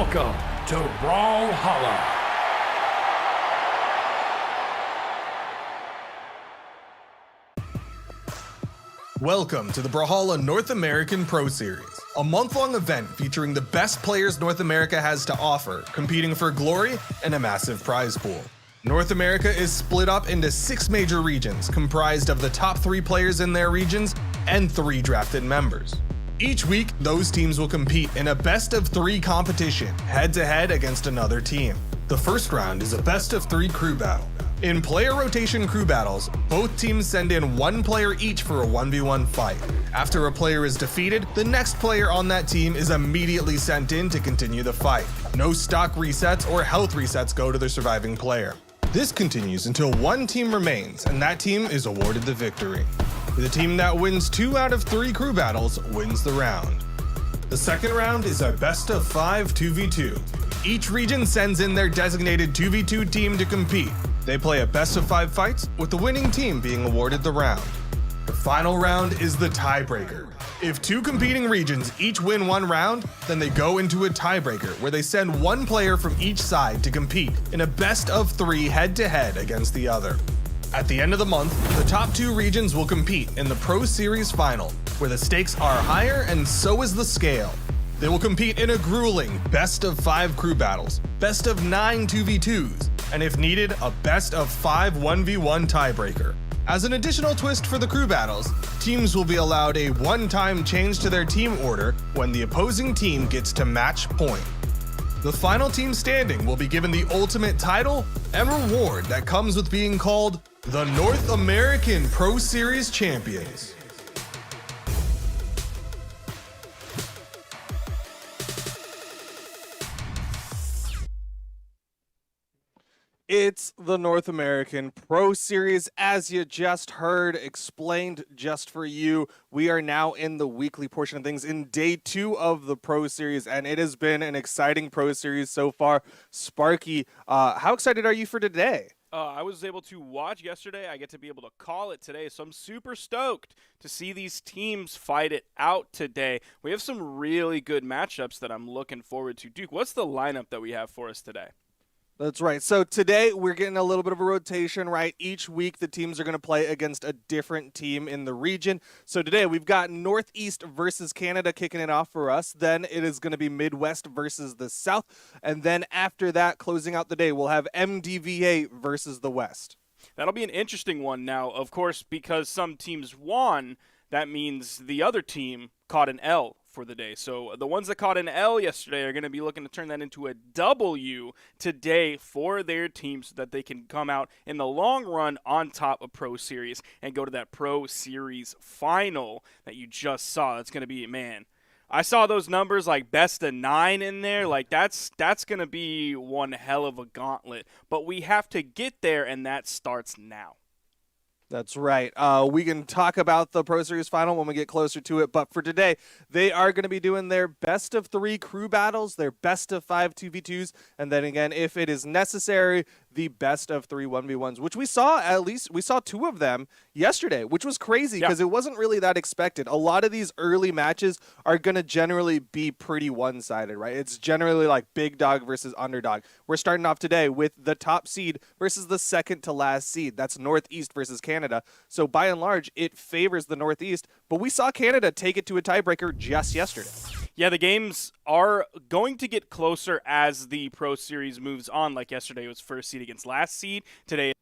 Welcome to Brawlhalla. Welcome to the Brawlhalla North American Pro Series, a month-long event featuring the best players North America has to offer, competing for glory and a massive prize pool. North America is split up into 6 major regions, comprised of the top 3 players in their regions and 3 drafted members. Each week, those teams will compete in a best-of-3 competition, head-to-head against another team. The first round is a best-of-3 crew battle. In player rotation crew battles, both teams send in 1 player each for a 1v1 fight. After a player is defeated, the next player on that team is immediately sent in to continue the fight. No stock resets or health resets go to the surviving player. This continues until 1 team remains, and that team is awarded the victory. The team that wins 2 out of 3 crew battles wins the round. The second round is a best-of-5 2v2. Each region sends in their designated 2v2 team to compete. They play a best-of-5 fights, with the winning team being awarded the round. The final round is the tiebreaker. If 2 competing regions each win 1 round, then they go into a tiebreaker where they send 1 player from each side to compete in a best-of-3 head-to-head against the other. At the end of the month, the top 2 regions will compete in the Pro Series final, where the stakes are higher and so is the scale. They will compete in a grueling best-of-5 crew battles, best-of-9 2v2s, and if needed, a best-of-5 1v1 tiebreaker. As an additional twist for the crew battles, teams will be allowed a one-time change to their team order when the opposing team gets to match point. The final team standing will be given the ultimate title and reward that comes with being called the North American Pro Series Champions. It's the North American Pro Series, as you just heard, explained just for you. We are now in the weekly portion of things in day 2 of the Pro Series, and it has been an exciting Pro Series so far. Sparky, how excited are you for today? I was able to watch yesterday. I get to be able to call it today, so I'm super stoked to see these teams fight it out today. We have some really good matchups that I'm looking forward to. Duke, what's the lineup that we have for us today? That's right. So today we're getting a little bit of a rotation, right? Each week the teams are going to play against a different team in the region. So today we've got Northeast versus Canada kicking it off for us. Then it is going to be Midwest versus the South. And then after that, closing out the day, we'll have MDVA versus the West. That'll be an interesting one now, of course, because some teams won. That means the other team caught an L for the day. So the ones that caught an L yesterday are going to be looking to turn that into a W today for their team so that they can come out in the long run on top of Pro Series and go to that Pro Series final that you just saw. It's going to be, man, I saw those numbers like best of 9 in there. Like that's going to be one hell of a gauntlet. But we have to get there, and that starts now. That's right. We can talk about the Pro Series final when we get closer to it, but for today, they are going to be doing their best-of-3 crew battles, their best-of-5 2v2s, and then again, if it is necessary, the best-of-3 1v1s, which we saw 2 of them yesterday, which was crazy because It wasn't really that expected. A lot of these early matches are going to generally be pretty one-sided, right? It's generally like big dog versus underdog. We're starting off today with the top seed versus the second to last seed. That's Northeast versus Canada. So by and large, it favors the Northeast, but we saw Canada take it to a tiebreaker just yesterday. Yeah, the games are going to get closer as the Pro Series moves on. Like yesterday, it was first seed against last seed. Today,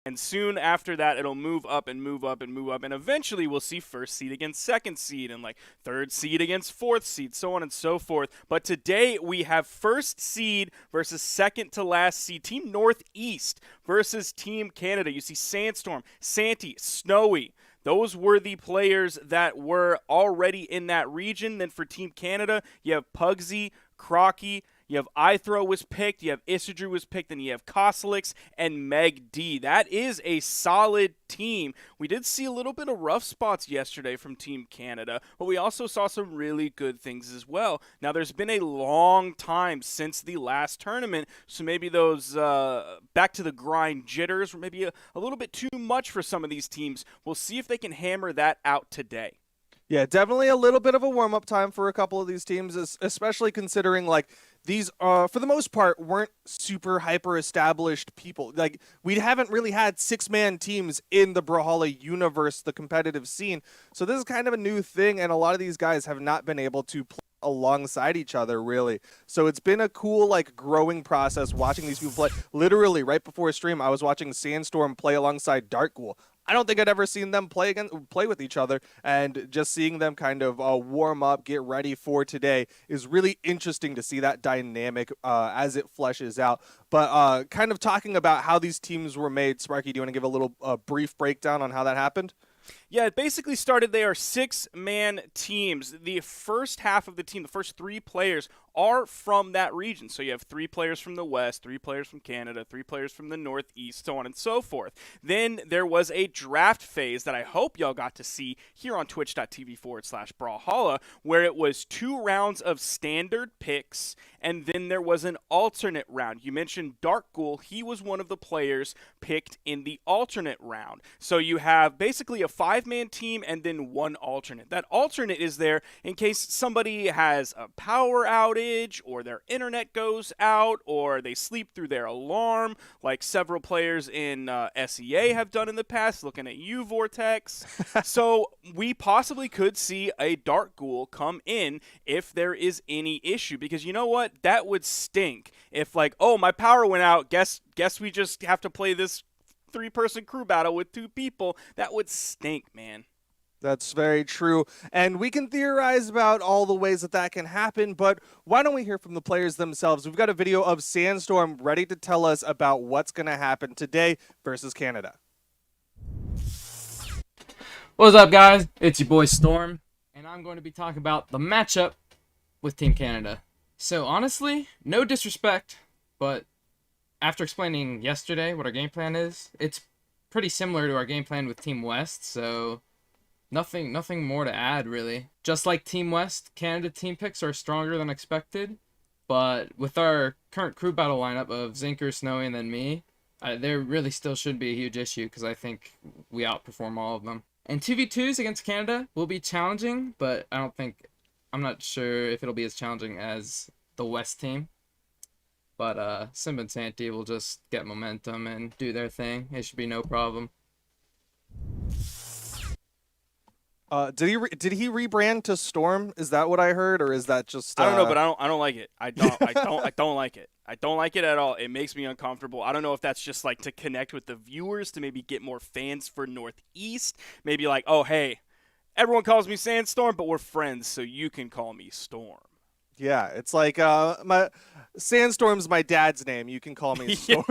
and soon after that, it'll move up and move up and move up. And eventually, we'll see first seed against second seed and like third seed against fourth seed, so on and so forth. But today, we have first seed versus second to last seed. Team Northeast versus Team Canada. You see Sandstorm, Santee, Snowy. Those were the players that were already in that region. Then for Team Canada, you have Pugsy, Crocky, you have Ithro was picked, you have Isidru was picked, and you have Koselix and Meg D. That is a solid team. We did see a little bit of rough spots yesterday from Team Canada, but we also saw some really good things as well. Now, there's been a long time since the last tournament, so maybe those back to the grind jitters were maybe a little bit too much for some of these teams. We'll see if they can hammer that out today. Yeah, definitely a little bit of a warm-up time for a couple of these teams, especially considering like these for the most part weren't super hyper established people. Like we haven't really had six-man teams in the Brawlhalla universe, the competitive scene. So this is kind of a new thing, and a lot of these guys have not been able to play alongside each other really. So it's been a cool like growing process watching these people play. Literally right before stream I was watching Sandstorm play alongside Darkghoul. I don't think I'd ever seen them play with each other, and just seeing them kind of warm up, get ready for today is really interesting to see that dynamic as it fleshes out. But kind of talking about how these teams were made, Sparky, do you want to give a little brief breakdown on how that happened? Yeah, it basically started. They are six-man teams. The first half of the team, the first three players, are from that region. So you have three players from the West, three players from Canada, three players from the Northeast, so on and so forth. Then there was a draft phase that I hope y'all got to see here on twitch.tv/Brawlhalla, where it was 2 rounds of standard picks, and then there was an alternate round. You mentioned Darkghoul. He was one of the players picked in the alternate round. So you have basically a 5-man team and then one alternate. That alternate is there in case somebody has a power outage, or their internet goes out, or they sleep through their alarm, like several players in SEA have done in the past, looking at you, Vortex. So we possibly could see a Darkghoul come in if there is any issue, because you know what? That would stink if like, oh, my power went out, guess we just have to play this 3-person crew battle with 2 people. That would stink, man. That's very true. And we can theorize about all the ways that that can happen, but why don't we hear from the players themselves? We've got a video of Sandstorm ready to tell us about what's going to happen today versus Canada. What's up, guys? It's your boy Storm, and I'm going to be talking about the matchup with Team Canada. So honestly, no disrespect, but after explaining yesterday what our game plan is, it's pretty similar to our game plan with Team West, so nothing more to add, really. Just like Team West, Canada team picks are stronger than expected, but with our current crew battle lineup of Zinker, Snowy, and then me, there really still should be a huge issue because I think we outperform all of them. And 2v2s against Canada will be challenging, but I'm not sure if it'll be as challenging as the West team. But Simba and Santi will just get momentum and do their thing. It should be no problem. Did he rebrand to Storm? Is that what I heard, or is that just? I don't know, but I don't like it. I don't like it. I don't like it at all. It makes me uncomfortable. I don't know if that's just like to connect with the viewers, to maybe get more fans for Northeast. Maybe like, oh hey, everyone calls me Sandstorm, but we're friends, so you can call me Storm. Yeah, it's like my Sandstorm's my dad's name. You can call me Storm.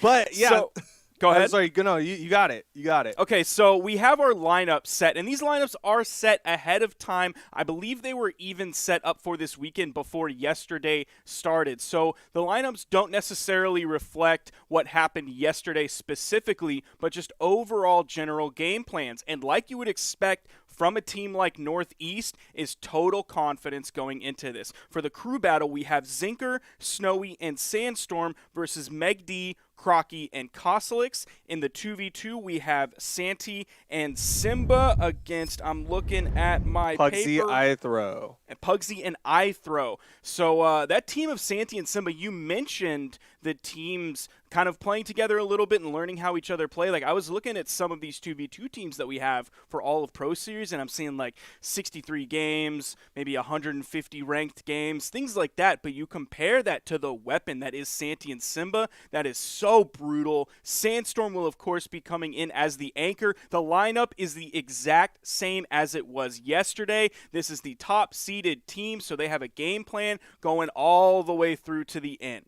But yeah. So, go ahead. Sorry, no, you got it. You got it. Okay, so we have our lineup set, and these lineups are set ahead of time. I believe they were even set up for this weekend before yesterday started. So the lineups don't necessarily reflect what happened yesterday specifically, but just overall general game plans. And like you would expect from a team like Northeast, is total confidence going into this. For the crew battle, we have Zinker, Snowy, and Sandstorm versus Meg D, Crocky, and Kosalix. In the 2v2, we have Santi and Simba against, I'm looking at my Pugsy, paper. Ithro. And Pugsy and Ithro. So that team of Santi and Simba, you mentioned the teams kind of playing together a little bit and learning how each other play. Like, I was looking at some of these 2v2 teams that we have for all of Pro Series, and I'm seeing like 63 games, maybe 150 ranked games, things like that. But you compare that to the weapon that is Santi and Simba, that is so brutal. Sandstorm will, of course, be coming in as the anchor. The lineup is the exact same as it was yesterday. This is the top seeded team, so they have a game plan going all the way through to the end.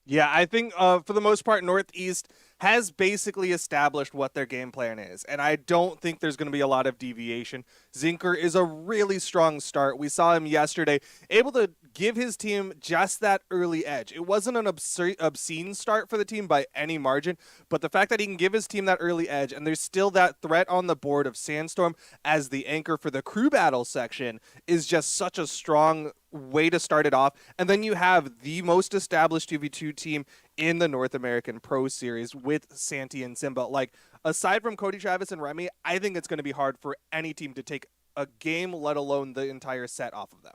Yeah, I think for the most part, Northeast has basically established what their game plan is, and I don't think there's going to be a lot of deviation. Zinker is a really strong start. We saw him yesterday, able to give his team just that early edge. It wasn't an obscene start for the team by any margin, but the fact that he can give his team that early edge, and there's still that threat on the board of Sandstorm as the anchor for the crew battle section, is just such a strong way to start it off. And then you have the most established 2v2 team in the North American Pro Series with Santi and Simba. Like, aside from Cody, Travis, and Remy, I think it's going to be hard for any team to take a game, let alone the entire set, off of them.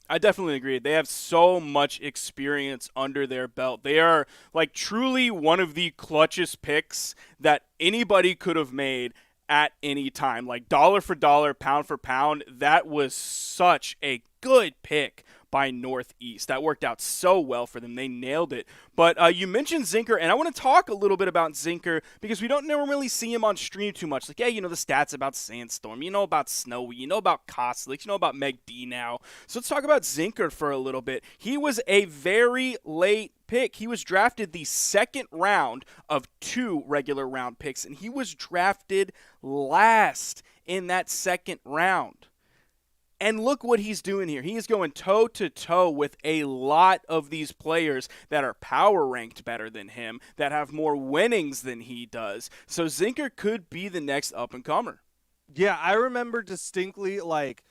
I definitely agree. They have so much experience under their belt. They are like truly one of the clutchest picks that anybody could have made at any time. Like dollar for dollar, pound for pound, that was such a good pick by Northeast. That worked out so well for them. They nailed it. But you mentioned Zinker, and I want to talk a little bit about Zinker because we don't normally see him on stream too much. Like, yeah, you know the stats about Sandstorm, you know about Snowy, you know about Kostelix, you know about Meg D now. So let's talk about Zinker for a little bit. He was a very late pick. He was drafted the second round of 2 regular round picks, and he was drafted last in that second round. And look what he's doing here. He is going toe-to-toe with a lot of these players that are power ranked better than him, that have more winnings than he does. So Zinker could be the next up-and-comer. Yeah, I remember distinctly, like,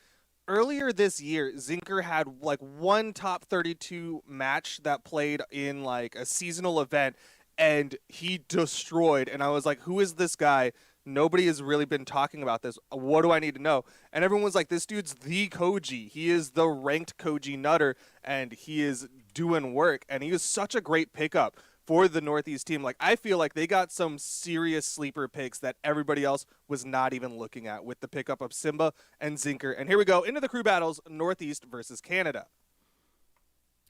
earlier this year, Zinker had, like, one top 32 match that played in, like, a seasonal event, and he destroyed. And I was like, who is this guy? Nobody has really been talking about this. What do I need to know? And everyone was like, this dude's the Koji. He is the ranked Koji nutter, and he is doing work. And he was such a great pickup for the Northeast team. Like, I feel like they got some serious sleeper picks that everybody else was not even looking at with the pickup of Simba and Zinker. And here we go into the crew battles, Northeast versus Canada.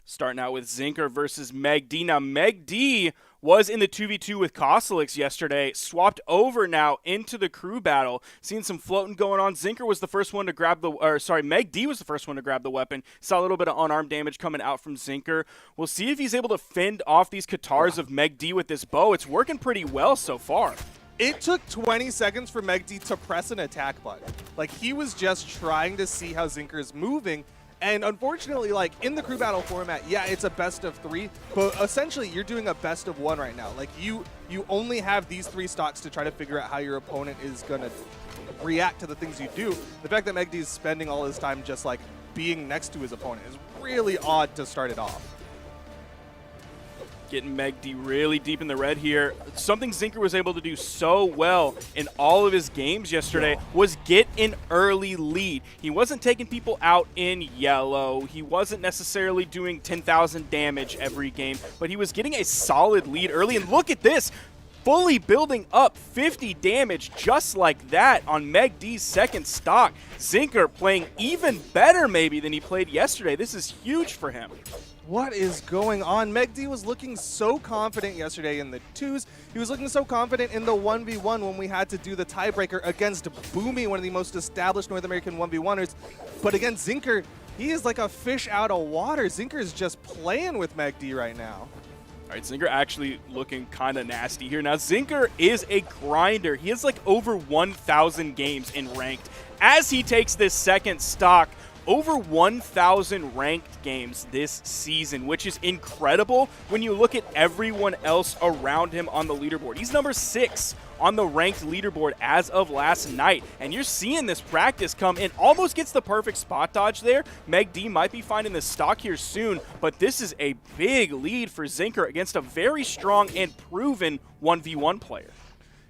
Starting out with Zinker versus Meg D. Now, Meg D was in the 2v2 with Kostelix yesterday, swapped over now into the crew battle. Seeing some floating going on. Zinker was the first one to grab Meg D was the first one to grab the weapon. Saw a little bit of unarmed damage coming out from Zinker. We'll see if he's able to fend off these Katars of Meg D with this bow. It's working pretty well so far. It took 20 seconds for Meg D to press an attack button. Like, he was just trying to see how Zinker is moving. And unfortunately, like, in the crew battle format, yeah, it's a best of 3, but essentially you're doing a best of 1 right now. Like, you only have these 3 stocks to try to figure out how your opponent is going to react to the things you do. The fact that Meg D is spending all his time just, like, being next to his opponent is really odd to start it off. Getting Meg D really deep in the red here. Something Zinker was able to do so well in all of his games yesterday was get an early lead. He wasn't taking people out in yellow. He wasn't necessarily doing 10,000 damage every game, but he was getting a solid lead early. And look at this. Fully building up 50 damage just like that on Meg D's second stock. Zinker playing even better maybe than he played yesterday. This is huge for him. What is going on? Meg D was looking so confident yesterday in the 2s. He was looking so confident in the 1v1 when we had to do the tiebreaker against Boomy, one of the most established North American 1v1ers. But against Zinker, he is like a fish out of water. Zinker is just playing with Meg D right now. All right, Zinker actually looking kind of nasty here. Now, Zinker is a grinder. He has like over 1,000 games in ranked. As he takes this second stock, over 1,000 ranked games this season, which is incredible when you look at everyone else around him on the leaderboard. He's number 6 on the ranked leaderboard as of last night, and you're seeing this practice come in. Almost gets the perfect spot dodge there. Meg D might be finding the stock here soon, but this is a big lead for Zinker against a very strong and proven 1v1 player.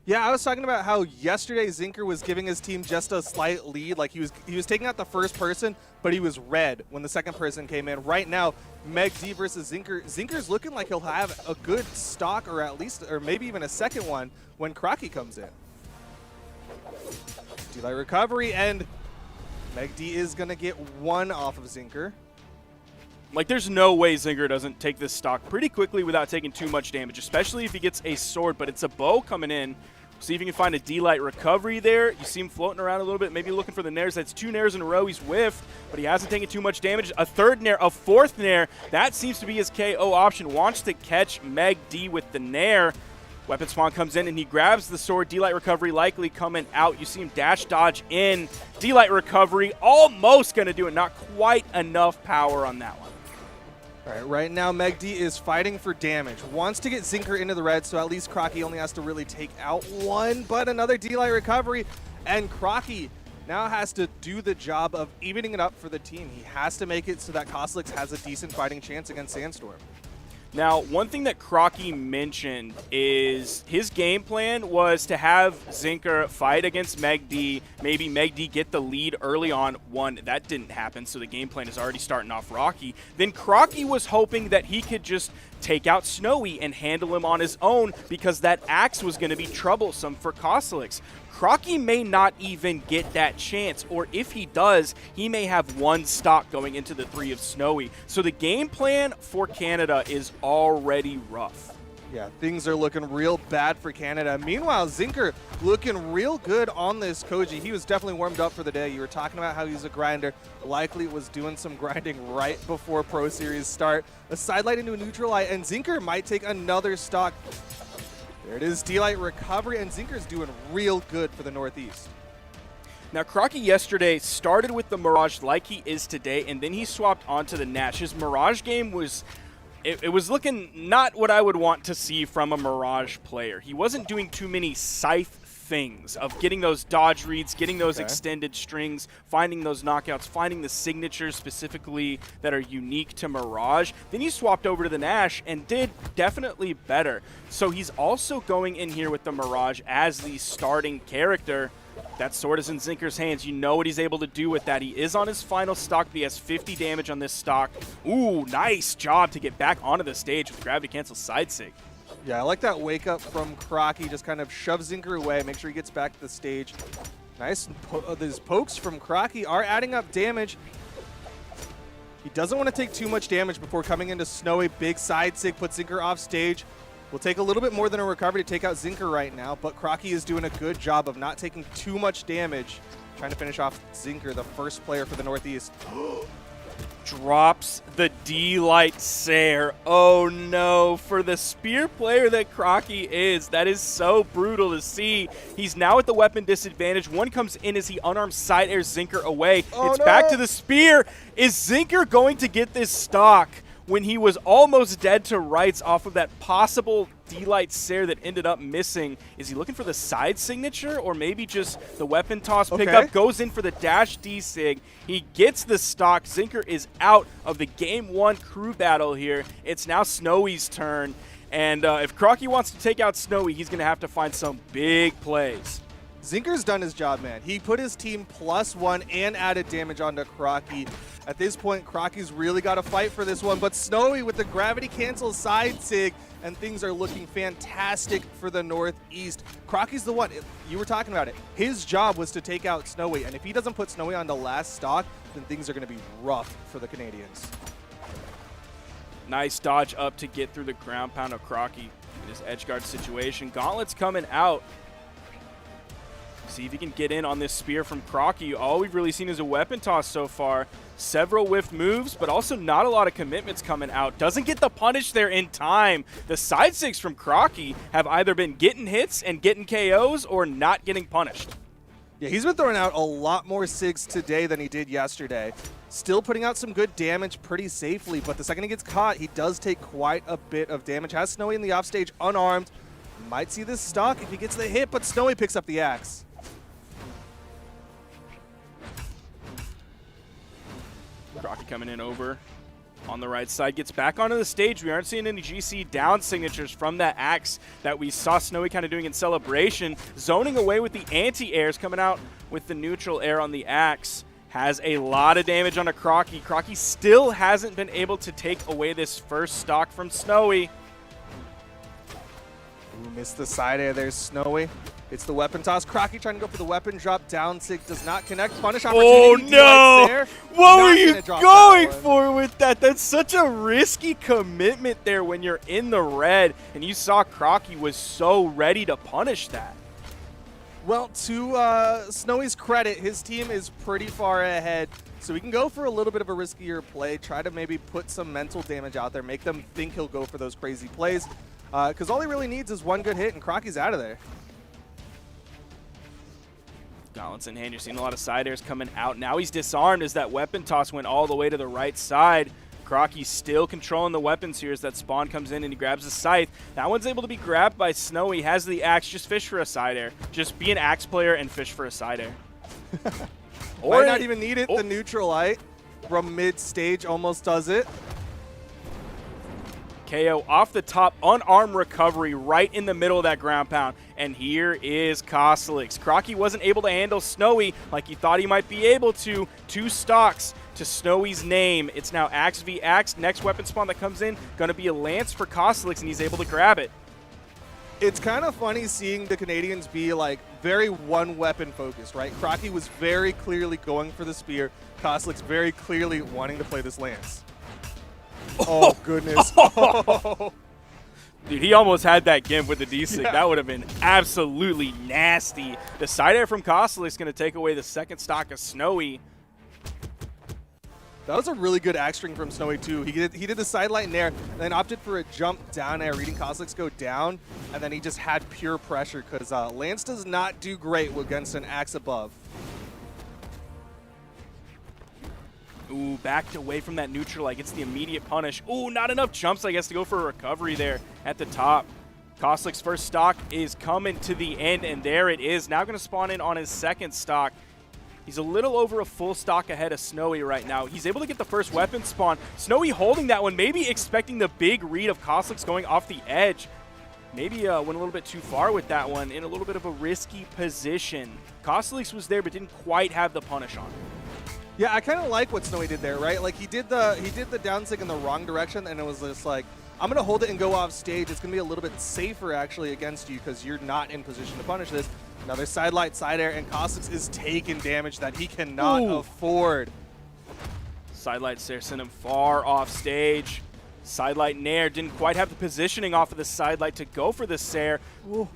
Yeah, I was talking about how yesterday Zinker was giving his team just a slight lead. Like, he was taking out the first person, but he was red when the second person came in. Right now, Meg D versus Zinker. Zinker's looking like he'll have a good stock, or maybe even a second one when Crocky comes in. Delight recovery, and Meg D is gonna get 1 off of Zinker. Like, there's no way Zinker doesn't take this stock pretty quickly without taking too much damage, especially if he gets a sword, but it's a bow coming in. See if you can find a Delight recovery there. You see him floating around a little bit, maybe looking for the nairs. That's 2 nairs in a row. He's whiffed, but he hasn't taken too much damage. A third nair, a fourth nair. That seems to be his KO option. Wants to catch Meg D with the nair. Weapon spawn comes in, and he grabs the sword. Delight recovery likely coming out. You see him dash dodge in. Delight recovery almost going to do it. Not quite enough power on that one. All right, right now Megd is fighting for damage. Wants to get Zinker into the red, so at least Crocky only has to really take out one, but another D-Light recovery, and Crocky now has to do the job of evening it up for the team. He has to make it so that Koslix has a decent fighting chance against Sandstorm. Now, one thing that Crocky mentioned is his game plan was to have Zinker fight against Megd, maybe Megd get the lead early on. One, that didn't happen, so the game plan is already starting off rocky. Then Crocky was hoping that he could just take out Snowy and handle him on his own because that axe was going to be troublesome for Koslix. Crocky may not even get that chance, or if he does, he may have one stock going into the 3 of Snowy. So the game plan for Canada is already rough. Yeah, things are looking real bad for Canada. Meanwhile, Zinker looking real good on this Koji. He was definitely warmed up for the day. You were talking about how he's a grinder. Likely was doing some grinding right before Pro Series start. A side light into a neutral light, and Zinker might take another stock. There it is, D-Light recovery, and Zinker's doing real good for the Northeast. Now, Crocky yesterday started with the Mirage like he is today, and then he swapped onto the Nash. His Mirage game was... It was looking not what I would want to see from a Mirage player. He wasn't doing too many scythe things of getting those dodge reads, getting those extended strings, finding those knockouts, finding the signatures specifically that are unique to Mirage. Then he swapped over to the Nash and did definitely better. So he's also going in here with the Mirage as the starting character. That sword is in Zinker's hands. You know what he's able to do with that. He is on his final stock, but he has 50 damage on this stock. Ooh, nice job to get back onto the stage with gravity cancel side sig. Yeah, I like that wake up from Crocky. Just kind of shoves Zinker away, make sure he gets back to the stage. Nice. These pokes from Crocky are adding up damage. He doesn't want to take too much damage before coming into Snowy. Big side sig puts Zinker off stage. Will take a little bit more than a recovery to take out Zinker right now, but Crocky is doing a good job of not taking too much damage. Trying to finish off Zinker, the first player for the Northeast. Drops the D-Light Sair. Oh no, for the spear player that Crocky is, that is so brutal to see. He's now at the weapon disadvantage. One comes in as he unarmed side airs Zinker away. It's back to the spear. Is Zinker going to get this stock when he was almost dead to rights off of that possible D-Light Sair that ended up missing? Is he looking for the side signature or maybe just the weapon toss pickup? Goes in for the dash D-Sig. He gets the stock. Zinker is out of the Game 1 crew battle here. It's now Snowy's turn. And if Crocky wants to take out Snowy, he's going to have to find some big plays. Zinker's done his job, man. He put his team +1 and added damage onto Crocky. At this point, Crocky's really got to fight for this one, but Snowy with the gravity cancel side sig, and things are looking fantastic for the Northeast. Crocky's the one. You were talking about it. His job was to take out Snowy, and if he doesn't put Snowy on the last stock, then things are going to be rough for the Canadians. Nice dodge up to get through the ground pound of Crocky in his edge guard situation. Gauntlet's coming out. See if he can get in on this spear from Crocky. All we've really seen is a weapon toss so far. Several whiff moves, but also not a lot of commitments coming out. Doesn't get the punish there in time. The side sigs from Crocky have either been getting hits and getting KOs or not getting punished. Yeah, he's been throwing out a lot more sigs today than he did yesterday. Still putting out some good damage pretty safely, but the second he gets caught, he does take quite a bit of damage. Has Snowy in the offstage unarmed. Might see this stock if he gets the hit, but Snowy picks up the axe. Crocky coming in over on the right side, gets back onto the stage. We aren't seeing any GC down signatures from that axe that we saw Snowy kind of doing in Celebration. Zoning away with the anti-airs, coming out with the neutral air on the axe. Has a lot of damage on a Crocky. Crocky still hasn't been able to take away this first stock from Snowy. Ooh, missed the side air. There's Snowy. It's the weapon toss. Crocky trying to go for the weapon drop. Down sig does not connect. Punish opportunity. Oh no! What were you going for for with that? That's such a risky commitment there when you're in the red, and you saw Crocky was so ready to punish that. Well, to Snowy's credit, his team is pretty far ahead, so we can go for a little bit of a riskier play, try to maybe put some mental damage out there, make them think he'll go for those crazy plays, because all he really needs is one good hit, and Crocky's out of there. Gauntlets in hand. You're seeing a lot of side airs coming out. Now he's disarmed as that weapon toss went all the way to the right side. Crocky still controlling the weapons here as that spawn comes in and he grabs the scythe. That one's able to be grabbed by Snowy, has the axe, just fish for a side air. Just be an axe player and fish for a side air. Might not even need it. The neutralite from mid-stage almost does it. KO off the top, unarmed recovery right in the middle of that ground pound. And here is Koslix. Crocky wasn't able to handle Snowy like he thought he might be able to. 2 stocks to Snowy's name. It's now Axe v Axe. Next weapon spawn that comes in, going to be a Lance for Koslix, and he's able to grab it. It's kind of funny seeing the Canadians be like very one weapon focused, right? Crocky was very clearly going for the spear. Koslix very clearly wanting to play this Lance. Oh, goodness. Dude, he almost had that gimp with the D-Sig. Yeah. That would have been absolutely nasty. The side air from Koslix is going to take away the second stock of Snowy. That was a really good axe string from Snowy, too. He did the sidelight in there, and then opted for a jump down air, reading Koslix go down, and then he just had pure pressure, because Lance does not do great against an axe above. Ooh, backed away from that neutral, like it's the immediate punish. Ooh, not enough jumps, I guess, to go for a recovery there at the top. Koslix's first stock is coming to the end, and there it is. Now going to spawn in on his second stock. He's a little over a full stock ahead of Snowy right now. He's able to get the first weapon spawn. Snowy holding that one, maybe expecting the big read of Koslix going off the edge. Maybe went a little bit too far with that one, in a little bit of a risky position. Koslix was there, but didn't quite have the punish on him. Yeah, I kind of like what Snowy did there, right? Like he did the down stick in the wrong direction, and it was just like, I'm gonna hold it and go off stage. It's gonna be a little bit safer actually against you because you're not in position to punish this. Another sidelight, side air, and Koslix is taking damage that he cannot afford. Sidelight Sair sent him far off stage. Sidelight Nair didn't quite have the positioning off of the sidelight to go for the Sair.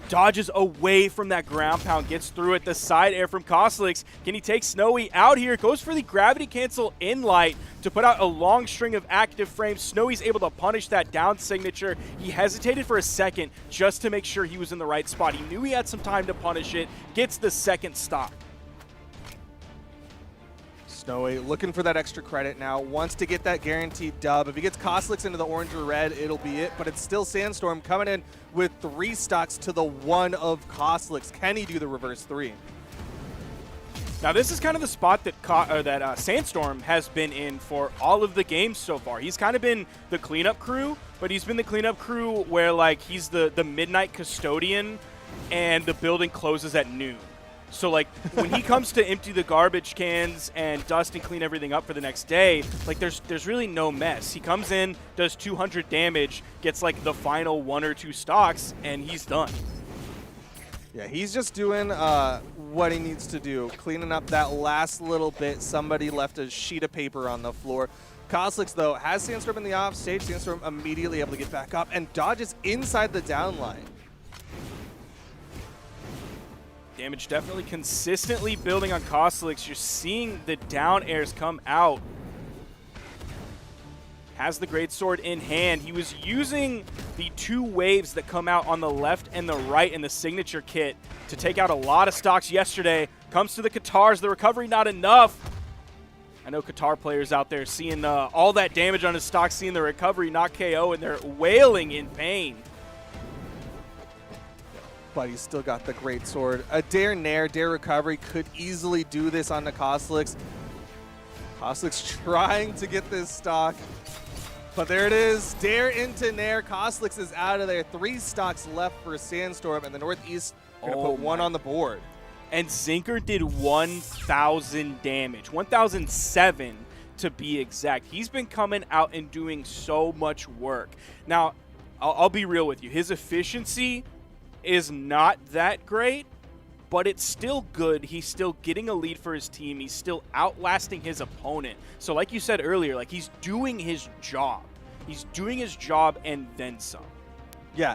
Dodges away from that ground pound, gets through it. The side air from Koslix. Can he take Snowy out here? Goes for the gravity cancel in light to put out a long string of active frames. Snowy's able to punish that down signature. He hesitated for a second just to make sure he was in the right spot. He knew he had some time to punish it. Gets the second stop. Snowy looking for that extra credit now, wants to get that guaranteed dub. If he gets Koslix into the orange or red, it'll be it, but it's still Sandstorm coming in with 3 stocks to the 1 of Koslix. Can he do the reverse 3? Now this is kind of the spot that Sandstorm has been in for all of the games so far. He's kind of been the cleanup crew, but he's been the cleanup crew where like he's the midnight custodian and the building closes at noon. So, like, when he comes to empty the garbage cans and dust and clean everything up for the next day, like, there's really no mess. He comes in, does 200 damage, gets, like, the final 1 or 2 stocks, and he's done. Yeah, he's just doing what he needs to do, cleaning up that last little bit. Somebody left a sheet of paper on the floor. Koslix, though, has Sandstorm in the off stage. Sandstorm immediately able to get back up and dodges inside the down line. Damage definitely consistently building on Koslix. You're seeing the down airs come out. Has the greatsword in hand. He was using the 2 waves that come out on the left and the right in the signature kit to take out a lot of stocks yesterday. Comes to the Qatars. The recovery not enough. I know Qatar players out there seeing all that damage on his stock, seeing the recovery not KO, and they're wailing in pain. But he's still got the great sword. A Dare Nair, Dare Recovery could easily do this on the Koslix. Koslix trying to get this stock. But there it is. Dare into Nair. Koslix is out of there. 3 stocks left for Sandstorm, and the Northeast going to put 1 on the board. And Zinker did 1,000 damage. 1,007 to be exact. He's been coming out and doing so much work. Now, I'll be real with you. His efficiency is not that great, but it's still good. He's still getting a lead for his team. He's still outlasting his opponent. So like you said earlier, like he's doing his job. He's doing his job and then some. Yeah.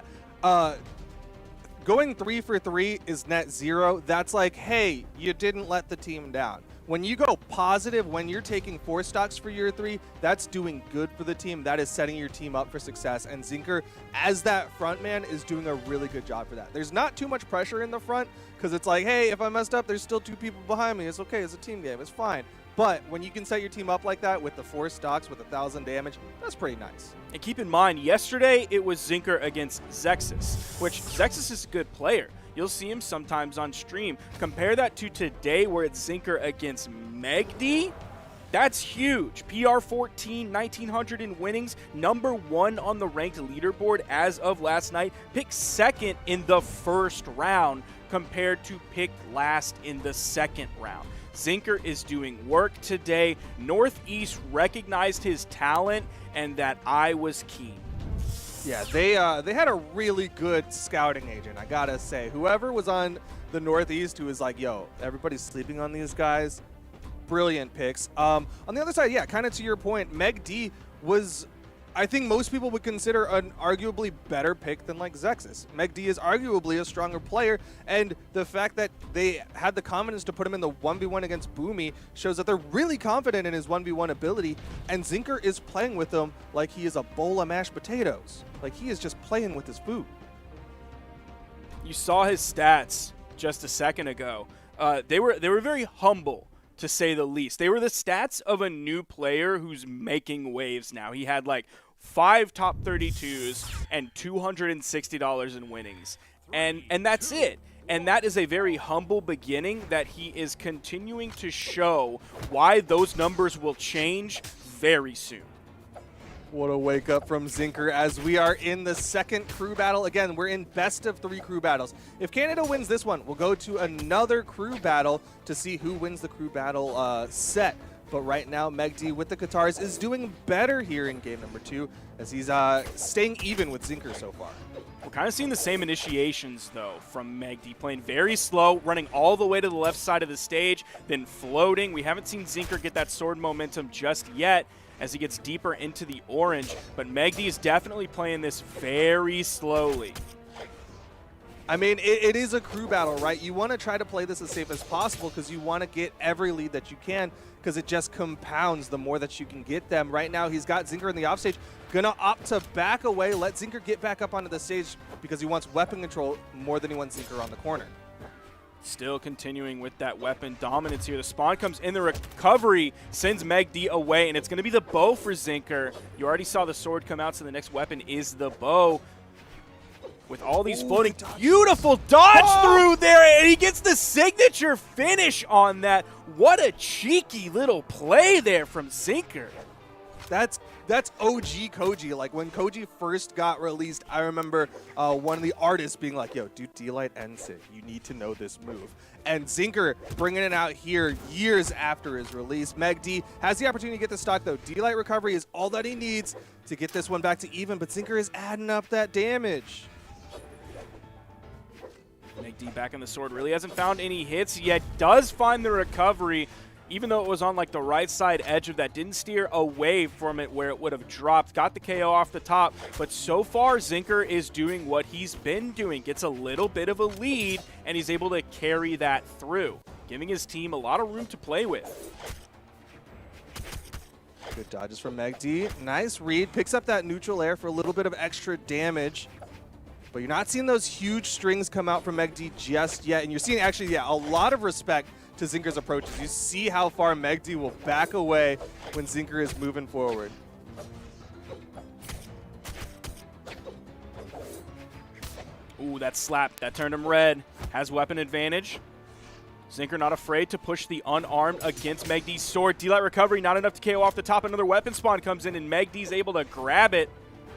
Going 3 for 3 is net 0. That's like, hey, you didn't let the team down. When you go positive, when you're taking 4 stocks for your 3, that's doing good for the team. That is setting your team up for success. And Zinker, as that front man, is doing a really good job for that. There's not too much pressure in the front because it's like, hey, if I messed up, there's still 2 people behind me. It's okay. It's a team game. It's fine. But when you can set your team up like that with the 4 stocks with 1,000 damage, that's pretty nice. And keep in mind, yesterday it was Zinker against Zexus, which Zexus is a good player. You'll see him sometimes on stream. Compare that to today where it's Zinker against Megdi. That's huge. PR 14, 1,900 in winnings, number 1 on the ranked leaderboard as of last night, picked 2nd in the first round compared to picked last in the 2nd round. Zinker is doing work today. Northeast recognized his talent and that eye was keen. Yeah, they had a really good scouting agent, I gotta say. Whoever was on the Northeast who was like, yo, everybody's sleeping on these guys. Brilliant picks. On the other side, yeah, kind of to your point, Meg D was, I think most people would consider an arguably better pick than like Zexus. Meg D is arguably a stronger player, and the fact that they had the confidence to put him in the 1v1 against Boomy shows that they're really confident in his 1v1 ability, and Zinker is playing with him like he is a bowl of mashed potatoes. Like he is just playing with his food. You saw his stats just a second ago. They were very humble, to say the least. They were the stats of a new player who's making waves now. He had like 5 top 32s and $260 in winnings. And that's it. And that is a very humble beginning that he is continuing to show why those numbers will change very soon. What a wake up from Zinker as we are in the 2nd crew battle. Again, we're in best of 3 crew battles. If Canada wins this one, we'll go to another crew battle to see who wins the crew battle set. But right now, Megdi with the Qatars is doing better here in game number 2 as he's staying even with Zinker so far. We're kind of seeing the same initiations, though, from Megdi. Playing very slow, running all the way to the left side of the stage, then floating. We haven't seen Zinker get that sword momentum just yet as he gets deeper into the orange, but Megdi is definitely playing this very slowly. I mean, it is a crew battle, right? You want to try to play this as safe as possible because you want to get every lead that you can because it just compounds the more that you can get them. Right now, he's got Zinker in the offstage. Gonna opt to back away, let Zinker get back up onto the stage because he wants weapon control more than he wants Zinker on the corner. Still continuing with that weapon dominance here. The spawn comes in, the recovery sends Megdi away, and it's going to be the bow for Zinker. You already saw the sword come out, so the next weapon is the bow. With all these floating, beautiful dodge through there, and he gets the signature finish on that. What a cheeky little play there from Zinker. That's OG Koji. Like when Koji first got released, I remember one of the artists being like, yo, do D-Light NSYNC. You need to know this move. And Zinker bringing it out here years after his release. Meg D has the opportunity to get the stock though. D-Light recovery is all that he needs to get this one back to even, but Zinker is adding up that damage. Meg D back on the sword, really hasn't found any hits yet, does find the recovery. Even though it was on like the right side edge of that, didn't steer away from it where it would have dropped. Got the KO off the top, but so far Zinker is doing what he's been doing. Gets a little bit of a lead, and he's able to carry that through, giving his team a lot of room to play with. Good dodges from Meg D. Nice read, picks up that neutral air for a little bit of extra damage. But you're not seeing those huge strings come out from Meg D just yet, and you're seeing actually, yeah, a lot of respect to Zinker's approaches. You see how far Megdi will back away when Zinker is moving forward. Ooh, that slap, that turned him red. Has weapon advantage. Zinker not afraid to push the unarmed against Megdi's sword. D-Light recovery, not enough to KO off the top. Another weapon spawn comes in, and Megdi's able to grab it.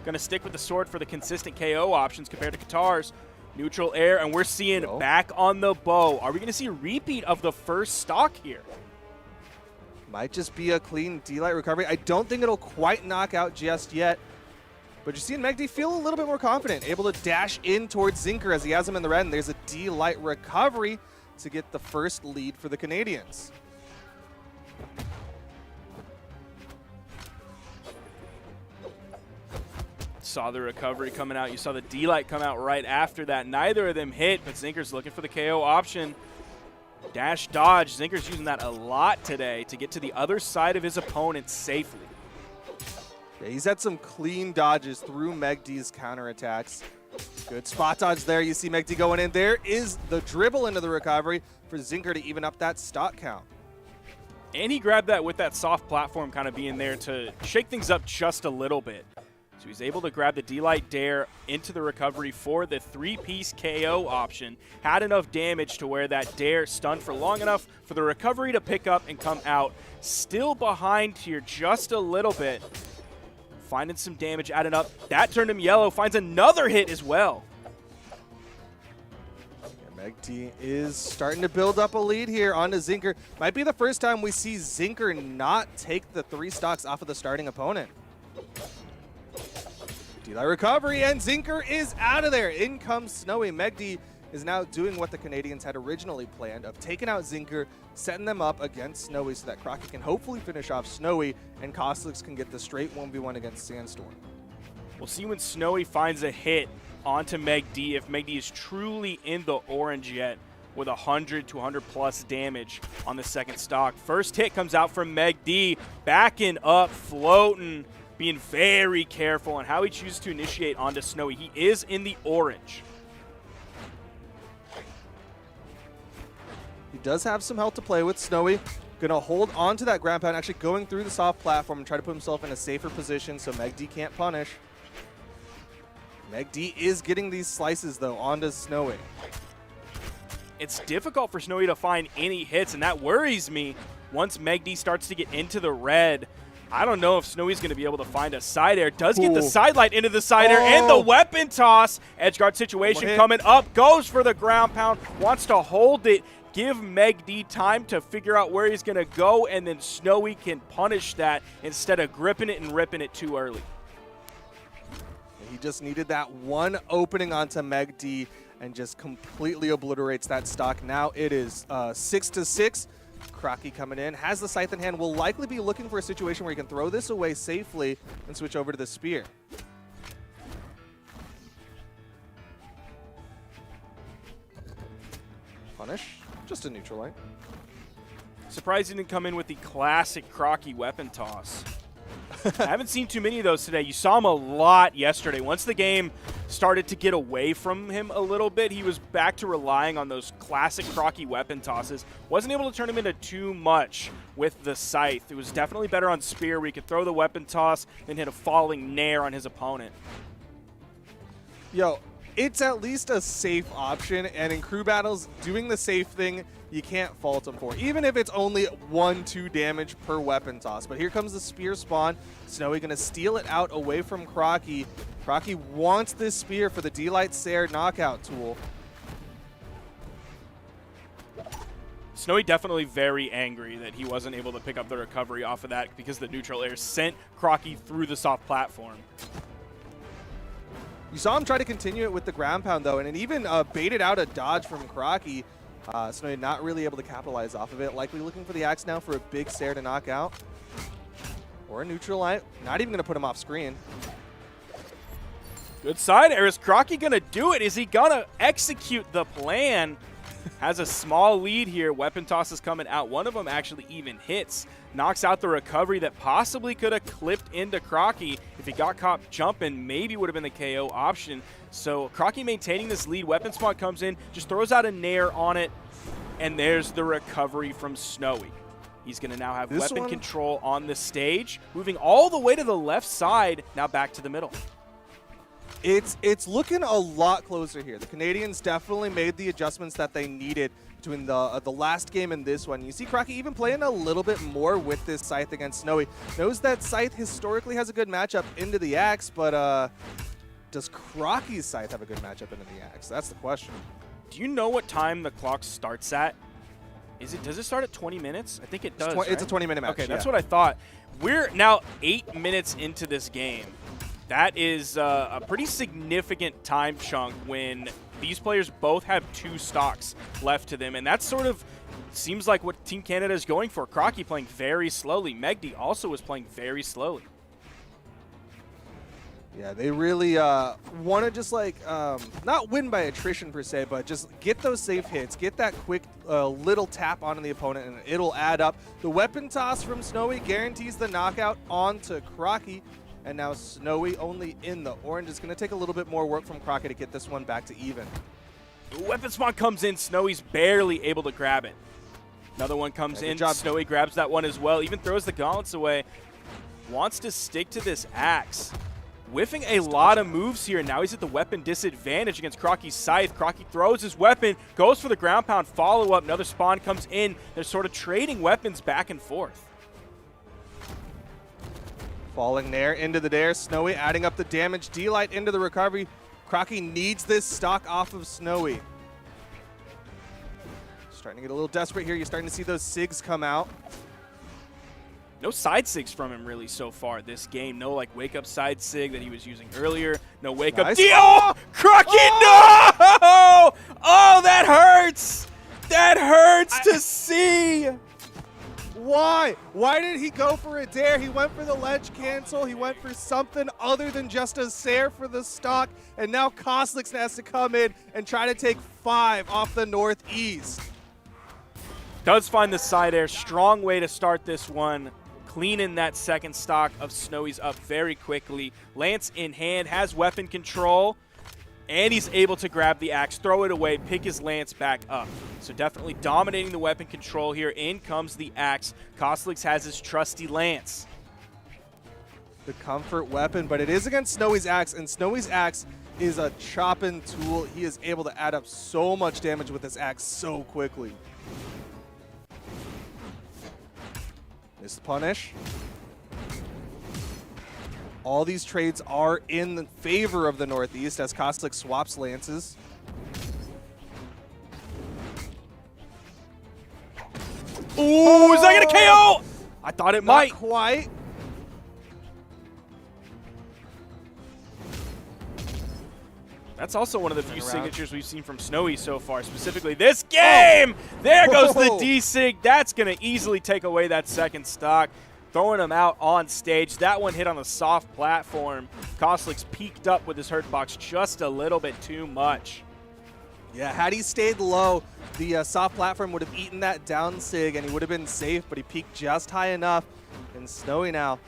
Gonna stick with the sword for the consistent KO options compared to Qatars. Neutral air, and we're seeing back on the bow. Are we going to see a repeat of the first stock here? Might just be a clean D-Light recovery. I don't think it'll quite knock out just yet. But you're seeing Megdi feel a little bit more confident, able to dash in towards Zinker as he has him in the red, and there's a D-Light recovery to get the first lead for the Canadians. Saw the recovery coming out. You saw the D-Light come out right after that. Neither of them hit, but Zinker's looking for the KO option. Dash dodge. Zinker's using that a lot today to get to the other side of his opponent safely. Yeah, he's had some clean dodges through Megdi's counterattacks. Good spot dodge there. You see Megdi going in. There is the dribble into the recovery for Zinker to even up that stock count. And he grabbed that with that soft platform kind of being there to shake things up just a little bit. So he's able to grab the D-Light Dare into the recovery for the 3-piece KO option. Had enough damage to where that Dare stunned for long enough for the recovery to pick up and come out. Still behind here just a little bit. Finding some damage, adding up. That turned him yellow. Finds another hit as well. Meg is starting to build up a lead here onto Zinker. Might be the first time we see Zinker not take the 3 stocks off of the starting opponent. D-Light recovery, and Zinker is out of there. In comes Snowy. Megd is now doing what the Canadians had originally planned of taking out Zinker, setting them up against Snowy so that Crocky can hopefully finish off Snowy, and Kostlix can get the straight 1v1 against Sandstorm. We'll see when Snowy finds a hit onto Megd if Megd is truly in the orange yet with 100 to 100 plus damage on the second stock. First hit comes out from Megd, backing up, floating, being very careful on how he chooses to initiate onto Snowy. He is in the orange. He does have some health to play with. Snowy gonna hold on to that ground pound, actually going through the soft platform and try to put himself in a safer position so Megd can't punish. Megd is getting these slices though onto Snowy. It's difficult for Snowy to find any hits, and that worries me once Megd starts to get into the red. I don't know if Snowy's going to be able to find a side air. Does get the side light into the side air and the weapon toss. Edge guard situation coming up. Goes for the ground pound. Wants to hold it. Give Megd time to figure out where he's going to go, and then Snowy can punish that instead of gripping it and ripping it too early. He just needed that one opening onto Megd and just completely obliterates that stock. Now it is 6-6. Crocky coming in, has the scythe in hand, will likely be looking for a situation where he can throw this away safely and switch over to the spear. Punish, just a neutral light. Surprised he didn't come in with the classic Crocky weapon toss. I haven't seen too many of those today. You saw him a lot yesterday. Once the game started to get away from him a little bit, he was back to relying on those classic Crocky weapon tosses. Wasn't able to turn him into too much with the scythe. It was definitely better on spear where he could throw the weapon toss and hit a falling nair on his opponent. Yo, it's at least a safe option, and in crew battles, doing the safe thing, you can't fault him for, even if it's only 1-2 damage per weapon toss. But here comes the spear spawn. Snowy gonna steal it out away from Crocky. Crocky wants this spear for the D-Light Sair knockout tool. Snowy definitely very angry that he wasn't able to pick up the recovery off of that because the neutral air sent Crocky through the soft platform. You saw him try to continue it with the ground pound though, and it even baited out a dodge from Crocky. Snowy not really able to capitalize off of it. Likely looking for the axe now for a big Sair to knock out. Or a neutral light. Not even going to put him off screen. Good side air. Is Crocky going to do it? Is he going to execute the plan? Has a small lead here. Weapon toss is coming out. One of them actually even hits. Knocks out the recovery that possibly could have clipped into Crocky. If he got caught jumping, maybe would have been the KO option. So Crocky maintaining this lead. Weapon spot comes in, just throws out a nair on it, and there's the recovery from Snowy. He's going to now have weapon control on the stage, moving all the way to the left side, now back to the middle. It's looking a lot closer here. The Canadians definitely made the adjustments that they needed between the last game and this one. You see Crocky even playing a little bit more with this Scythe against Snowy. Knows that Scythe historically has a good matchup into the Axe, but does Crocky's Scythe have a good matchup into the Axe? That's the question. Do you know what time the clock starts at? Does it start at 20 minutes? I think it does. It's a 20-minute match. Okay, that's what I thought. We're now 8 minutes into this game. That is a pretty significant time chunk when these players both have 2 stocks left to them, and that sort of seems like what Team Canada is going for. Crocky playing very slowly. Megd also was playing very slowly. Yeah, they really want to just like, not win by attrition per se, but just get those safe hits, get that quick little tap onto the opponent, and it'll add up. The weapon toss from Snowy guarantees the knockout onto Crocky, and now Snowy only in the orange. It's going to take a little bit more work from Crocky to get this one back to even. The weapon spot comes in. Snowy's barely able to grab it. Another one comes Yeah, good in. job. Snowy grabs that one as well. Even throws the gauntlets away. Wants to stick to this axe. Whiffing a lot of moves here. Now he's at the weapon disadvantage against Crocky's Scythe. Crocky throws his weapon, goes for the ground pound follow-up. Another spawn comes in. They're sort of trading weapons back and forth. Falling Nair into the Dare. Snowy adding up the damage. D-Light into the recovery. Crocky needs this stock off of Snowy. Starting to get a little desperate here. You're starting to see those SIGs come out. No side sigs from him really so far this game. No like wake up side sig that he was using earlier. No wake up. Nice. Oh! Crocky, no! Oh, that hurts! That hurts to see! Why? Why did he go for a Dare? He went for the ledge cancel. He went for something other than just a Sair for the stock. And now Kostlix has to come in and try to take 5 off the northeast. Does find the side air. Strong way to start this one. Cleaning that second stock of Snowy's up very quickly. Lance in hand, has weapon control, and he's able to grab the axe, throw it away, pick his Lance back up. So definitely dominating the weapon control here. In comes the axe. Kostlix has his trusty Lance. The comfort weapon, but it is against Snowy's axe, and Snowy's axe is a chopping tool. He is able to add up so much damage with this axe so quickly. Missed the punish. All these trades are in the favor of the Northeast as Kostlix swaps lances. Ooh, is that going to KO? I thought it might. Not quite. That's also one of the few around. signatures we've seen from Snowy so far, specifically this game. There goes the Whoa. D-Sig. That's going to easily take away that second stock. Throwing him out on stage. That one hit on the soft platform. Kostlix peeked up with his hurt box just a little bit too much. Yeah, had he stayed low, the soft platform would have eaten that down sig and he would have been safe, but he peaked just high enough. And Snowy now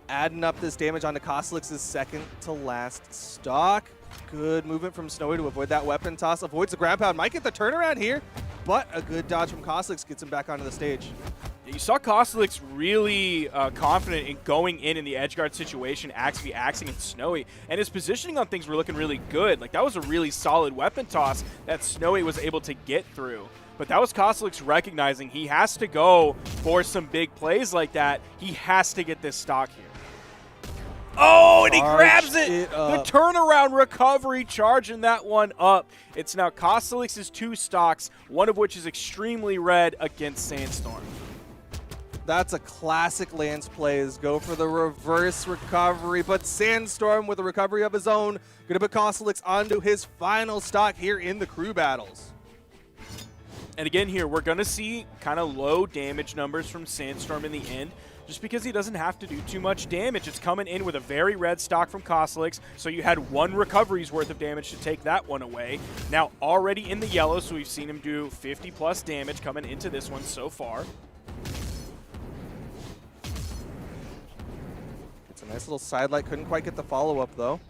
adding up this damage onto Kostlix's second to last stock. Good movement from Snowy to avoid that weapon toss. Avoids the ground pound. Might get the turnaround here, but a good dodge from Kostlix gets him back onto the stage. You saw Kostlix really confident in going in the edge guard situation, axe v axing and Snowy, and his positioning on things were looking really good. Like that was a really solid weapon toss that Snowy was able to get through. But that was Kostlix recognizing he has to go for some big plays like that. He has to get this stock here. Oh, and he grabs it. The turnaround recovery, charging that one up. It's now Kostlix's 2 stocks, one of which is extremely red against Sandstorm. That's a classic Lance plays. Go for the reverse recovery, but Sandstorm with a recovery of his own, gonna put Kostlix onto his final stock here in the crew battles. And again here, we're gonna see kind of low damage numbers from Sandstorm in the end, just because he doesn't have to do too much damage. It's coming in with a very red stock from Kostlix, so you had 1 recovery's worth of damage to take that one away. Now already in the yellow, so we've seen him do 50 plus damage coming into this one so far. It's a nice little sidelight, couldn't quite get the follow-up though.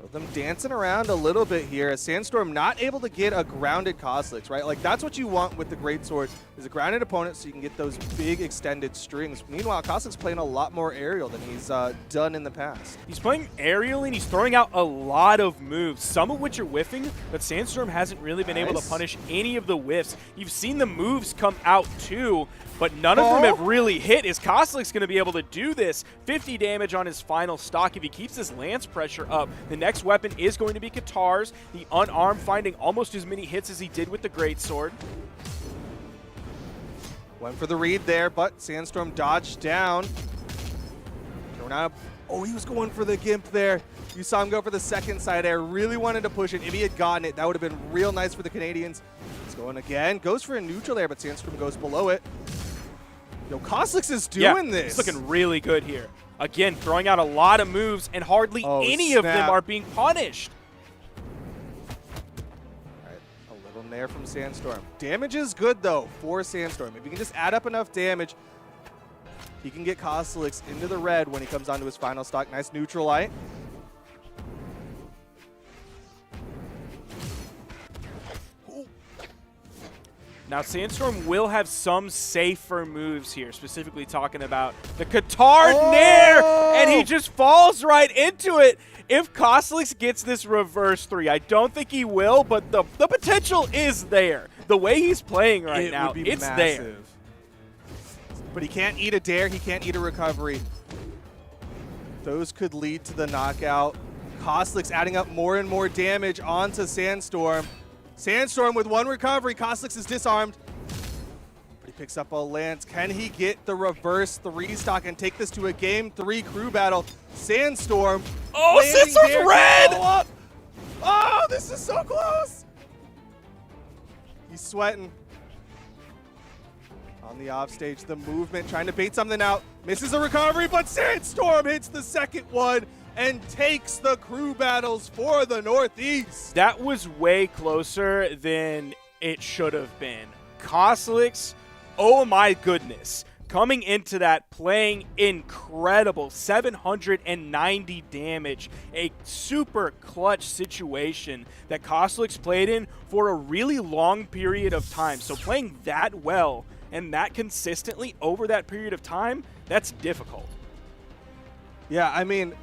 Both them dancing around a little bit here as Sandstorm not able to get a grounded Kostlix, right? Like that's what you want with the Greatsword, is a grounded opponent so you can get those big extended strings. Meanwhile, Kostlix playing a lot more aerial than he's done in the past. He's playing aerial and he's throwing out a lot of moves, some of which are whiffing, but Sandstorm hasn't really been able to punish any of the whiffs. You've seen the moves come out too, but none of them have really hit. Is Kostlix going to be able to do this? 50 damage on his final stock. If he keeps his lance pressure up, the next weapon is going to be Katars. The unarmed finding almost as many hits as he did with the Greatsword. Went for the read there, but Sandstorm dodged down. Oh, he was going for the Gimp there. You saw him go for the second side air. Really wanted to push it. If he had gotten it, that would have been real nice for the Canadians. He's going again. Goes for a neutral there, but Sandstorm goes below it. Yo, Kostlix is doing this. He's looking really good here. Again, throwing out a lot of moves, and hardly any of them are being punished. All right, a little nair from Sandstorm. Damage is good, though, for Sandstorm. If you can just add up enough damage, he can get Kostlix into the red when he comes onto his final stock. Nice neutral light. Now, Sandstorm will have some safer moves here, specifically talking about the Qatar Nair, and he just falls right into it. If Kostlix gets this reverse 3, I don't think he will, but the potential is there. The way he's playing right now, it's massive. there. But he can't eat a dare, he can't eat a recovery. Those could lead to the knockout. Kostlix adding up more and more damage onto Sandstorm. Sandstorm with 1 recovery. Kostlix is disarmed. But he picks up a lance. Can he get the reverse 3 stock and take this to a game 3 crew battle? Sandstorm. Oh, Sandstorm's red! Oh, this is so close. He's sweating. On the offstage, the movement, trying to bait something out. Misses a recovery, but Sandstorm hits the second one and takes the crew battles for the Northeast. That was way closer than it should have been. Kostlix, oh my goodness. Coming into that, playing incredible, 790 damage, a super clutch situation that Kostlix played in for a really long period of time. So playing that well and that consistently over that period of time, that's difficult. Yeah, I mean,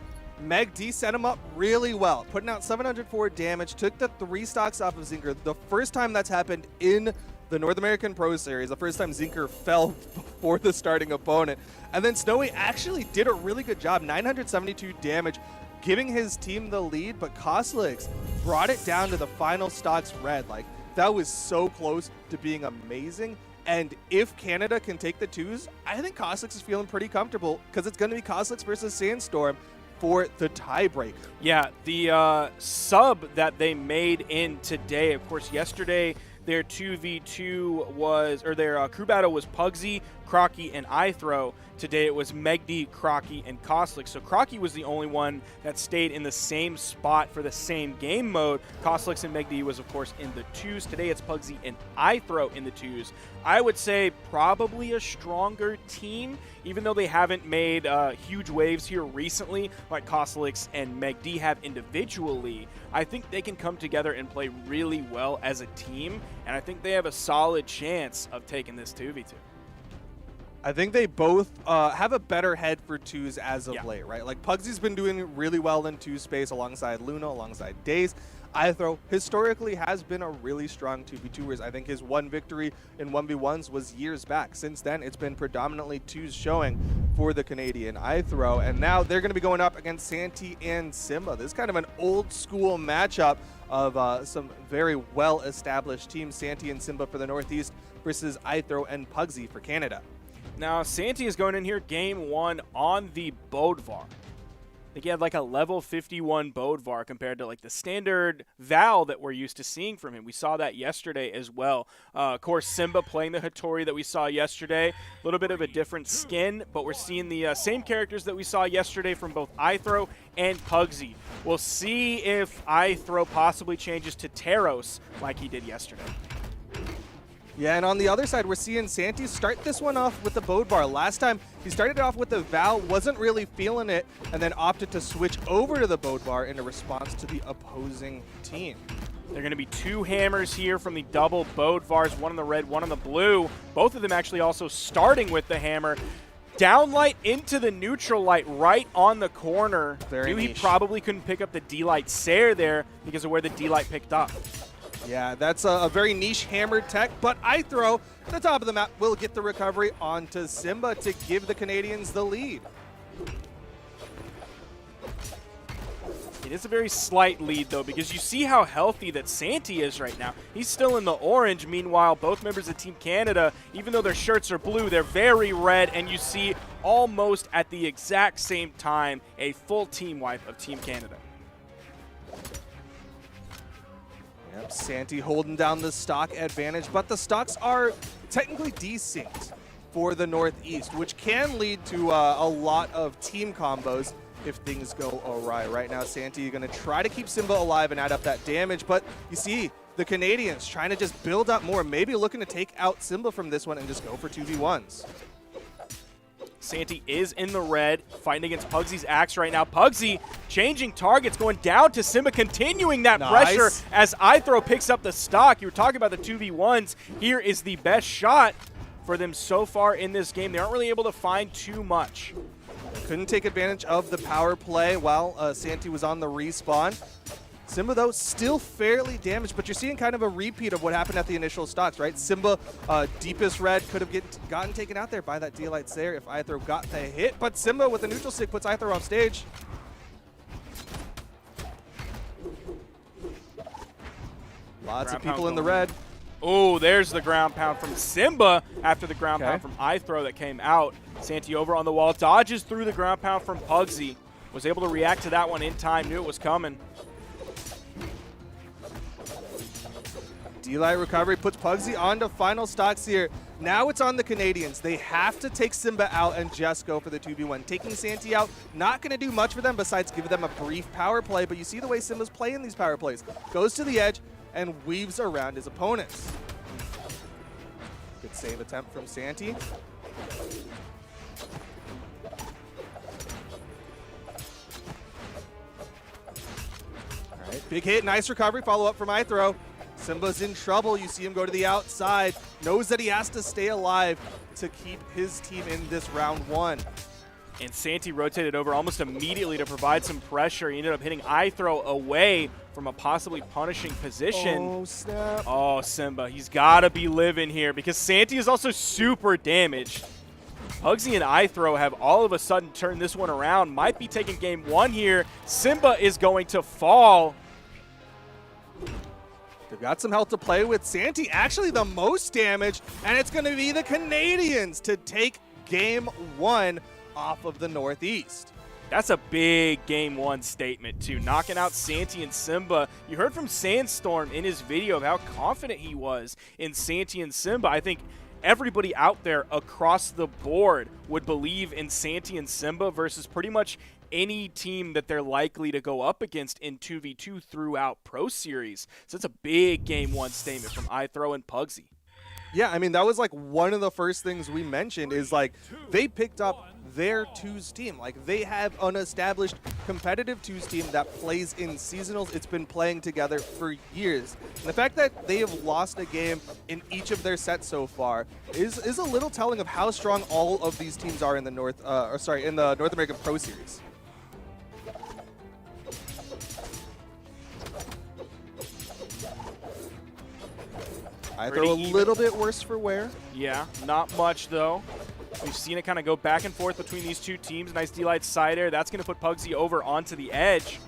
Meg D set him up really well, putting out 704 damage, took the 3 stocks off of Zinker. The first time that's happened in the North American Pro Series, the first time Zinker fell before the starting opponent. And then Snowy actually did a really good job, 972 damage, giving his team the lead, but Kostlix brought it down to the final stocks red. Like, that was so close to being amazing. And if Canada can take the 2s, I think Kostlix is feeling pretty comfortable because it's going to be Kostlix versus Sandstorm for the tiebreaker. Yeah, the sub that they made in today, of course, yesterday their 2v2 was, or their crew battle was Pugsy, Crocky, and iThrow. Today it was Megdy, Crocky, and Kostlix. So Crocky was the only one that stayed in the same spot for the same game mode. Kostlix and Megdy was, of course, in the 2s. Today it's Pugsy and iThrow in the 2s. I would say probably a stronger team, even though they haven't made huge waves here recently like Kostlix and Megdy have individually. I think they can come together and play really well as a team, and I think they have a solid chance of taking this 2v2. I think they both have a better head for 2s as of late, right? Like, Pugsy's been doing really well in 2 space alongside Luna, alongside Daze. iThrow historically has been a really strong 2v2ers. I think his 1 victory in 1v1s was years back. Since then, it's been predominantly 2s showing for the Canadian iThrow, and now they're going to be going up against Santi and Simba. This is kind of an old school matchup of some very well-established teams, Santi and Simba for the Northeast versus iThrow and Pugsy for Canada. Now, Santi is going in here game 1 on the Bodvar. I think he had like a level 51 Bodvar compared to like the standard Val that we're used to seeing from him. We saw that yesterday as well. Of course, Simba playing the Hattori that we saw yesterday. A little bit of a different skin, but we're seeing the same characters that we saw yesterday from both iThrow and Pugsy. We'll see if iThrow possibly changes to Taros like he did yesterday. Yeah, and on the other side, we're seeing Santi start this one off with the Bodvar. Last time, he started it off with the Val, wasn't really feeling it, and then opted to switch over to the Bodvar in a response to the opposing team. There are going to be 2 hammers here from the double Bodvars, one on the red, one on the blue. Both of them actually also starting with the hammer. Downlight into the neutral light right on the corner. Very He niche. probably couldn't pick up the D-Light Sair there because of where the D-Light picked up. Yeah, that's a very niche hammered tech, but iThrow at the top of the map will get the recovery onto Simba to give the Canadians the lead. It is a very slight lead, though, because you see how healthy that Santi is right now. He's still in the orange. Meanwhile, both members of Team Canada, even though their shirts are blue, they're very red, and you see almost at the exact same time a full team wipe of Team Canada. Yep, Santi holding down the stock advantage, but the stocks are technically desynced for the Northeast, which can lead to a lot of team combos if things go awry. Right now, Santi going to try to keep Simba alive and add up that damage, but you see the Canadians trying to just build up more, maybe looking to take out Simba from this one and just go for 2v1s. Santi is in the red, fighting against Pugsy's axe right now. Pugsy changing targets, going down to Simba, continuing that pressure as iThrow picks up the stock. You were talking about the 2v1s. Here is the best shot for them so far in this game. They aren't really able to find too much. Couldn't take advantage of the power play while Santi was on the respawn. Simba, though, still fairly damaged, but you're seeing kind of a repeat of what happened at the initial stocks, right? Simba, deepest red, could have gotten taken out there by that D-Light Slayer if iThrow got the hit, but Simba with the neutral stick puts iThrow off stage. Lots of people in the red. Oh, there's the ground pound from Simba after the ground pound from iThrow that came out. Santi over on the wall, dodges through the ground pound from Pugsy. Was able to react to that one in time, knew it was coming. D-Light recovery puts Pugsy onto final stocks here. Now it's on the Canadians. They have to take Simba out and just go for the 2v1. Taking Santi out, not going to do much for them besides give them a brief power play, but you see the way Simba's playing these power plays. Goes to the edge and weaves around his opponents. Good save attempt from Santi. All right, big hit, nice recovery, follow up from iThrow. Simba's in trouble. You see him go to the outside. Knows that he has to stay alive to keep his team in this round one. And Santi rotated over almost immediately to provide some pressure. He ended up hitting iThrow away from a possibly punishing position. Oh, snap. Oh, Simba, he's got to be living here because Santi is also super damaged. Pugsy and iThrow have all of a sudden turned this one around. Might be taking game one here. Simba is going to fall. They've got some health to play with. Santi actually the most damage, and it's going to be the Canadians to take game one off of the Northeast. That's a big game one statement, too. Knocking out Santi and Simba. You heard from Sandstorm in his video of how confident he was in Santi and Simba. I think everybody out there across the board would believe in Santi and Simba versus pretty much any team that they're likely to go up against in 2v2 throughout Pro Series. So it's a big game one statement from iThrow and Pugsy. Yeah, I mean, that was like one of the first things we mentioned is like they picked up their twos team. Like they have an established competitive twos team that plays in seasonals. It's been playing together for years. And the fact that they have lost a game in each of their sets so far is a little telling of how strong all of these teams are in the North American Pro Series. I throw a little bit worse for wear. Yeah, not much though. We've seen it kind of go back and forth between these two teams. Nice D-Light side air. That's going to put Pugsy over onto the edge.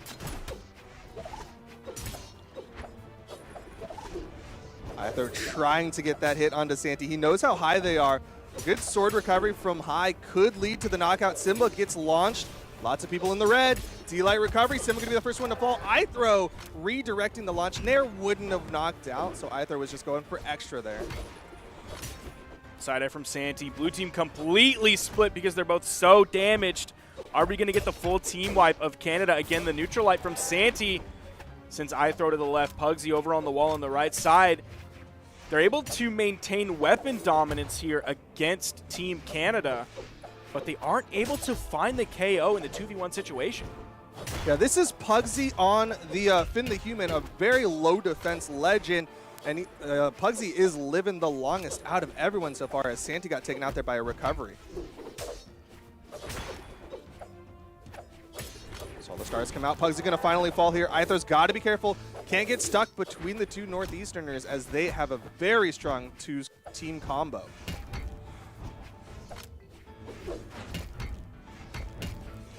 They're trying to get that hit onto Santi. He knows how high they are. Good sword recovery from high could lead to the knockout. Simba gets launched. Lots of people in the red. D-Light recovery. Simba gonna be the first one to fall. iThrow redirecting the launch. Nair wouldn't have knocked out, so iThrow was just going for extra there. Side air from Santi. Blue team completely split because they're both so damaged. Are we gonna get the full team wipe of Canada? Again, the neutral light from Santi. Since iThrow to the left, Pugsy over on the wall on the right side. They're able to maintain weapon dominance here against Team Canada, but they aren't able to find the KO in the 2v1 situation. Yeah, this is Pugsy on the Finn the Human, a very low defense legend, and Pugsy is living the longest out of everyone so far as Santi got taken out there by a recovery. So all the stars come out. Pugsy gonna finally fall here. iThrow's gotta be careful. Can't get stuck between the two Northeasterners as they have a very strong two-team combo.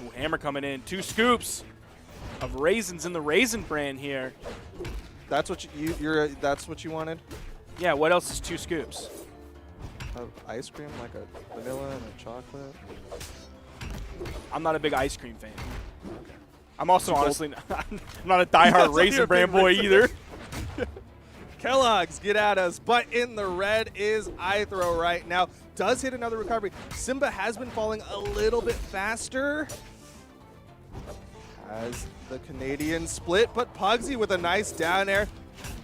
Ooh, hammer coming in. 2 scoops of raisins in the Raisin brand here. That's what that's what you wanted? Yeah, what else is 2 scoops? Ice cream, like a vanilla and a chocolate. I'm not a big ice cream fan. I'm also honestly not a diehard Raisin brand boy either. Kellogg's get at us, but in the red is iThrow right now. Does hit another recovery. Simba has been falling a little bit faster as the Canadians split, but Pugsy with a nice down air.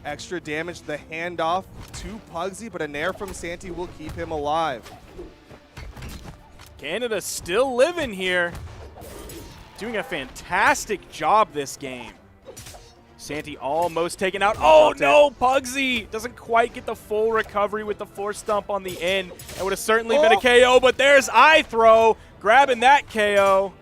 Extra damage, the handoff to Pugsy, but a nair from Santi will keep him alive. Canada still living here. Doing a fantastic job this game. Santi almost taken out. Oh no, Pugsy doesn't quite get the full recovery with the force dump on the end. That would have certainly been a KO, but there's iThrow grabbing that KO.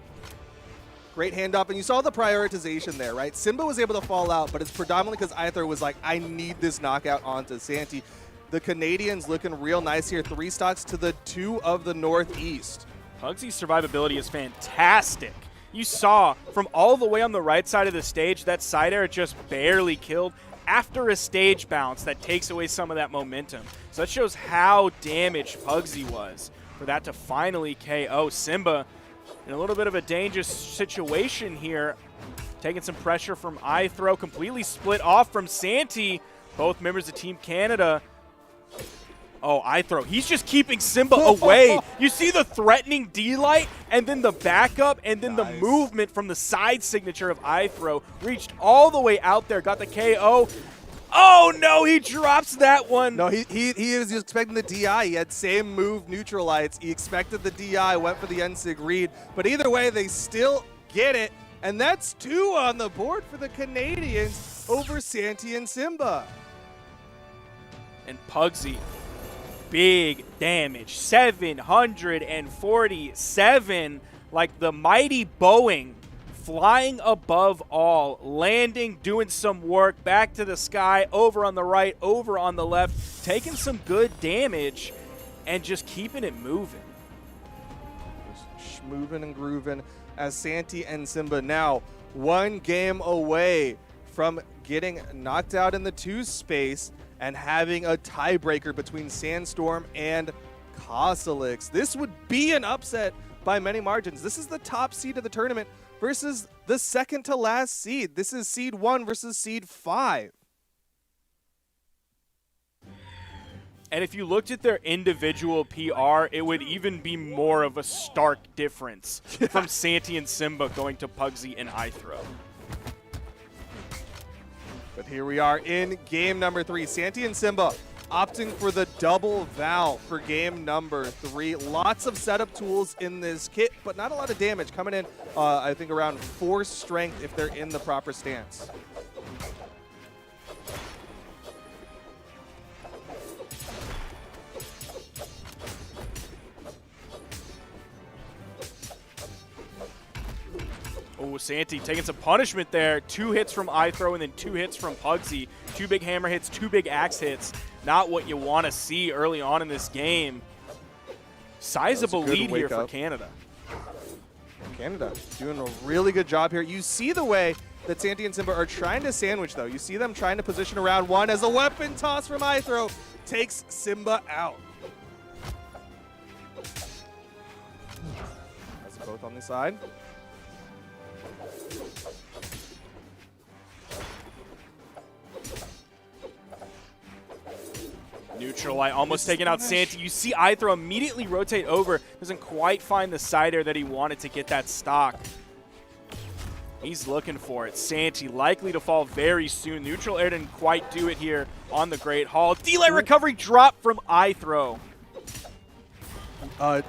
Great handoff, and you saw the prioritization there, right? Simba was able to fall out, but it's predominantly because iThrow was like, I need this knockout onto Santi. The Canadians looking real nice here. 3 stocks to the 2 of the Northeast. Pugsy's survivability is fantastic. You saw from all the way on the right side of the stage, that side air just barely killed after a stage bounce that takes away some of that momentum. So that shows how damaged Pugsy was for that to finally KO Simba. In a little bit of a dangerous situation here. Taking some pressure from iThrow, completely split off from Santi. Both members of Team Canada. Oh, iThrow, he's just keeping Simba away. You see the threatening D-Light, and then the backup, and then the movement from the side signature of iThrow. Reached all the way out there, got the KO. Oh no, he drops that one. No, he was expecting the DI. He had same move, neutralites. He expected the DI, went for the NSIG read. But either way, they still get it. And that's 2 on the board for the Canadians over Santi and Simba. And Pugsy, big damage, 747, like the mighty Boeing. Flying above all, landing, doing some work, back to the sky, over on the right, over on the left, taking some good damage, and just keeping it moving. Just moving and grooving as Santi and Simba now 1 game away from getting knocked out in the 2 space and having a tiebreaker between Sandstorm and Kosalix. This would be an upset by many margins. This is the top seed of the tournament versus the second to last seed. This is seed 1 versus seed 5. And if you looked at their individual PR, it would even be more of a stark difference from Santi and Simba going to Pugsy and iThrow. But here we are in game number 3. Santi and Simba opting for the double Val for game number 3. Lots of setup tools in this kit, but not a lot of damage. Coming in, I think, around 4 strength if they're in the proper stance. Oh, Santi taking some punishment there. 2 hits from iThrow and then 2 hits from Pugsy. 2 big hammer hits, 2 big axe hits. Not what you want to see early on in this game. Sizable lead here for Canada. Canada doing a really good job here. You see the way that Santi and Simba are trying to sandwich, though. You see them trying to position around 1 as a weapon toss from iThrow takes Simba out. That's both on the side. Neutral light almost taking out Santi. You see iThrow immediately rotate over. Doesn't quite find the side air that he wanted to get that stock. He's looking for it. Santi likely to fall very soon. Neutral air didn't quite do it here on the Great Hall. D-Light recovery drop from iThrow.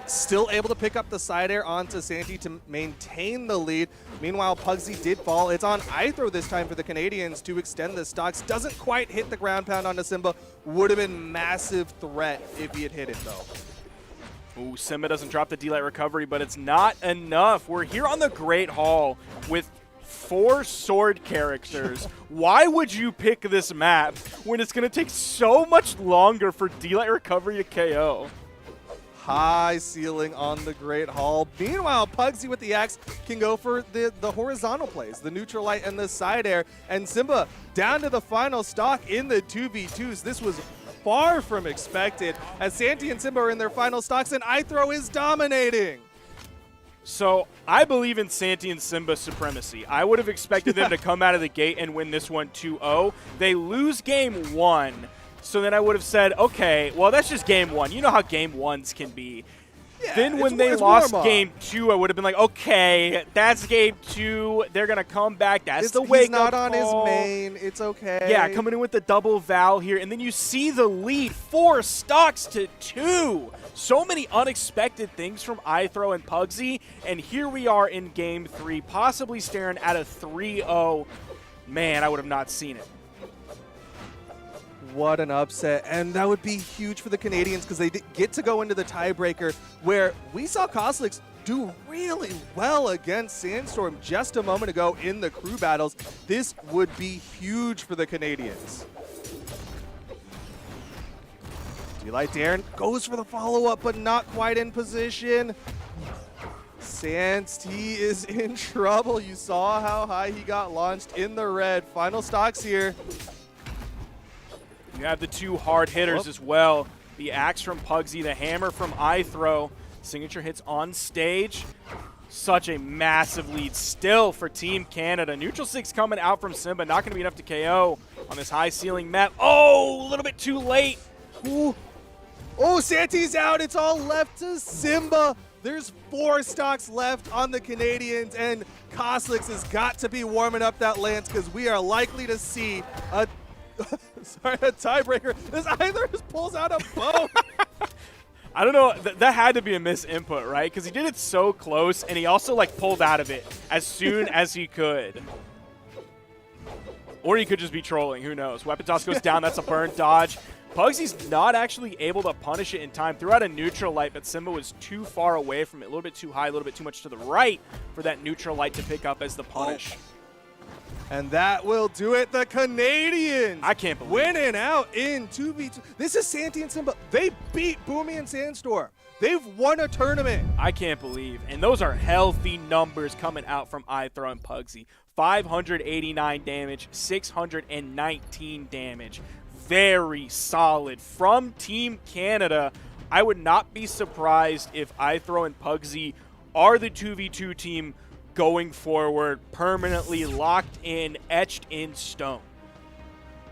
Still able to pick up the side air onto Santi to maintain the lead. Meanwhile, Pugsy did fall. It's on iThrow this time for the Canadians to extend the stocks. Doesn't quite hit the ground pound onto Simba. Would have been massive threat if he had hit it, though. Ooh, Simba doesn't drop the D-Light recovery, but it's not enough. We're here on the Great Hall with 4 sword characters. Why would you pick this map when it's going to take so much longer for D-Light recovery to KO? High ceiling on the Great Hall. Meanwhile, Pugsy with the axe can go for the horizontal plays, the neutral light and the side air. And Simba down to the final stock in the 2v2s. This was far from expected as Santi and Simba are in their final stocks and iThrow is dominating. So I believe in Santi and Simba's supremacy. I would have expected them to come out of the gate and win this one 2-0. They lose game 1. So then I would have said, okay, well, that's just game 1. You know how game 1s can be. it's when they it's lost warm-up. game 2, I would have been like, okay, that's game 2. They're going to come back. That's the He's wake not up on his call. main. It's okay. Yeah, coming in with the double Val here. And then you see the lead, 4 stocks to 2. So many unexpected things from iThrow and Pugsy. And here we are in game 3, possibly staring at a 3-0. Man, I would have not seen it. What an upset. And that would be huge for the Canadians because they get to go into the tiebreaker where we saw Koslix do really well against Sandstorm just a moment ago in the crew battles. This would be huge for the Canadians. Delight Darren goes for the follow-up, but not quite in position. Sans T is in trouble. You saw how high he got launched in the red. Final stocks here. You have the 2 hard hitters as well. The axe from Pugsy, the hammer from iThrow. Signature hits on stage. Such a massive lead still for Team Canada. Neutral 6 coming out from Simba. Not going to be enough to KO on this high ceiling map. Oh, a little bit too late. Ooh. Oh, Santi's out. It's all left to Simba. There's 4 stocks left on the Canadians, and Koslix has got to be warming up that lance because we are likely to see a tiebreaker. This either just pulls out a bow. I don't know. That had to be a misinput, right? Because he did it so close, and he also like pulled out of it as soon as he could. Or he could just be trolling. Who knows? Weapon toss goes down. That's a burn dodge. Pugsy's not actually able to punish it in time. Threw out a neutral light, but Simba was too far away from it. A little bit too high, a little bit too much to the right for that neutral light to pick up as the punish. And that will do it. The Canadians I can't believe winning out in 2v2. This is Santi and Simba. They beat Boomy and Sandstorm. They've won a tournament. I can't believe. And those are healthy numbers coming out from iThrow and Pugsy. 589 damage, 619 damage. Very solid from Team Canada. I would not be surprised if iThrow and Pugsy are the 2v2 team going forward, permanently locked in, etched in stone.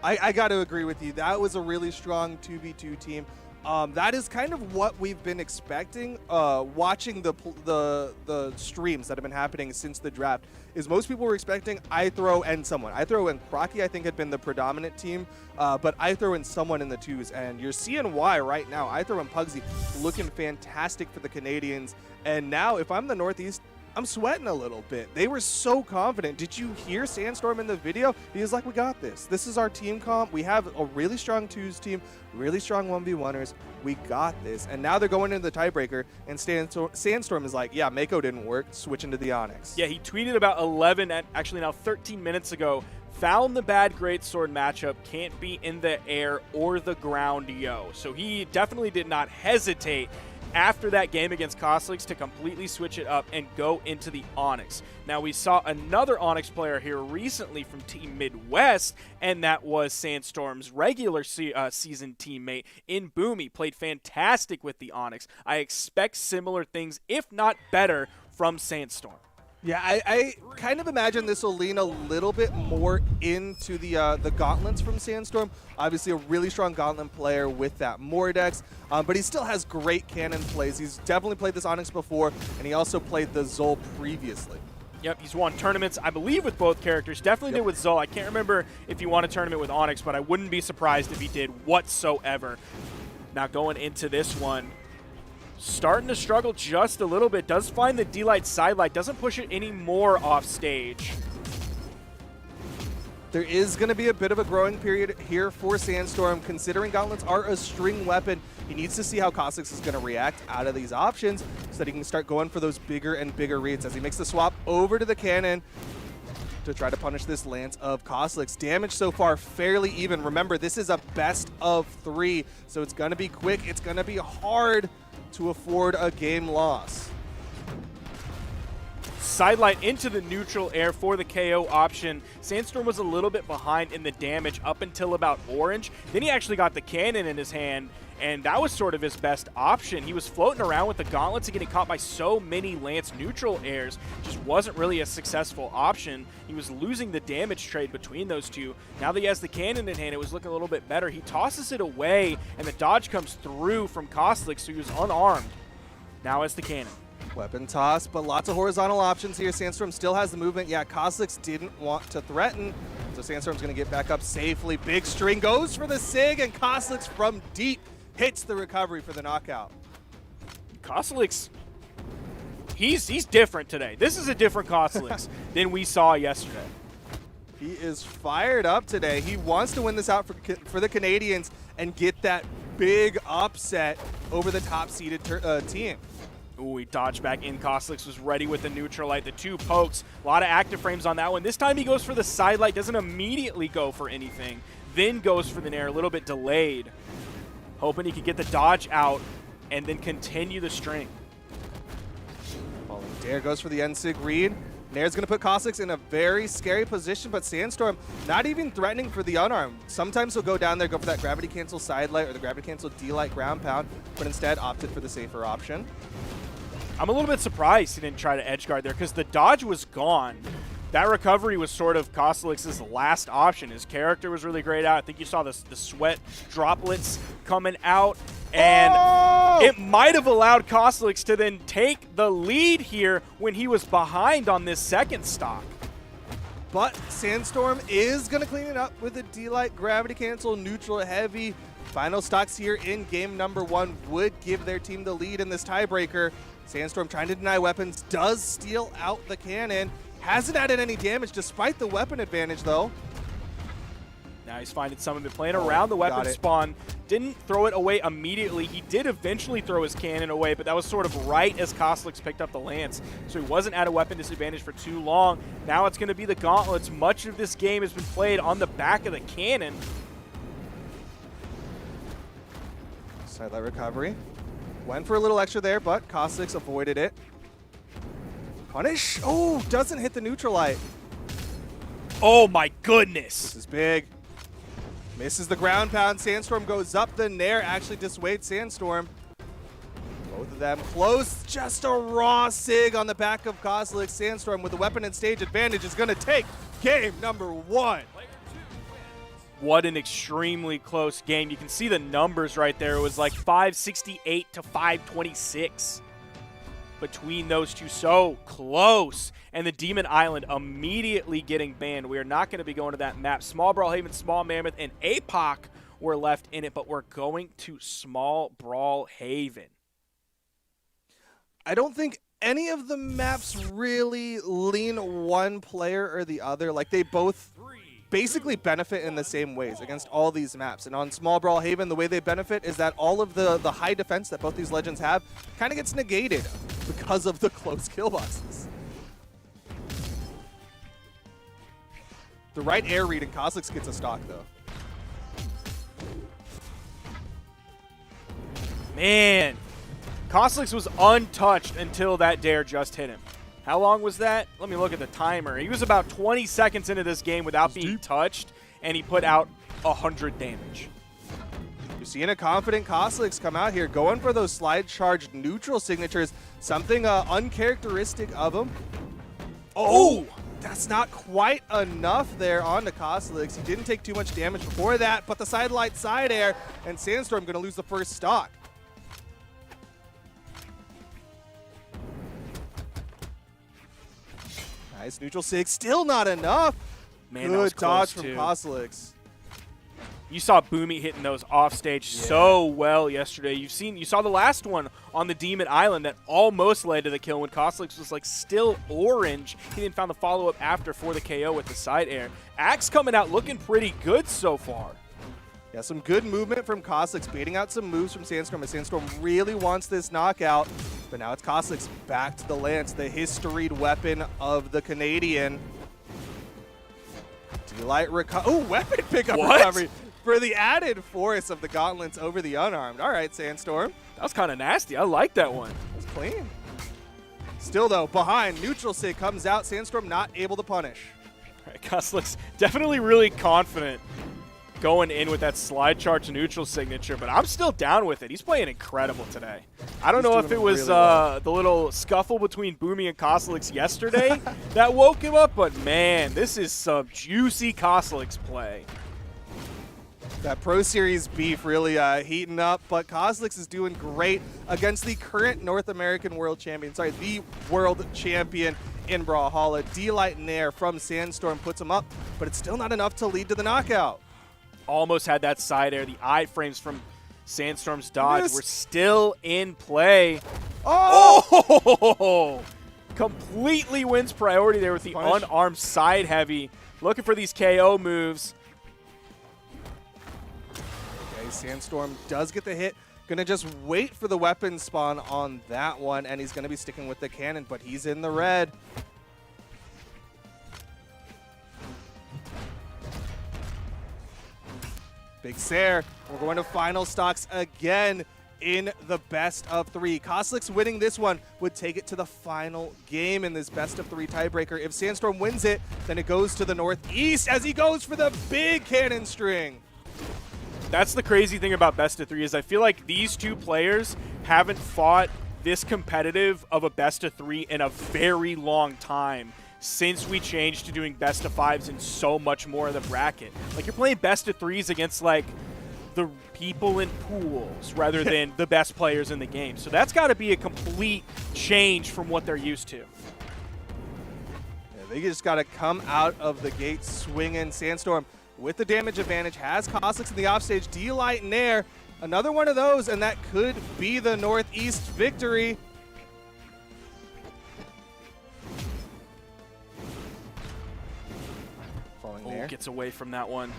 I got to agree with you. That was a really strong 2v2 team. That is kind of what we've been expecting watching the streams that have been happening since the draft. Is most people were expecting iThrow and someone. iThrow and Crocky, I think, had been the predominant team, but iThrow and someone in the 2s. And you're seeing why right now. iThrow and Pugsy looking fantastic for the Canadians. And now, if I'm the Northeast, I'm sweating a little bit. They were so confident. Did you hear Sandstorm in the video? He was like, we got this. This is our team comp. We have a really strong 2s team, really strong 1v1ers. We got this. And now they're going into the tiebreaker, and Sandstorm is like, yeah, Mako didn't work. Switch into the Onyx. Yeah, he tweeted about 11, actually now 13 minutes ago, found the bad greatsword matchup, can't be in the air or the ground, yo. So he definitely did not hesitate after that game against Koslix to completely switch it up and go into the Onyx. Now, we saw another Onyx player here recently from Team Midwest, and that was Sandstorm's regular season teammate in Boomy. Played fantastic with the Onyx. I expect similar things, if not better, from Sandstorm. Yeah, I kind of imagine this will lean a little bit more into the gauntlets from Sandstorm. Obviously, a really strong gauntlet player with that Mordex, but he still has great cannon plays. He's definitely played this Onyx before, and he also played the Zol previously. Yep, he's won tournaments, I believe, with both characters. Definitely did with Zol. I can't remember if he won a tournament with Onyx, but I wouldn't be surprised if he did whatsoever. Now, going into this one, starting to struggle just a little bit. Does find the D-Light sidelight. Doesn't push it any more off stage. There is going to be a bit of a growing period here for Sandstorm, considering gauntlets are a string weapon. He needs to see how Koslix is going to react out of these options so that he can start going for those bigger and bigger reads as he makes the swap over to the cannon to try to punish this lance of Koslix. Damage so far fairly even. Remember, this is a best of 3, so it's going to be quick. It's going to be hard to afford a game loss. Sidelight into the neutral air for the KO option. Sandstorm was a little bit behind in the damage up until about orange. Then he actually got the cannon in his hand, and that was sort of his best option. He was floating around with the gauntlets and getting caught by so many Lance neutral airs. Just wasn't really a successful option. He was losing the damage trade between those two. Now that he has the cannon in hand, it was looking a little bit better. He tosses it away, and the dodge comes through from Koslix, so he was unarmed. Now it's the cannon. Weapon toss, but lots of horizontal options here. Sandstorm still has the movement. Yeah, Kozilek's didn't want to threaten, so Sandstorm's going to get back up safely. Big string goes for the SIG, and Kozilek's from deep hits the recovery for the knockout. Kozilek's, he's different today. This is a different Kozilek's than we saw yesterday. He is fired up today. He wants to win this out for the Canadians and get that big upset over the top-seeded team. Ooh, he dodged back in. Kozilek's was ready with the neutral light. The 2 pokes. A lot of active frames on that one. This time he goes for the side light. Doesn't immediately go for anything. Then goes for the nair. A little bit delayed. Hoping he could get the dodge out and then continue the string. Dare goes for the N-Sig read. Nair's going to put Kozilek's in a very scary position, but Sandstorm not even threatening for the unarmed. Sometimes he'll go down there, go for that gravity cancel side light or the gravity cancel D-light ground pound, but instead opted for the safer option. I'm a little bit surprised he didn't try to edge guard there because the dodge was gone. That recovery was sort of Kozilek's last option. His character was really great out. I think you saw the sweat droplets coming out, and it might have allowed Kozilek's to then take the lead here when he was behind on this second stock. But Sandstorm is going to clean it up with a D-light gravity cancel, neutral heavy. Final stocks here in game number 1 would give their team the lead in this tiebreaker. Sandstorm trying to deny weapons, does steal out the cannon. Hasn't added any damage despite the weapon advantage, though. Now he's finding some of it, playing around the weapon spawn. Didn't throw it away immediately. He did eventually throw his cannon away, but that was sort of right as Kozilek's picked up the lance. So he wasn't at a weapon disadvantage for too long. Now it's going to be the gauntlets. Much of this game has been played on the back of the cannon. Sidelight recovery. Went for a little extra there, but Kozilek's avoided it. Punish. Oh, doesn't hit the neutral light. Oh my goodness. This is big. Misses the ground pound. Sandstorm goes up. The nair actually dissuades Sandstorm. Both of them close. Just a raw SIG on the back of Kozilek. Sandstorm with the weapon and stage advantage is going to take game number 1. What an extremely close game. You can see the numbers right there. It was like 568 to 526 between those two. So close. And the Demon Island immediately getting banned. We are not going to be going to that map. Small Brawlhaven, Small Mammoth, and APOC were left in it, but we're going to Small Brawlhaven. I don't think any of the maps really lean one player or the other. Like, they both basically benefit in the same ways against all these maps. And on Small Brawlhaven, the way they benefit is that all of the high defense that both these legends have kind of gets negated because of the close kill boxes. The right air read and Kozilek's gets a stock, though. Man, Kozilek's was untouched until that dare just hit him. How long was that? Let me look at the timer. He was about 20 seconds into this game without being touched, and he put out 100 damage. You're seeing a confident Kozilek's come out here, going for those slide charged neutral signatures, something uncharacteristic of him. Oh! That's not quite enough there on the Kozilek's. He didn't take too much damage before that, but the sidelight side air, and Sandstorm going to lose the first stock. Nice neutral sig, still not enough. Man, that was good dodge close, from too. Kozilek's. You saw Boomy hitting those off stage so well yesterday. You saw the last one on the Demon Island that almost led to the kill when Kozilek's was like still orange. He then found the follow-up after for the KO with the side air. Axe coming out looking pretty good so far. Yeah, some good movement from Kozilek's, baiting out some moves from Sandstorm, as Sandstorm really wants this knockout. But now it's Kozilek's back to the lance, the historied weapon of the Canadian. D-light recovery. Oh, weapon pickup recovery for the added force of the gauntlets over the unarmed. All right, Sandstorm. That was kind of nasty. I like that one. That's clean. Still, though, behind, neutral sig comes out. Sandstorm not able to punish. All right, Kozilek's definitely really confident going in with that slide charge neutral signature, but I'm still down with it. He's playing incredible today. I don't know if it was the little scuffle between Boomy and Kozilek's yesterday that woke him up, but man, this is some juicy Kozilek's play. That Pro Series beef really heating up, but Kozlix is doing great against the current North American world champion, the world champion in Brawlhalla. D-Light Nair from Sandstorm puts him up, but it's still not enough to lead to the knockout. Almost had that side air. The iframes from Sandstorm's dodge were still in play. Oh! Completely wins priority there with the unarmed side heavy. Looking for these KO moves. Okay, Sandstorm does get the hit. Gonna just wait for the weapon spawn on that one, and he's gonna be sticking with the cannon, but he's in the red. Big Sair, we're going to final stocks again in the best of three. Kozlix winning this one would take it to the final game in this best of three tiebreaker. If Sandstorm wins it, then it goes to the Northeast as he goes for the big cannon string. That's the crazy thing about best of three is I feel like these two players haven't fought this competitive of a best of three in a very long time since we changed to doing best of fives and so much more of the bracket. Like, you're playing best of threes against like the people in pools rather than the best players in the game. So that's got to be a complete change from what they're used to. Yeah, they just got to come out of the gate swinging. Sandstorm with the damage advantage has Kozlix in the offstage. D-Light Nair, another one of those, and that could be the Northeast victory. Oh, gets away from that one.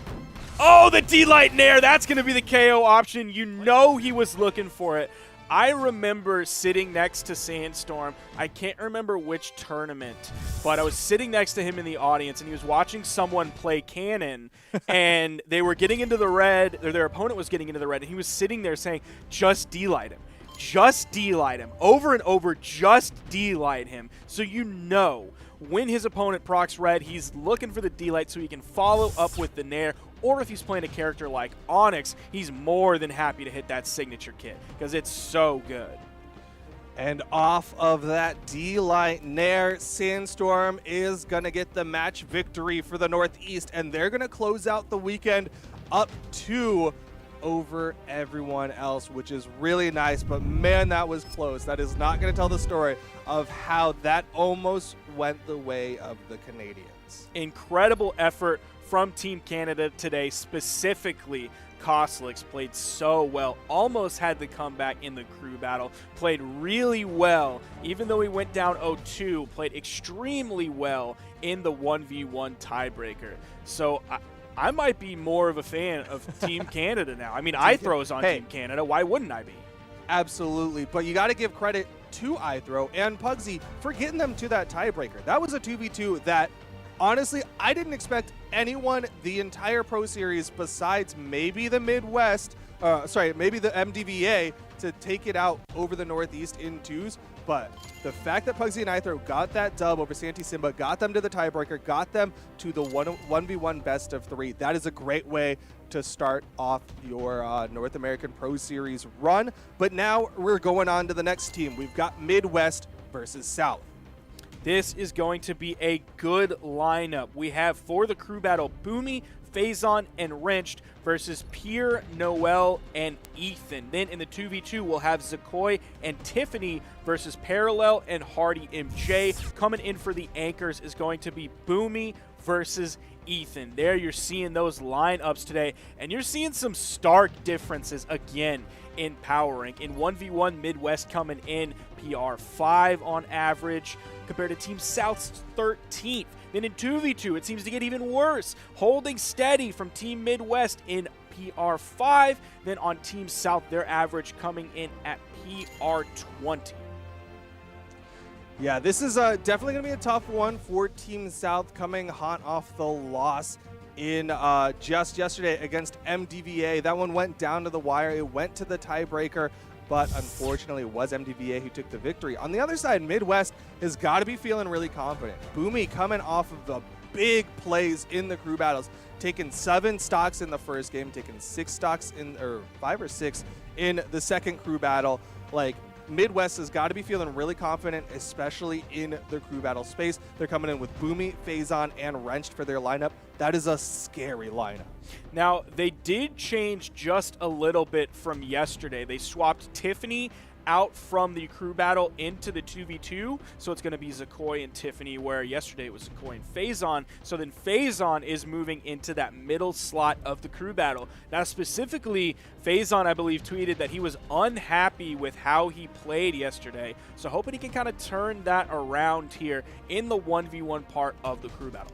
Oh, the D-Light Nair. That's going to be the KO option. You know he was looking for it. I remember sitting next to Sandstorm. I can't remember which tournament, but I was sitting next to him in the audience, and he was watching someone play Cannon, and they were getting into the red, or their opponent was getting into the red, and he was sitting there saying, just D-Light him. Just D-Light him. Over and over, just D-Light him. So you know when his opponent procs red, he's looking for the D-Light so he can follow up with the Nair, or if he's playing a character like Onyx, he's more than happy to hit that signature kit because it's so good. And off of that D-Light Nair, Sandstorm is going to get the match victory for the Northeast, and they're going to close out the weekend up 2 over everyone else, which is really nice. But man, that was close. That is not going to tell the story of how that almost went the way of the Canadians. Incredible effort from Team Canada today, specifically Kozlix played so well, almost had the comeback in the crew battle, played really well, even though he went down 0-2, played extremely well in the 1v1 tiebreaker. So I might be more of a fan of Team Canada now. I mean, iThrow's on Team Canada. Why wouldn't I be? Absolutely. But you got to give credit to iThrow and Pugsy for getting them to that tiebreaker. That was a 2v2 that, honestly, I didn't expect anyone the entire Pro Series besides maybe the Midwest, maybe the MDVA to take it out over the Northeast in twos. But the fact that Pugsy and iThrow got that dub over Santi Simba, got them to the tiebreaker, got them to the 1v1 best of 3, that is a great way to start off your North American Pro Series run. But now we're going on to the next team. We've got Midwest versus South. This is going to be a good lineup. We have for the crew battle Boomy, Faison, and Wrenched versus Pierre, Noel, and Ethan. Then in the 2v2, we'll have Zakoy and Tiffany versus Parallel and Hardy MJ. Coming in for the anchors is going to be Boomy versus Ethan. There you're seeing those lineups today, and you're seeing some stark differences again in power rank. In 1v1, Midwest coming in PR5 on average compared to Team South's 13th. Then in 2v2, it seems to get even worse, holding steady from Team Midwest in PR5. Then on Team South, their average coming in at PR20. Yeah, this is definitely going to be a tough one for Team South, coming hot off the loss in just yesterday against MDVA. That one went down to the wire. It went to the tiebreaker, but unfortunately it was MDVA who took the victory. On the other side, Midwest has got to be feeling really confident. Boomy coming off of the big plays in the crew battles, taking 7 stocks in the first game, taking 6 stocks in, or 5 or 6 in the second crew battle. Like, Midwest has got to be feeling really confident, especially in the crew battle space. They're coming in with Boomy, Phazon, and Wrenched for their lineup. That is a scary lineup. Now, they did change just a little bit from yesterday. They swapped Tiffany out from the crew battle into the 2v2, so it's going to be Zakoi and Tiffany, where yesterday it was Zakoi and Phazon. So then Phazon is moving into that middle slot of the crew battle. Now specifically, Phazon, I believe, tweeted that he was unhappy with how he played yesterday, so hoping he can kind of turn that around here in the 1v1 part of the crew battle.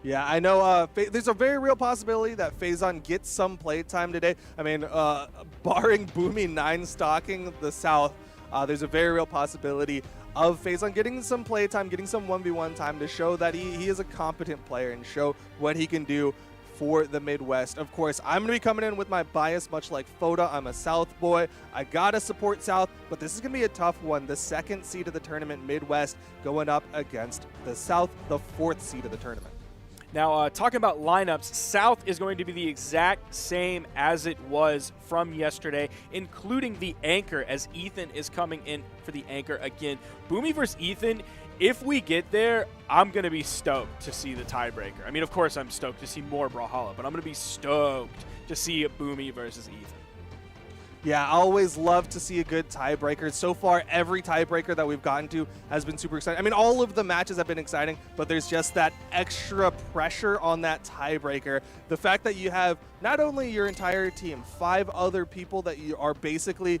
Yeah, I know there's a very real possibility that Phazon gets some playtime today. I mean, barring Boomy 9 stalking the South, there's a very real possibility of Phazon getting some playtime, getting some 1v1 time to show that he is a competent player and show what he can do for the Midwest. Of course, I'm going to be coming in with my bias, much like Foda. I'm a South boy. I got to support South, but this is going to be a tough one. The 2nd seed of the tournament, Midwest, going up against the South, the 4th seed of the tournament. Now, talking about lineups, South is going to be the exact same as it was from yesterday, including the anchor, as Ethan is coming in for the anchor again. Boomy versus Ethan, if we get there, I'm going to be stoked to see the tiebreaker. I mean, of course, I'm stoked to see more Brawlhalla, but I'm going to be stoked to see Boomy versus Ethan. Yeah, I always love to see a good tiebreaker. So far, every tiebreaker that we've gotten to has been super exciting. I mean, all of the matches have been exciting, but there's just that extra pressure on that tiebreaker. The fact that you have not only your entire team, 5 other people that you are basically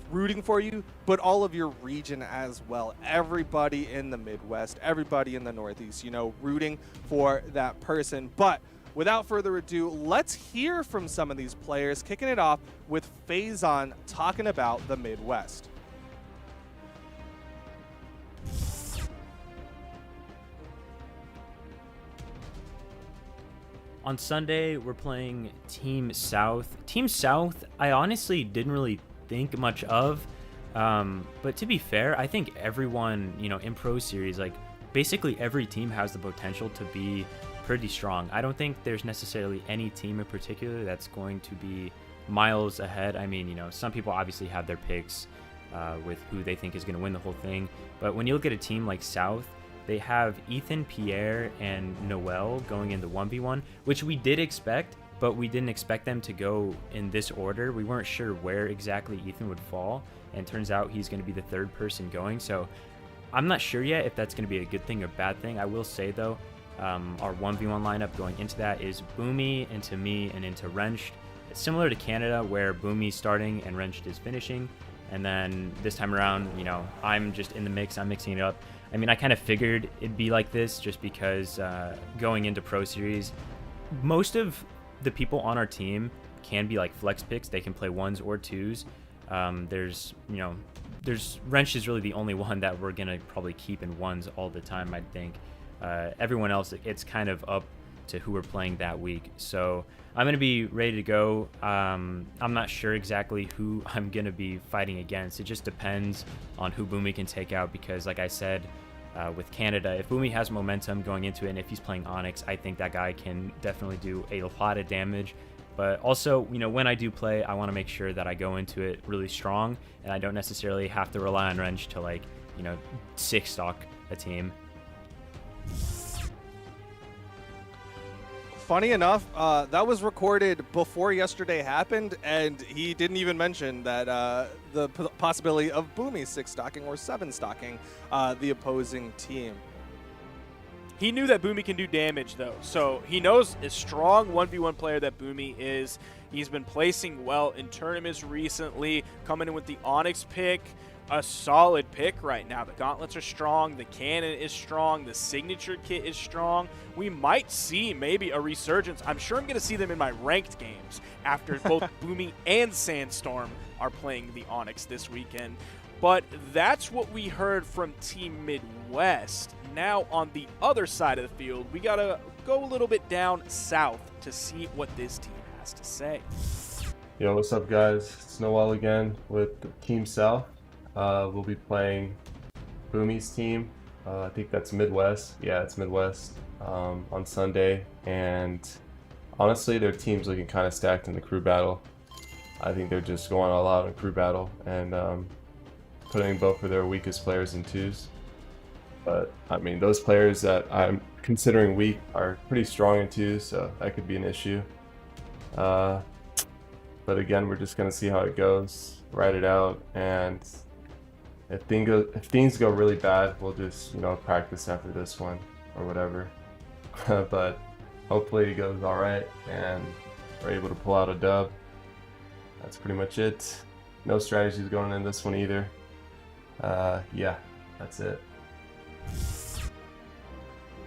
rooting for you, but all of your region as well. Everybody in the Midwest, everybody in the Northeast, you know, rooting for that person. But without further ado, let's hear from some of these players, kicking it off with Phazon talking about the Midwest. On Sunday, we're playing Team South. Team South, I honestly didn't really think much of, but to be fair, I think everyone, you know, in Pro Series, like basically every team has the potential to be pretty strong. I don't think there's necessarily any team in particular that's going to be miles ahead. I mean, you know, some people obviously have their picks with who they think is going to win the whole thing, but when you look at a team like South, they have Ethan, Pierre, and Noel going into 1v1, which we did expect, but we didn't expect them to go in this order. We weren't sure where exactly Ethan would fall, and turns out he's going to be the 3rd person going, so I'm not sure yet if that's going to be a good thing or bad thing. I will say, though, our 1v1 lineup going into that is Boomy into me and into Wrenched. It's similar to Canada, where Boomy's starting and Wrenched is finishing, and then this time around, you know, I'm just in the mix. I'm mixing it up. I mean, I kind of figured it'd be like this just because going into Pro Series, most of the people on our team can be like flex picks. They can play 1s or 2s. Wrench is really the only one that we're going to probably keep in 1s all the time, I think. Everyone else, it's kind of up to who we're playing that week. So I'm going to be ready to go. I'm not sure exactly who I'm going to be fighting against. It just depends on who Boomy can take out because, like I said, with Canada, if Boomy has momentum going into it and if he's playing Onyx, I think that guy can definitely do a lot of damage. But also, you know, when I do play, I want to make sure that I go into it really strong and I don't necessarily have to rely on Wrench to, like, you know, 6-stock a team. Funny enough, that was recorded before yesterday happened, and he didn't even mention that the possibility of Boomy 6-stocking or 7-stocking the opposing team. He knew that Boomy can do damage, though, so he knows a strong 1v1 player that Boomy is. He's been placing well in tournaments recently, coming in with the Onyx pick. A solid pick right now. The gauntlets are strong, the cannon is strong, the signature kit is strong. We might see maybe a resurgence. I'm sure I'm going to see them in my ranked games after both Boomy and Sandstorm are playing the Onyx this weekend. But that's what we heard from Team Midwest. Now on the other side of the field, we got to go a little bit down south to see what this team has to say. Yo, what's up, guys? It's Noel again with Team South. We'll be playing Boomy's team. I think that's Midwest. Yeah, it's Midwest on Sunday. And honestly, their team's looking kind of stacked in the crew battle. I think they're just going all out in crew battle. And putting both of their weakest players in 2s. But I mean, those players that I'm considering weak are pretty strong in 2s, so that could be an issue. But again, we're just gonna see how it goes, ride it out, and if things go really bad, we'll just practice after this one or whatever. But hopefully it goes all right and we're able to pull out a dub. That's pretty much it. No strategies going in this one either. Yeah, that's it.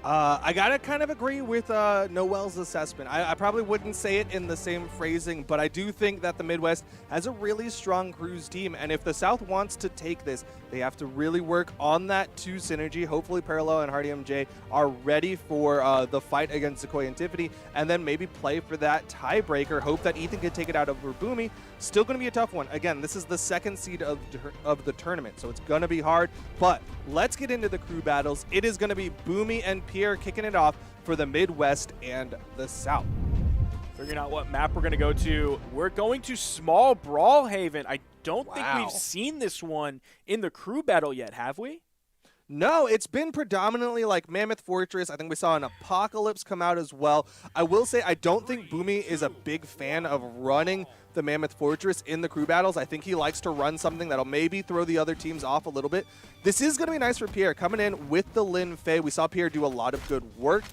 I gotta kind of agree with Noel's assessment. I probably wouldn't say it in the same phrasing, but I do think that the Midwest has a really strong cruise team, and if the South wants to take this, they have to really work on that 2 synergy. Hopefully Parallel and Hardy MJ are ready for the fight against Sequoia and Tiffany, and then maybe play for that tiebreaker. Hope that Ethan can take it out over Boomy. Still going to be a tough one. Again, this is the 2nd seed of the tournament, so it's going to be hard, but let's get into the crew battles. It is going to be Boomy and Pierre kicking it off for the Midwest and the South. Figuring out what map we're going to go to. We're going to Small Brawlhaven. I don't think we've seen this one in the crew battle yet, have we? No, it's been predominantly like Mammoth Fortress. I think we saw an Apocalypse come out as well. I will say I don't think Boomy is a big fan of running the Mammoth Fortress in the crew battles. I think he likes to run something that'll maybe throw the other teams off a little bit. This is going to be nice for Pierre coming in with the Lin Fei. We saw Pierre do a lot of good work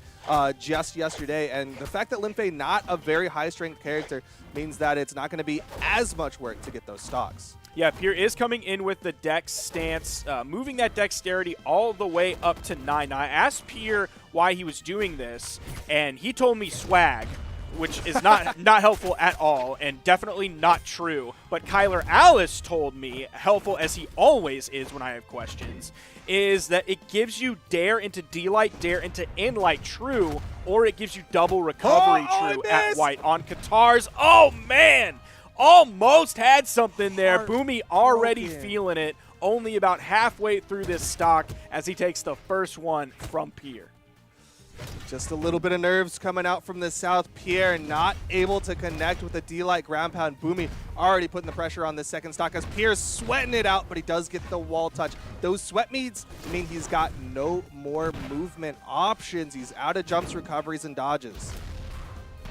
just yesterday, and the fact that Lin Fei not a very high strength character means that it's not going to be as much work to get those stocks. Yeah, Pierre is coming in with the dex stance, moving that dexterity all the way up to 9. Now, I asked Pierre why he was doing this, and he told me swag, which is not helpful at all, and definitely not true. But Kyler Alice told me, helpful as he always is when I have questions, is that it gives you dare into D-Light, dare into In-Light true, or it gives you double recovery true at white on Katars. Oh, man! Almost had something there. Boomy already feeling it, only about halfway through this stock as he takes the first one from Pierre. Just a little bit of nerves coming out from the South. Pierre not able to connect with the D-Light ground pound. Boomy already putting the pressure on the second stock as Pierre's sweating it out, but he does get the wall touch. Those sweat meads mean he's got no more movement options. He's out of jumps, recoveries, and dodges.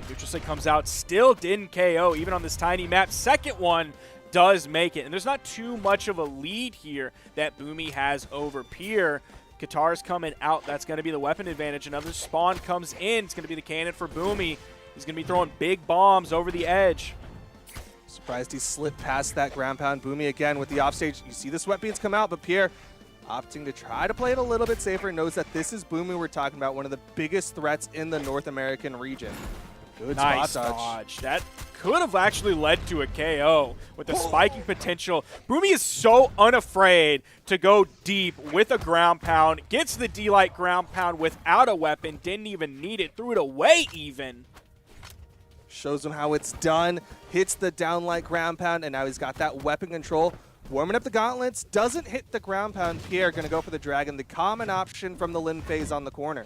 Neutral Stick comes out, still didn't KO, even on this tiny map. Second one does make it, and there's not too much of a lead here that Boomy has over Pierre. Qatar's coming out. That's going to be the weapon advantage. Another spawn comes in. It's going to be the cannon for Boomy. He's going to be throwing big bombs over the edge. Surprised he slipped past that ground pound. Boomy again with the offstage. You see the sweat beads come out, but Pierre opting to try to play it a little bit safer. Knows that this is Boomy we're talking about, one of the biggest threats in the North American region. Good nice spot dodge. That could have actually led to a KO with the spiking potential. Boomy is so unafraid to go deep with a ground pound. Gets the D-Light ground pound without a weapon. Didn't even need it. Threw it away even. Shows him how it's done. Hits the downlight ground pound, and now he's got that weapon control. Warming up the gauntlets. Doesn't hit the ground pound. Pierre going to go for the dragon. The common option from the Lin Fei's on the corner.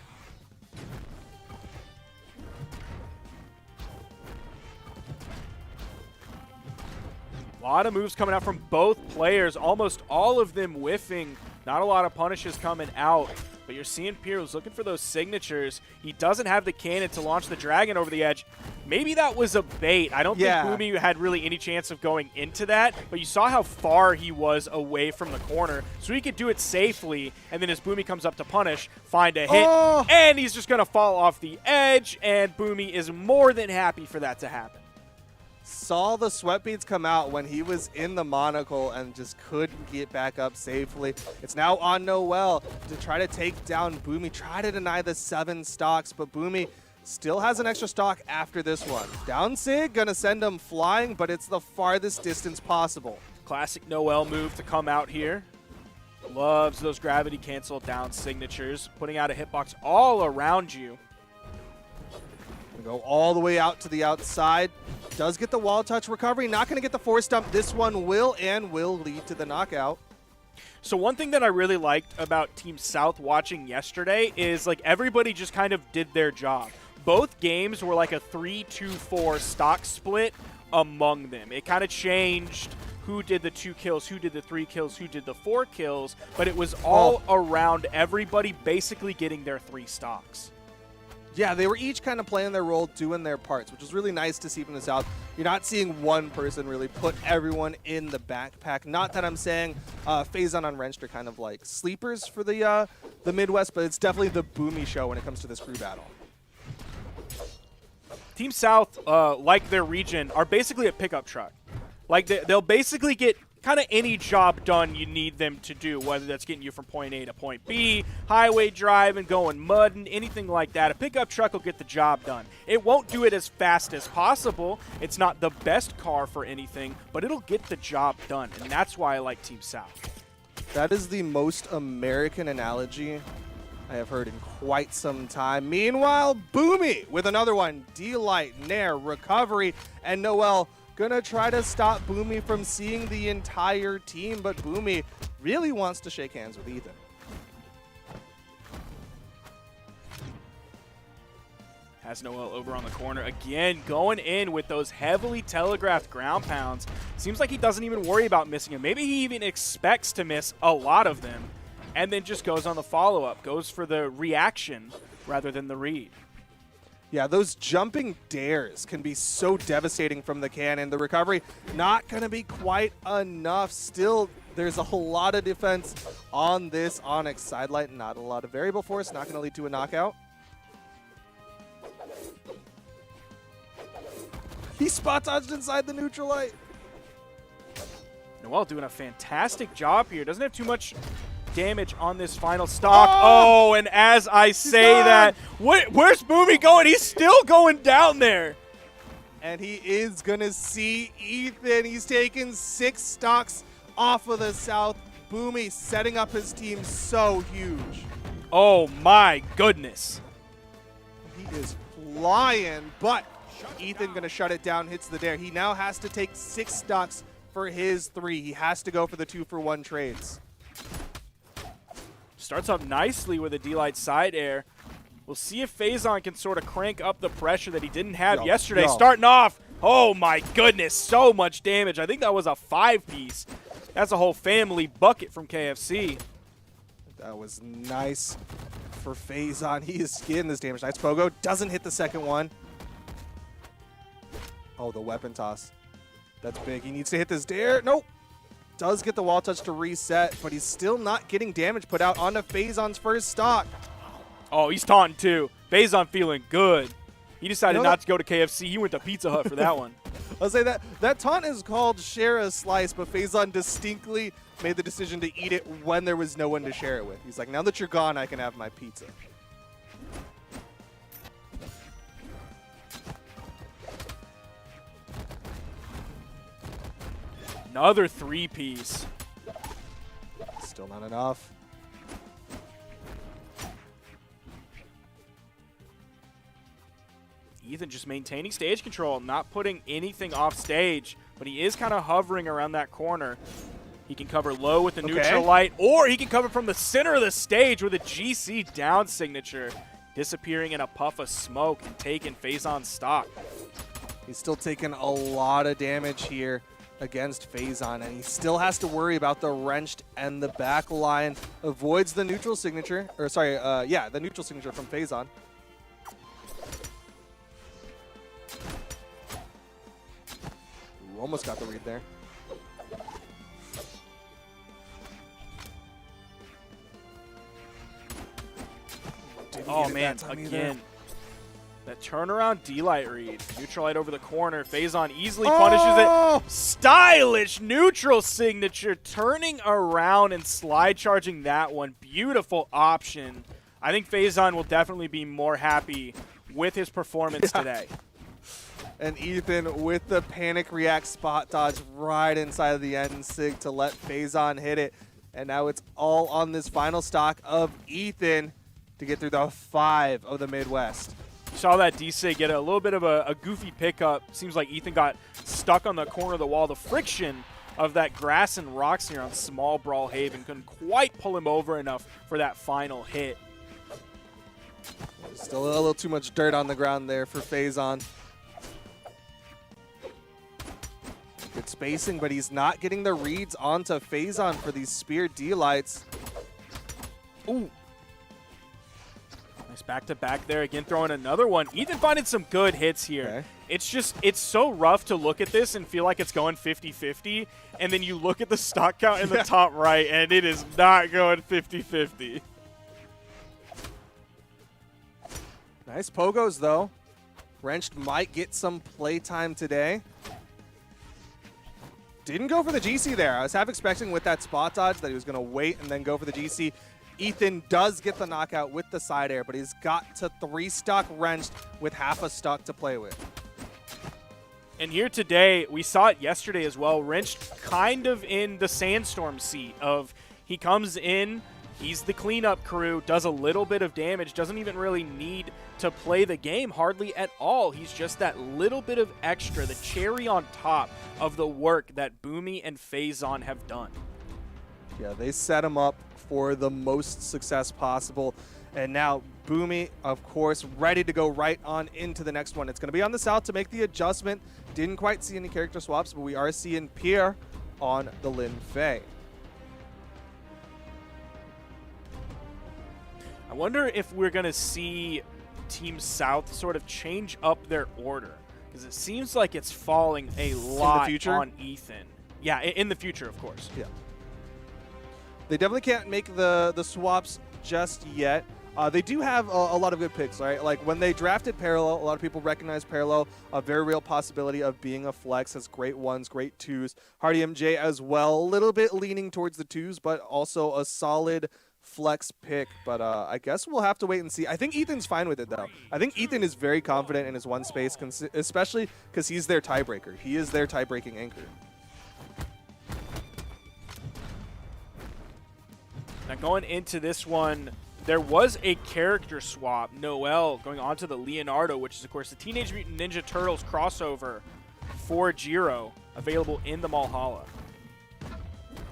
A lot of moves coming out from both players, almost all of them whiffing. Not a lot of punishes coming out, but you're seeing Pierre was looking for those signatures. He doesn't have the cannon to launch the dragon over the edge. Maybe that was a bait. I don't think Boomy had really any chance of going into that, but you saw how far he was away from the corner, so he could do it safely, and then as Boomy comes up to punish, find a hit, and he's just going to fall off the edge, and Boomy is more than happy for that to happen. Saw the sweat beads come out when he was in the monocle and just couldn't get back up safely. It's now on Noel to try to take down Boomy, try to deny the 7 stocks, but Boomy still has an extra stock after this one. Down Sig, gonna send him flying, but it's the farthest distance possible. Classic Noel move to come out here. Loves those gravity cancel down signatures, putting out a hitbox all around you. Go all the way out to the outside. Does get the wall touch recovery. Not going to get the force dump. This one will lead to the knockout. So one thing that I really liked about Team South watching yesterday is like everybody just kind of did their job. Both games were like a 3-2-4 stock split among them. It kind of changed who did the 2 kills, who did the 3 kills, who did the 4 kills, but it was all around everybody basically getting their 3 stocks. Yeah, they were each kind of playing their role, doing their parts, which was really nice to see from the South. You're not seeing one person really put everyone in the backpack. Not that I'm saying FaZe on Wrenched are kind of like sleepers for the Midwest, but it's definitely the Boomy show when it comes to this crew battle. Team South, like their region, are basically a pickup truck. Like they'll basically get kind of any job done you need them to do, whether that's getting you from point A to point B, highway driving, going mudding, anything like that. A pickup truck will get the job done. It won't do it as fast as possible. It's not the best car for anything, but it'll get the job done, and that's why I like Team South. That is the most American analogy I have heard in quite some time. Meanwhile, Boomy with another one. D-Light, Nair, Recovery, and Noel gonna try to stop Boomy from seeing the entire team, but Boomy really wants to shake hands with Ethan. Has Noel over on the corner again, going in with those heavily telegraphed ground pounds. Seems like he doesn't even worry about missing him. Maybe he even expects to miss a lot of them, and then just goes on the follow-up, goes for the reaction rather than the read. Yeah, those jumping dares can be so devastating from the cannon. The recovery not going to be quite enough. Still, there's a whole lot of defense on this Onyx sidelight. Not a lot of variable force. Not going to lead to a knockout. He spot dodged inside the neutral light. Noel doing a fantastic job here. Doesn't have too much damage on this final stock. Oh, and as I say that, where's Boomy going? He's still going down there. And he is going to see Ethan. He's taken 6 stocks off of the South. Boomy setting up his team so huge. Oh my goodness. He is flying, but Ethan going to shut it down, hits the dare. He now has to take 6 stocks for his 3. He has to go for the 2-for-1 trades. Starts up nicely with a D-Light side air. We'll see if Faison can sort of crank up the pressure that he didn't have yesterday. Starting off, oh my goodness, so much damage. I think that was a 5-piece. That's a whole family bucket from KFC. That was nice for Faison. He is getting this damage. Nice Pogo. Doesn't hit the second one. Oh, the weapon toss. That's big. He needs to hit this dare. Nope. Does get the wall touch to reset, but he's still not getting damage put out onto Faison's first stock. Oh, he's taunting too. Faison feeling good. He decided not to go to KFC. He went to Pizza Hut for that one. I'll say that taunt is called share a slice, but Faison distinctly made the decision to eat it when there was no one to share it with. He's like, now that you're gone, I can have my pizza. Another 3-piece. Still not enough. Ethan just maintaining stage control, not putting anything off stage, but he is kind of hovering around that corner. He can cover low with the neutral light, or he can cover from the center of the stage with a GC down signature, disappearing in a puff of smoke and taking Faison's stock. He's still taking a lot of damage here against Faison, and he still has to worry about the wrenched and the back line. Avoids the neutral signature, or sorry, the neutral signature from Faison. Ooh, almost got the read there. Oh man, again. That turnaround D-Light read. Neutral light over the corner. Faison easily punishes it. Stylish neutral signature. Turning around and slide charging that one. Beautiful option. I think Faison will definitely be more happy with his performance today. And Ethan with the panic react spot dodge right inside of the end sig to let Faison hit it. And now it's all on this final stock of Ethan to get through the 5 of the Midwest. Saw that D-Sig get a little bit of a goofy pickup. Seems like Ethan got stuck on the corner of the wall. The friction of that grass and rocks here on small Brawlhaven couldn't quite pull him over enough for that final hit. Still a little too much dirt on the ground there for Faison. Good spacing, but he's not getting the reads onto Phazon for these spear D-lights. Ooh. Nice back-to-back there. Again, throwing another one. Ethan finding some good hits here. Okay. It's so rough to look at this and feel like it's going 50-50, and then you look at the stock count in the top right, and it is not going 50-50. Nice pogos, though. Wrenched might get some playtime today. Didn't go for the GC there. I was half expecting with that spot dodge that he was going to wait and then go for the GC. Ethan does get the knockout with the side air, but he's got to 3-stock Wrenched with half a stock to play with. And here today, we saw it yesterday as well, Wrenched kind of in the Sandstorm seat of he comes in, he's the cleanup crew, does a little bit of damage, doesn't even really need to play the game hardly at all. He's just that little bit of extra, the cherry on top of the work that Boomy and Phazon have done. Yeah, they set him up for the most success possible. And now Boomy, of course, ready to go right on into the next one. It's going to be on the south to make the adjustment. Didn't quite see any character swaps, but we are seeing Pierre on the Lin Fei. I wonder if we're going to see Team South sort of change up their order, because it seems like it's falling a lot on Ethan. Yeah, in the future, of course. Yeah. They definitely can't make the swaps just yet. They do have a lot of good picks, right? Like when they drafted Parallel, a lot of people recognize Parallel, a very real possibility of being a flex, has great ones, great twos. Hardy MJ as well, a little bit leaning towards the twos, but also a solid flex pick. But I guess we'll have to wait and see. I think Ethan's fine with it, though. I think Ethan is very confident in his one space, especially because he's their tiebreaker. He is their tie-breaking anchor. Now going into this one, there was a character swap. Noel going on to the Leonardo, which is, of course, the Teenage Mutant Ninja Turtles crossover for Jiro, available in the Brawlhalla.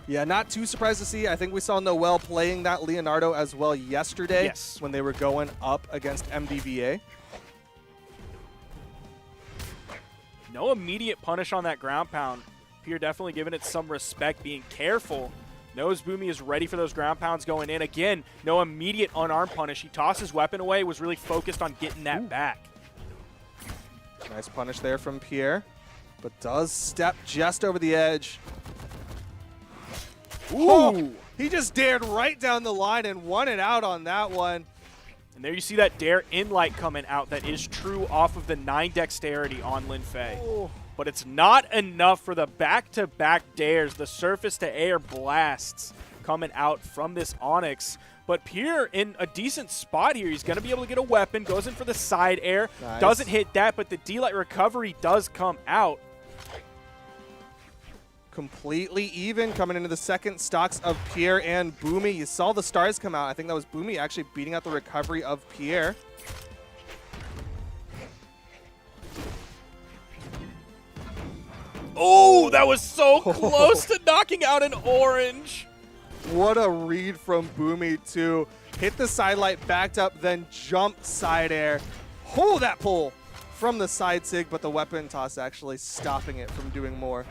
Yeah, not too surprised to see. I think we saw Noel playing that Leonardo as well yesterday when they were going up against MDVA. No immediate punish on that ground pound. Pierre definitely giving it some respect, being careful. Knows Boomy is ready for those ground pounds going in. Again, no immediate unarmed punish. He tossed his weapon away, was really focused on getting that back. Nice punish there from Pierre, but does step just over the edge. Ooh! Oh, he just dared right down the line and won it out on that one. And there you see that dare in light coming out that is true off of the 9 dexterity on Lin Fei. Oh. But it's not enough for the back-to-back dares, the surface-to-air blasts coming out from this Onyx. But Pierre in a decent spot here. He's going to be able to get a weapon, goes in for the side air, doesn't hit that, but the D-Light recovery does come out. Completely even coming into the second stocks of Pierre and Boomy. You saw the stars come out. I think that was Boomy actually beating out the recovery of Pierre. Oh, that was so close to knocking out an orange. What a read from Boomy to hit the side light, backed up, then jump side air. Hold that pull from the side sig, but the weapon toss actually stopping it from doing more.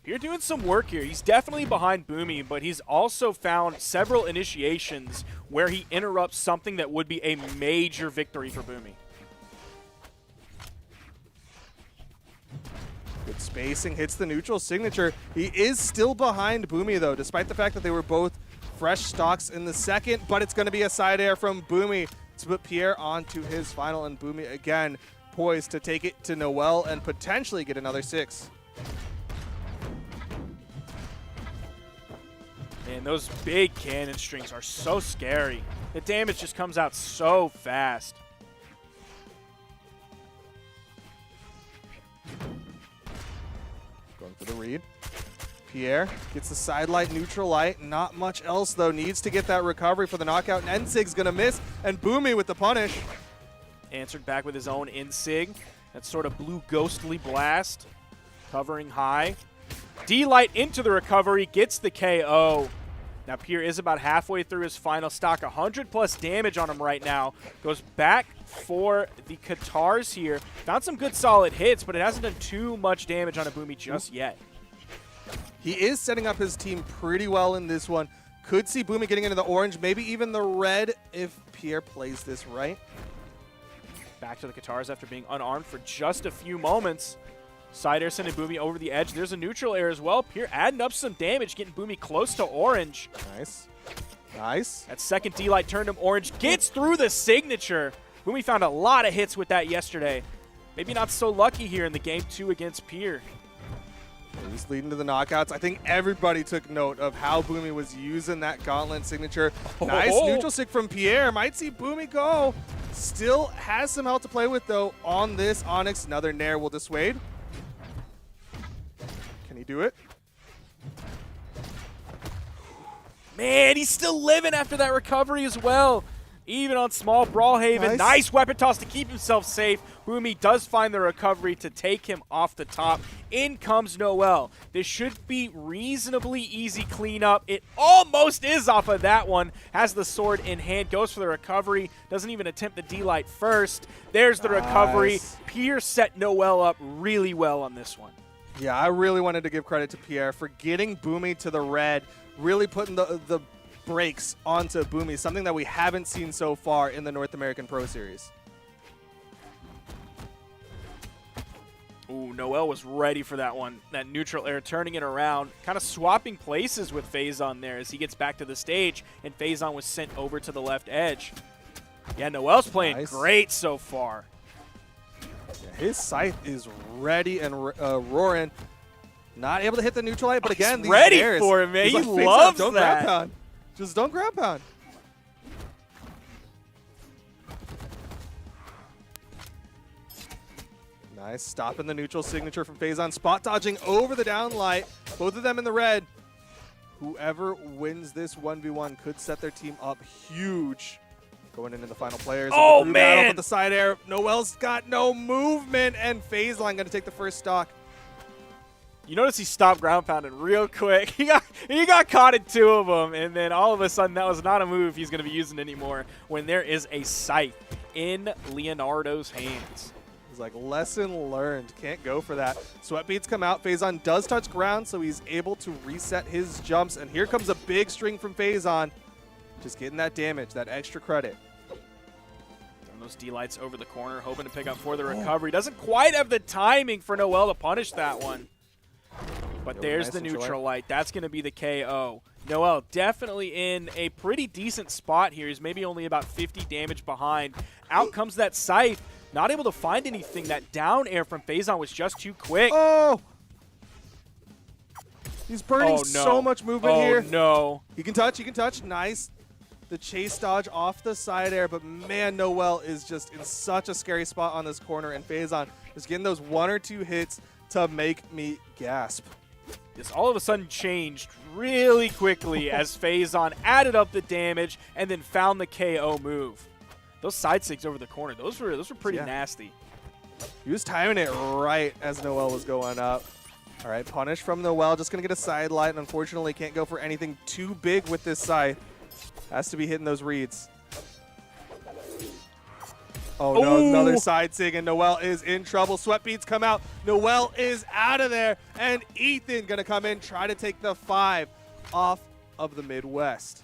You're doing some work here. He's definitely behind Boomy, but he's also found several initiations where he interrupts something that would be a major victory for Boomy. Good spacing, hits the neutral signature. He is still behind Boomy, though, despite the fact that they were both fresh stocks in the second, but it's going to be a side air from Boomy to put Pierre onto his final, and Boomy, again, poised to take it to Noel and potentially get another 6. Man, those big cannon strings are so scary. The damage just comes out so fast. Going for the read. Pierre gets the side light, neutral light. Not much else, though. Needs to get that recovery for the knockout. And Nsig's going to miss. And Boomy with the punish. Answered back with his own Nsig. That sort of blue ghostly blast. Covering high. D-Light into the recovery. Gets the KO. Now Pierre is about halfway through his final stock, 100+ damage on him right now. Goes back for the Katars here. Found some good solid hits, but it hasn't done too much damage on a Boomy just yet. He is setting up his team pretty well in this one. Could see Boomy getting into the orange, maybe even the red if Pierre plays this right. Back to the Katars after being unarmed for just a few moments. Side air sending Boomy over the edge. There's a neutral air as well. Pierre adding up some damage, getting Boomy close to orange. Nice. Nice. That second D-Light turned him orange. Gets through the signature. Boomy found a lot of hits with that yesterday. Maybe not so lucky here in the game 2 against Pierre. He's leading to the knockouts. I think everybody took note of how Boomy was using that gauntlet signature. Nice neutral stick from Pierre. Might see Boomy go. Still has some health to play with, though, on this Onyx. Another Nair will dissuade. Can he do it? Man, he's still living after that recovery as well. Even on small Brawlhaven. Nice weapon toss to keep himself safe. Boomy does find the recovery to take him off the top. In comes Noel. This should be reasonably easy cleanup. It almost is off of that one. Has the sword in hand. Goes for the recovery. Doesn't even attempt the D-Light first. There's the recovery. Pierre set Noel up really well on this one. Yeah, I really wanted to give credit to Pierre for getting Boomy to the red. Really putting the brakes onto Boomy, something that we haven't seen so far in the North American Pro Series. Ooh, Noel was ready for that one. That neutral air turning it around, kind of swapping places with Phazon there as he gets back to the stage, and Phazon was sent over to the left edge. Yeah, Noel's playing great so far. Yeah, his scythe is ready and roaring. Not able to hit the neutral light, but again, he's ready airs, for him, man. He like, loves don't that. Ground pound. Just don't ground pound. Nice. Stopping the neutral signature from Phazon. Spot dodging over the down light. Both of them in the red. Whoever wins this 1v1 could set their team up huge. Going into the final players. Oh, the man. With the side air. Noel's got no movement, and Phazon going to take the first stock. You notice he stopped ground pounding real quick. He got caught in 2 of them, and then all of a sudden that was not a move he's going to be using anymore when there is a scythe in Leonardo's hands. He's like, lesson learned. Can't go for that. Sweat beads come out. Phazon does touch ground, so he's able to reset his jumps, and here comes a big string from Phazon. Just getting that damage, that extra credit. Throwing those D-Lights over the corner, hoping to pick up for the recovery. Doesn't quite have the timing for Noel to punish that one. But there's the neutral light. That's going to be the KO. Noel definitely in a pretty decent spot here. He's maybe only about 50 damage behind. Out comes that scythe. Not able to find anything. That down air from Phazon was just too quick. Oh! He's burning so much movement here. Oh, no. He can touch. He can touch. Nice. The chase dodge off the side air. But, man, Noel is just in such a scary spot on this corner. And Phazon is getting those 1 or 2 hits to make me gasp. This all of a sudden changed really quickly as Phazon added up the damage and then found the KO move. Those side sticks over the corner, those were pretty nasty. He was timing it right as Noel was going up. All right, punish from Noel. Just going to get a side light, and unfortunately can't go for anything too big with this side. Has to be hitting those reads. Oh, no, another side sig, and Noel is in trouble. Sweat beads come out. Noel is out of there, and Ethan going to come in, try to take the 5 off of the Midwest.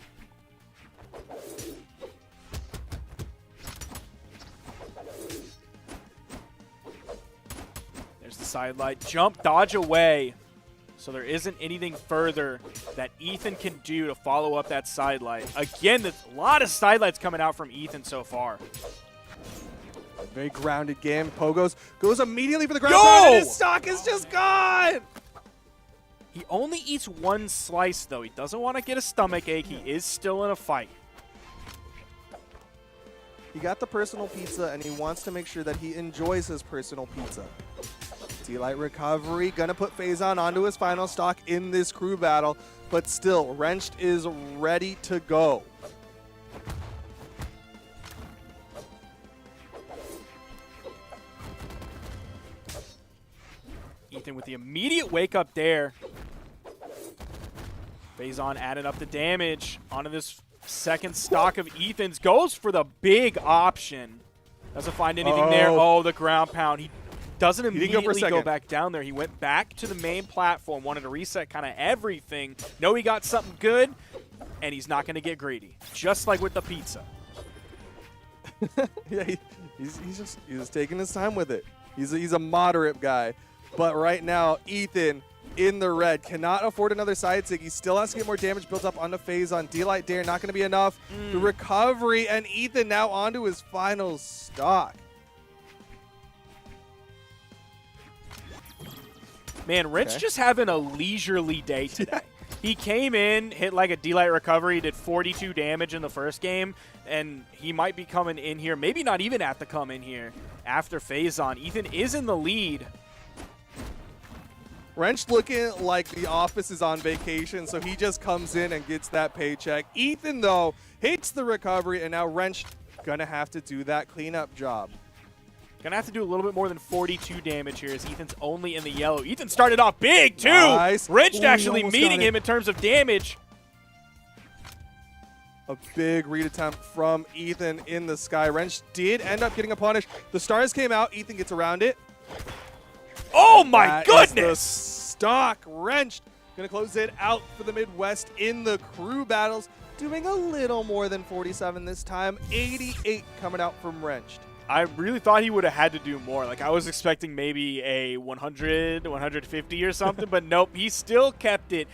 There's the side light. Jump, dodge away. So there isn't anything further that Ethan can do to follow up that side light. Again, there's a lot of side lights coming out from Ethan so far. Very grounded game. Pogos goes immediately for the ground pound, and his stock is just gone! He only eats 1 slice, though. He doesn't want to get a stomach ache. He is still in a fight. He got the personal pizza, and he wants to make sure that he enjoys his personal pizza. D-Light recovery. Gonna put Phazon onto his final stock in this crew battle, but still, Wrenched is ready to go. Ethan with the immediate wake up there. Faison added up the damage onto this second stock of Ethan's. Goes for the big option. Doesn't find anything there. Oh, the ground pound. He doesn't immediately go back down there. He went back to the main platform, wanted to reset kind of everything. Know he got something good, and he's not going to get greedy. Just like with the pizza. Yeah, he's just taking his time with it. He's a moderate guy. But right now, Ethan in the red cannot afford another side sig. He still has to get more damage built up onto Faison. D-Light Dare not going to be enough. The recovery, and Ethan now onto his final stock. Man, Wrench just having a leisurely day today. He came in, hit like a D-Light recovery, did 42 damage in the first game, and he might be coming in here, maybe not even have to come in here after Faison. Ethan is in the lead. Wrench looking like the office is on vacation, so he just comes in and gets that paycheck. Ethan, though, hits the recovery, and now Wrench gonna have to do that cleanup job. Gonna have to do a little bit more than 42 damage here as Ethan's only in the yellow. Ethan started off big, too! Nice. Wrench Ooh, actually meeting him in terms of damage. A big read attempt from Ethan in the sky. Wrench did end up getting a punish. The stars came out. Ethan gets around it. Oh my That goodness! is the stock. Wrench gonna close it out for the Midwest in the crew battles. Doing a little more than 47 this time. 88 coming out from Wrench. I really thought he would have had to do more. Like, I was expecting maybe a 100, 150 or something, but nope. He still kept it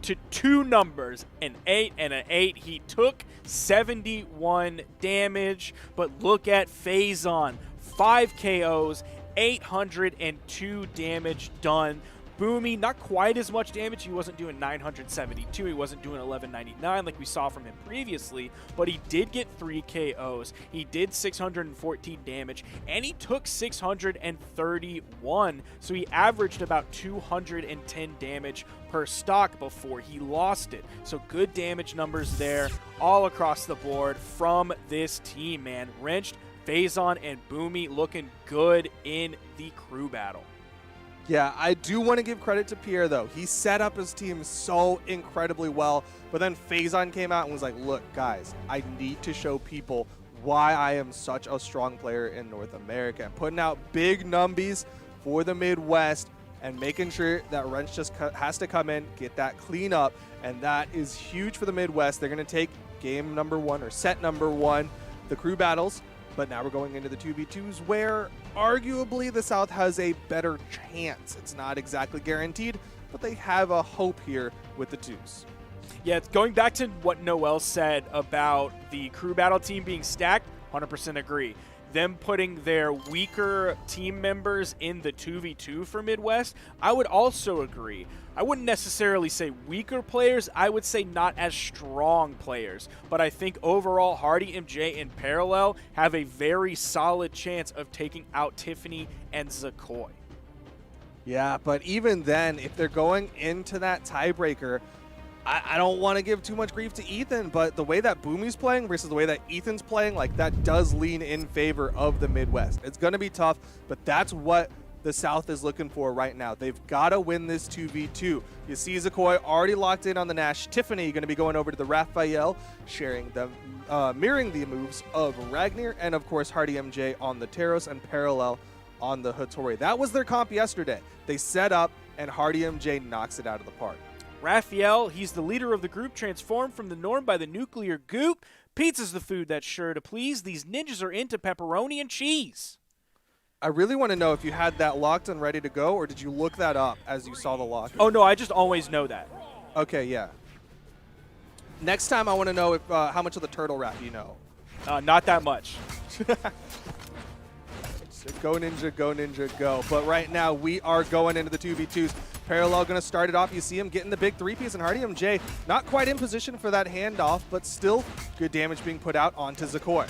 to two numbers, an 8 and an 8. He took 71 damage, but look at Faison. 5 KOs, 802 damage done. Boomy, not quite as much damage. He wasn't doing 972. He wasn't doing 1199 like we saw from him previously, but he did get 3 KOs. He did 614 damage, and he took 631. So he averaged about 210 damage per stock before he lost it. So good damage numbers there all across the board from this team, man. Wrenched, Faison, and Boomy looking good in the crew battle. Yeah, I do want to give credit to Pierre, though. He set up his team so incredibly well, but then Faison came out and was like, look, guys, I need to show people why I am such a strong player in North America. And putting out big numbies for the Midwest and making sure that Wrench just has to come in, get that clean up, and that is huge for the Midwest. They're going to take game number 1 or set number 1, the crew battles. But now we're going into the 2v2s where arguably the South has a better chance. It's not exactly guaranteed, but they have a hope here with the 2s. Yeah, it's going back to what Noel said about the crew battle team being stacked, 100% agree. Them putting their weaker team members in the 2v2 for Midwest, I would also agree. I wouldn't necessarily say weaker players, I would say not as strong players. But I think overall, Hardy, MJ, and Parallel have a very solid chance of taking out Tiffany and Zakoi. Yeah, but even then, if they're going into that tiebreaker, I don't want to give too much grief to Ethan, but the way that Boomy's playing versus the way that Ethan's playing, like, that does lean in favor of the Midwest. It's going to be tough, but that's what the South is looking for right now. They've got to win this 2v2. You see Zakoi already locked in on the Nash. Tiffany going to be going over to the Raphael, sharing them, mirroring the moves of Ragnar, and of course Hardy MJ on the Taros and Parallel on the Hattori. That was their comp yesterday. They set up, and Hardy MJ knocks it out of the park. Raphael, he's the leader of the group, transformed from the norm by the nuclear goop. Pizza's the food that's sure to please. These ninjas are into pepperoni and cheese. I really want to know if you had that locked and ready to go, or did you look that up as you saw the lock? Oh, no, I just always know that. Okay, yeah. Next time I want to know if how much of the turtle rap you know. Not that much. Go Ninja, go Ninja, go. But right now we are going into the 2v2s. Parallel going to start it off. You see him getting the big 3-piece, and Hardy MJ not quite in position for that handoff, but still good damage being put out onto Zakoi.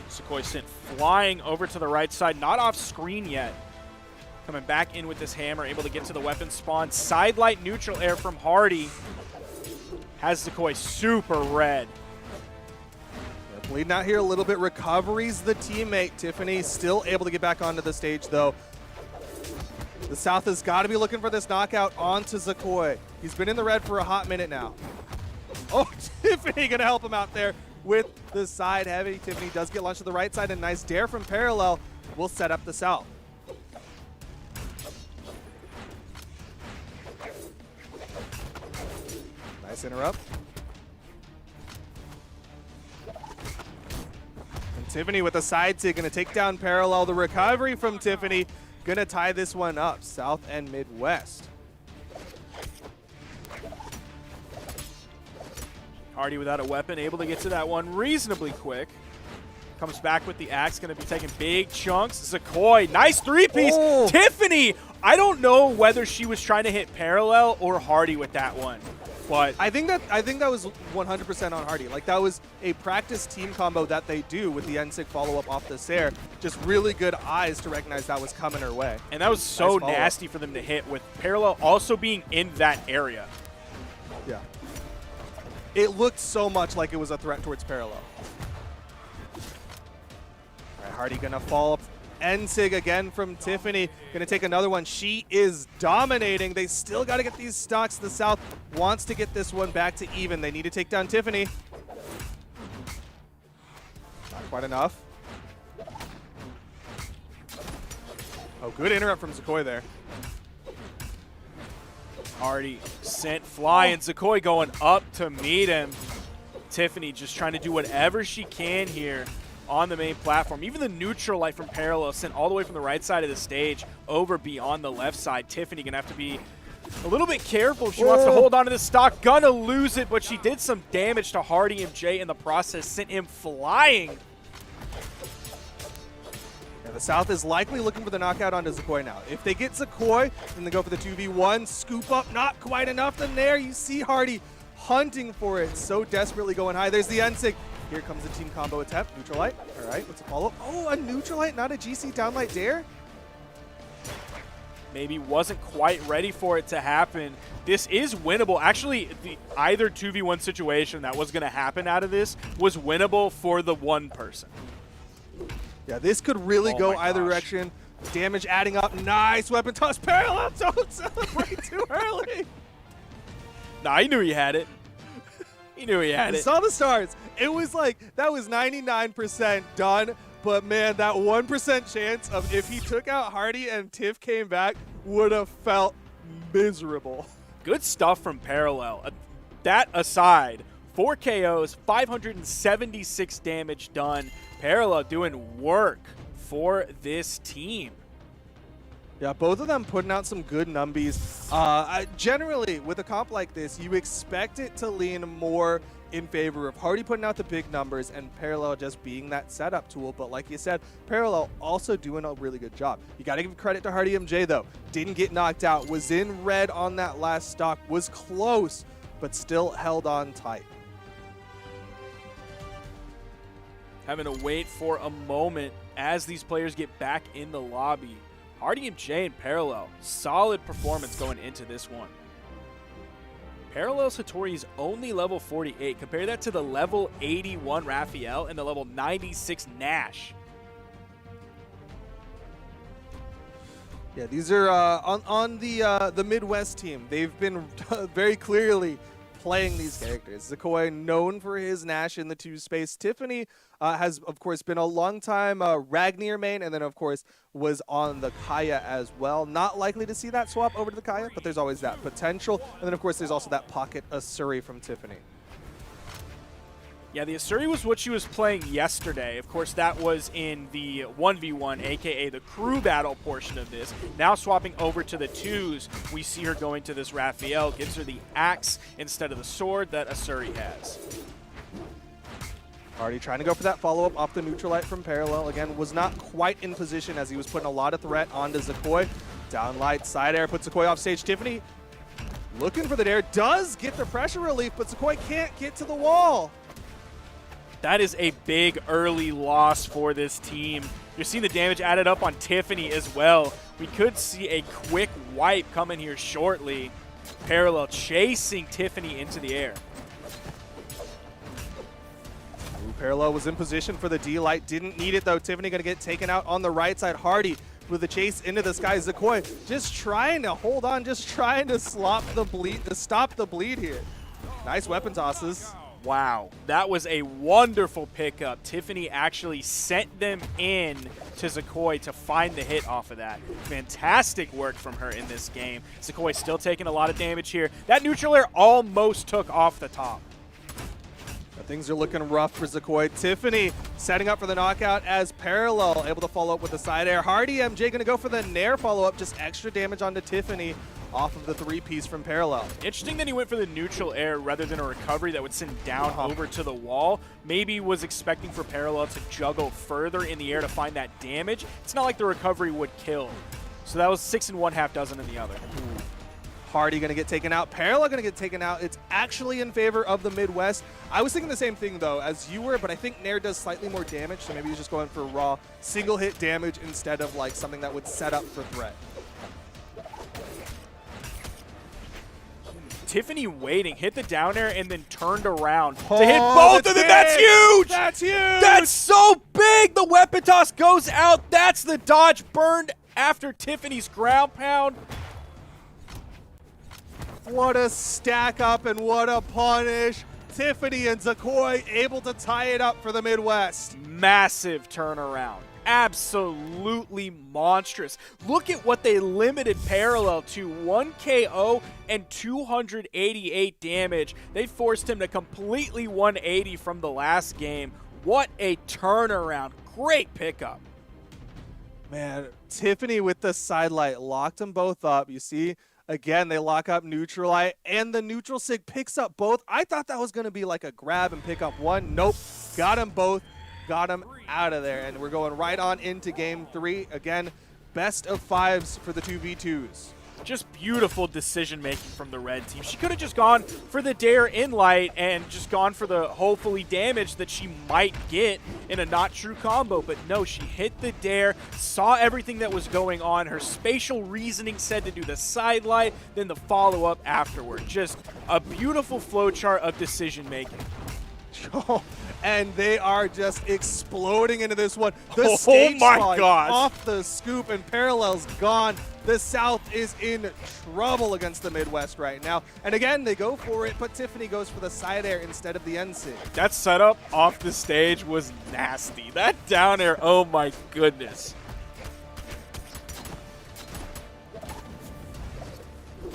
Zakoi sent flying over to the right side, not off screen yet. Coming back in with this hammer, able to get to the weapon spawn. Sidelight neutral air from Hardy. Has Zakoi super red. Bleeding out here a little bit. Recoveries the teammate. Tiffany still able to get back onto the stage, though. The South has got to be looking for this knockout onto Zakoi. He's been in the red for a hot minute now. Oh, Tiffany gonna help him out there with the side heavy. Tiffany does get launched to the right side, and nice dare from Parallel will set up the South. Nice interrupt. And Tiffany with a side sig gonna take down Parallel. The recovery from Tiffany gonna tie this one up, South and Midwest. Hardy without a weapon, able to get to that one reasonably quick. Comes back with the axe, going to be taking big chunks. Zakoi, nice three-piece. Oh. Tiffany, I don't know whether she was trying to hit Parallel or Hardy with that one, but I think that was 100% on Hardy. Like, that was a practice team combo that they do with the N-Sig follow-up off the Sair. Just really good eyes to recognize that was coming her way. and that was so Nice nasty for them to hit with Parallel also being in that area. Yeah. It looked so much like it was a threat towards Parallel. All right, Hardy gonna fall up. N-Sig again from Tiffany. Gonna take another one. She is dominating. They still gotta get these stocks. The South wants to get this one back to even. They need to take down Tiffany. Not quite enough. Oh, good interrupt from Zakoi there. Hardy sent flying. Zakoi going up to meet him. Tiffany just trying to do whatever she can here on the main platform. Even the neutral light from Parallel sent all the way from the right side of the stage over beyond the left side. Tiffany gonna have to be a little bit careful if she wants to hold on to this stock. Gonna lose it, but she did some damage to Hardy MJ in the process, sent him flying. Yeah, the South is likely looking for the knockout onto Zakoi now. If they get Zakoi, then they go for the 2v1. Scoop up, not quite enough. Then there you see Hardy hunting for it, so desperately going high. There's the N-Sig. Here comes the team combo attempt. Neutral light. All right, what's a follow-up? Oh, a neutral light, not a GC downlight dare? Maybe wasn't quite ready for it to happen. This is winnable. Actually, either 2v1 situation that was going to happen out of this was winnable for the one person. Yeah, this could really Oh go my either gosh. direction. Damage adding up. Nice weapon toss. Parallel, don't celebrate too early. Nah, he knew he had it. He knew he had I it. saw the stars. It was like, that was 99% done. But man, that 1% chance of if he took out Hardy and Tiff came back would have felt miserable. Good stuff from Parallel. That aside, 4 KOs, 576 damage done. Parallel doing work for this team. Yeah, both of them putting out some good numbies. Generally, with a comp like this, you expect it to lean more in favor of Hardy putting out the big numbers and Parallel just being that setup tool. But like you said, Parallel also doing a really good job. You got to give credit to Hardy MJ, though. Didn't get knocked out, was in red on that last stock, was close, but still held on tight. Having to wait for a moment as these players get back in the lobby. Hardy MJ and Parallel, solid performance going into this one. Parallel Satori's only level 48. Compare that to the level 81 Raphael and the level 96 Nash. Yeah, these are on the Midwest team. They've been very clearly playing these characters. Zakoi known for his Nash in the 2 space. Tiffany has, of course, been a long time Ragnar main, and then, of course, was on the Kaya as well. Not likely to see that swap over to the Kaya, but there's always that potential. And then, of course, there's also that pocket Asuri from Tiffany. Yeah, the Asuri was what she was playing yesterday. Of course, that was in the 1v1, aka the crew battle portion of this. Now swapping over to the 2s, we see her going to this Raphael, gives her the axe instead of the sword that Asuri has. Hardy trying to go for that follow-up off the neutral light from Parallel. Again, was not quite in position as he was putting a lot of threat onto Zakoi. Downlight, side air, puts Zakoi off stage. Tiffany looking for the dare, does get the pressure relief, but Zakoi can't get to the wall. That is a big early loss for this team. You're seeing the damage added up on Tiffany as well. We could see a quick wipe coming here shortly. Parallel chasing Tiffany into the air. Parallel was in position for the D-Light, didn't need it though. Tiffany gonna get taken out on the right side. Hardy with the chase into the sky. Zakoi just trying to hold on, just trying to stop the bleed here. Nice weapon tosses. Wow, that was a wonderful pickup. Tiffany actually sent them in to Zakoi to find the hit off of that. Fantastic work from her in this game. Zakoi still taking a lot of damage here. That neutral air almost took off the top. Things are looking rough for Zakoi. Tiffany setting up for the knockout as Parallel able to follow up with the side air. Hardy MJ going to go for the Nair follow-up, just extra damage onto Tiffany off of the 3-piece from Parallel. Interesting that he went for the neutral air rather than a recovery that would send down over to the wall. Maybe was expecting for Parallel to juggle further in the air to find that damage. It's not like the recovery would kill. So that was 6 and 1/2 dozen in the other. Hardy going to get taken out. Parallel going to get taken out. It's actually in favor of the Midwest. I was thinking the same thing, though, as you were, but I think Nair does slightly more damage, so maybe he's just going for raw single-hit damage instead of like something that would set up for threat. Tiffany waiting, hit the down air, and then turned around to hit both of them. That's huge! That's huge! That's so big! The weapon toss goes out. That's the dodge burned after Tiffany's ground pound. What a stack up and what a punish. Tiffany and Zakoi able to tie it up for the Midwest. Massive turnaround. Absolutely monstrous. Look at what they limited Parallel to. 1 KO and 288 damage. They forced him to completely 180 from the last game. What a turnaround. Great pickup. Man, Tiffany with the sidelight locked them both up. You see, again, they lock up neutral light, and the neutral sig picks up both. I thought that was going to be like a grab and pick up one. Nope. Got them both. Got them out of there. And we're going right on into game 3. Again, best of 5s for the 2v2s. Just beautiful decision making from the red team. She could have just gone for the dare in light and just gone for the hopefully damage that she might get in a not true combo, but no, she hit the dare, saw everything that was going on. Her spatial reasoning said to do the side light, then the follow up afterward. Just a beautiful flowchart of decision making. And they are just exploding into this one. The Oh stage my falling gosh. off the scoop, and Parallel's gone. The South is in trouble against the Midwest right now. And again, they go for it, but Tiffany goes for the side air instead of the NC. That setup off the stage was nasty. That down air, oh my goodness.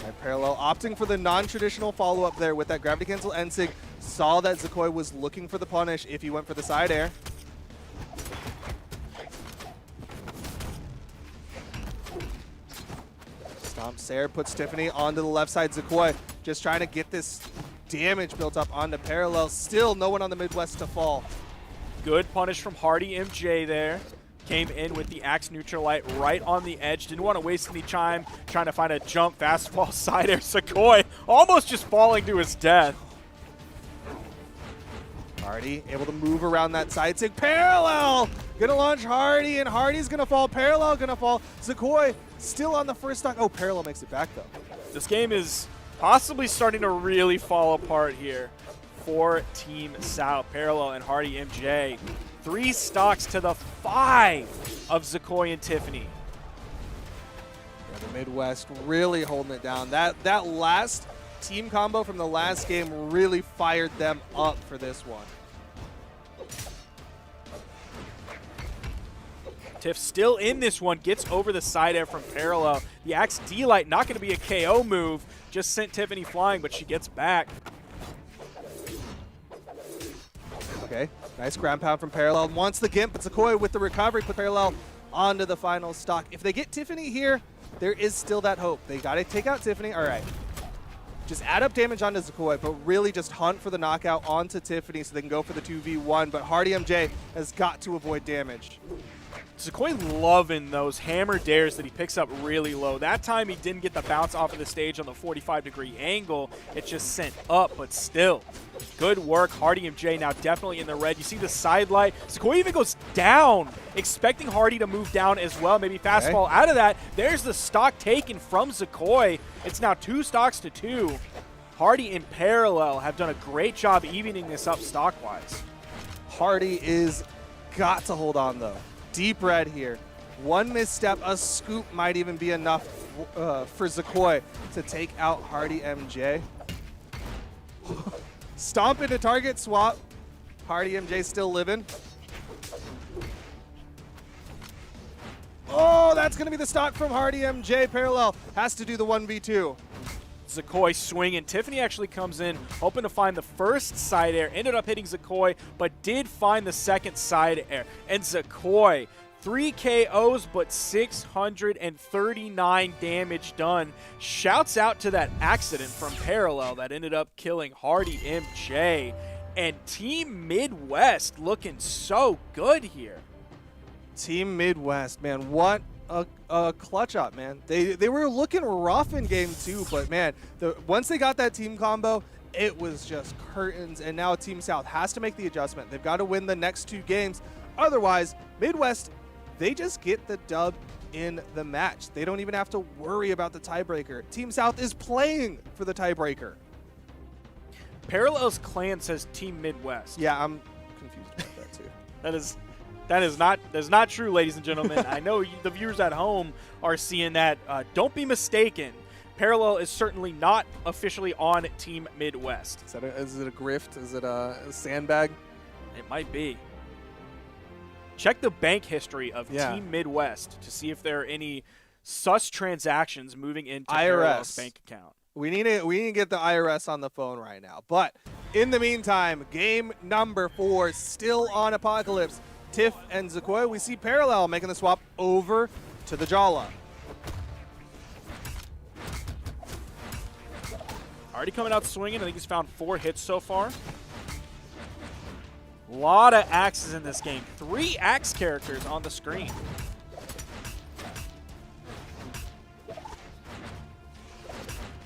And Parallel opting for the non-traditional follow-up there with that gravity cancel NSIG. Saw that Zakoi was looking for the punish if he went for the side air. Stomp Sair puts Tiffany onto the left side. Zakoi just trying to get this damage built up onto Parallel. Still no one on the Midwest to fall. Good punish from Hardy MJ there. Came in with the axe neutral light right on the edge. Didn't want to waste any time trying to find a jump fastball side air. Zakoi almost just falling to his death. Hardy able to move around that side sig. Parallel gonna launch Hardy, and Hardy's gonna fall. Parallel gonna fall. Zakoi still on the first stock. Oh, Parallel makes it back though. This game is possibly starting to really fall apart here for Team South. Parallel and Hardy MJ. 3 stocks to the 5 of Zakoi and Tiffany. Yeah, the Midwest really holding it down. That last team combo from the last game really fired them up for this one. Tiff still in this one, gets over the side air from Parallel. The Axe D-Light not going to be a KO move, just sent Tiffany flying, but she gets back. Okay, nice ground pound from Parallel. Wants the Gimp, but Zakoi with the recovery put Parallel onto the final stock. If they get Tiffany here, there is still that hope. They got to take out Tiffany. All right. Just add up damage onto Zakoi, but really just hunt for the knockout onto Tiffany so they can go for the 2v1. But Hardy MJ has got to avoid damage. Zakoi loving those hammer dares that he picks up really low. That time he didn't get the bounce off of the stage on the 45-degree angle. It just sent up, but still. Good work. Hardy MJ now definitely in the red. You see the side light. Zakoi even goes down, expecting Hardy to move down as well. Maybe fastball out of that. There's the stock taken from Zakoi. It's now 2 stocks to 2. Hardy and Parallel have done a great job evening this up stock-wise. Hardy is got to hold on, though. Deep red here. One misstep, a scoop might even be enough for Zakoi to take out Hardy MJ. Stomp into target swap. Hardy MJ still living. Oh, that's going to be the stock from Hardy MJ. Parallel has to do the 1v2. Zakoi swinging. Tiffany actually comes in hoping to find the first side air. Ended up hitting Zakoi, but did find the second side air. And Zakoi, 3 KOs, but 639 damage done. Shouts out to that accident from Parallel that ended up killing Hardy MJ. And Team Midwest looking so good here. Team Midwest, man, what a clutch up, man. They were looking rough in game 2, but man, once they got that team combo, it was just curtains. And now Team South has to make the adjustment. They've got to win the next 2 games. Otherwise, Midwest, they just get the dub in the match. They don't even have to worry about the tiebreaker. Team South is playing for the tiebreaker. Parallel's clan says Team Midwest. Yeah, I'm confused about that too. That is not true, ladies and gentlemen. I know the viewers at home are seeing that. Don't be mistaken. Parallel is certainly not officially on Team Midwest. Is it a grift? Is it a sandbag? It might be. Check the bank history of Team Midwest to see if there are any sus transactions moving into Parallel's bank account. We need to get the IRS on the phone right now. But in the meantime, game number 4 still on Apocalypse. Tiff and Zakoi. We see Parallel making the swap over to the Jala. Already coming out swinging. I think he's found 4 hits so far. A lot of axes in this game. 3 axe characters on the screen.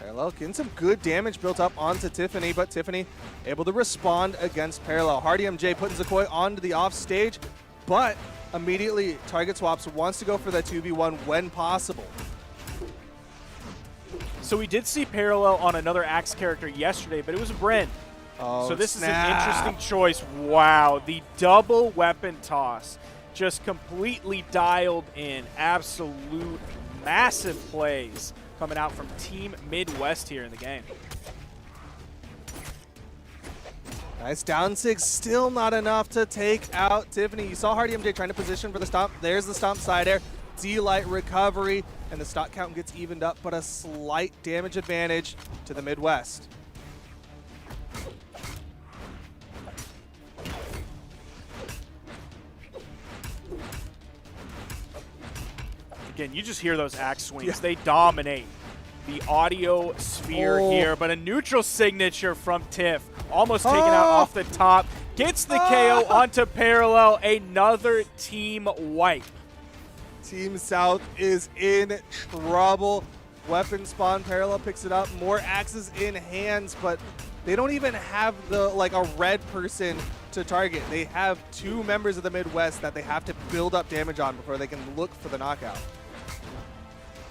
Parallel getting some good damage built up onto Tiffany, but Tiffany able to respond against Parallel. Hardy MJ putting Zakoi onto the off stage, but immediately target swaps, wants to go for that 2v1 when possible. So we did see Parallel on another axe character yesterday, but it was a Bren. Oh, so this is an interesting choice. Wow, the double weapon toss just completely dialed in. Absolute massive plays coming out from Team Midwest here in the game. Nice down 6, still not enough to take out Tiffany. You saw Hardy MJ trying to position for the stomp. There's the stomp side air. D-Light recovery, and the stock count gets evened up, but a slight damage advantage to the Midwest. Again, you just hear those axe swings. Yeah. They dominate the audio sphere here, but a neutral signature from Tiff. Almost taken out off the top. Gets the KO onto Parallel. Another team wipe. Team South is in trouble. Weapon spawn. Parallel picks it up. More axes in hands, but they don't even have a red person to target. They have 2 members of the Midwest that they have to build up damage on before they can look for the knockout.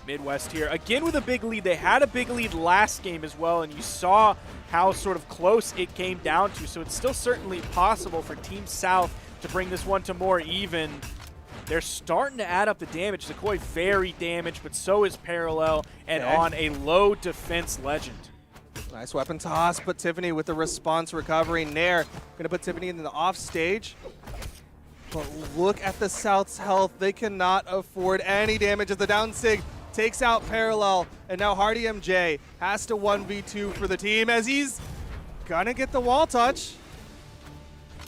Midwest here again with a big lead. They had a big lead last game as well, and you saw how sort of close it came down to. So it's still certainly possible for Team South to bring this one to more even. They're starting to add up the damage. Zakoi very damaged, but so is Parallel, and on a low defense Legend. Nice weapon toss, but Tiffany with the response recovery. Nair going to put Tiffany in the off stage. But look at the South's health. They cannot afford any damage as the down sig takes out Parallel, and now Hardy MJ has to 1v2 for the team as he's gonna get the wall touch.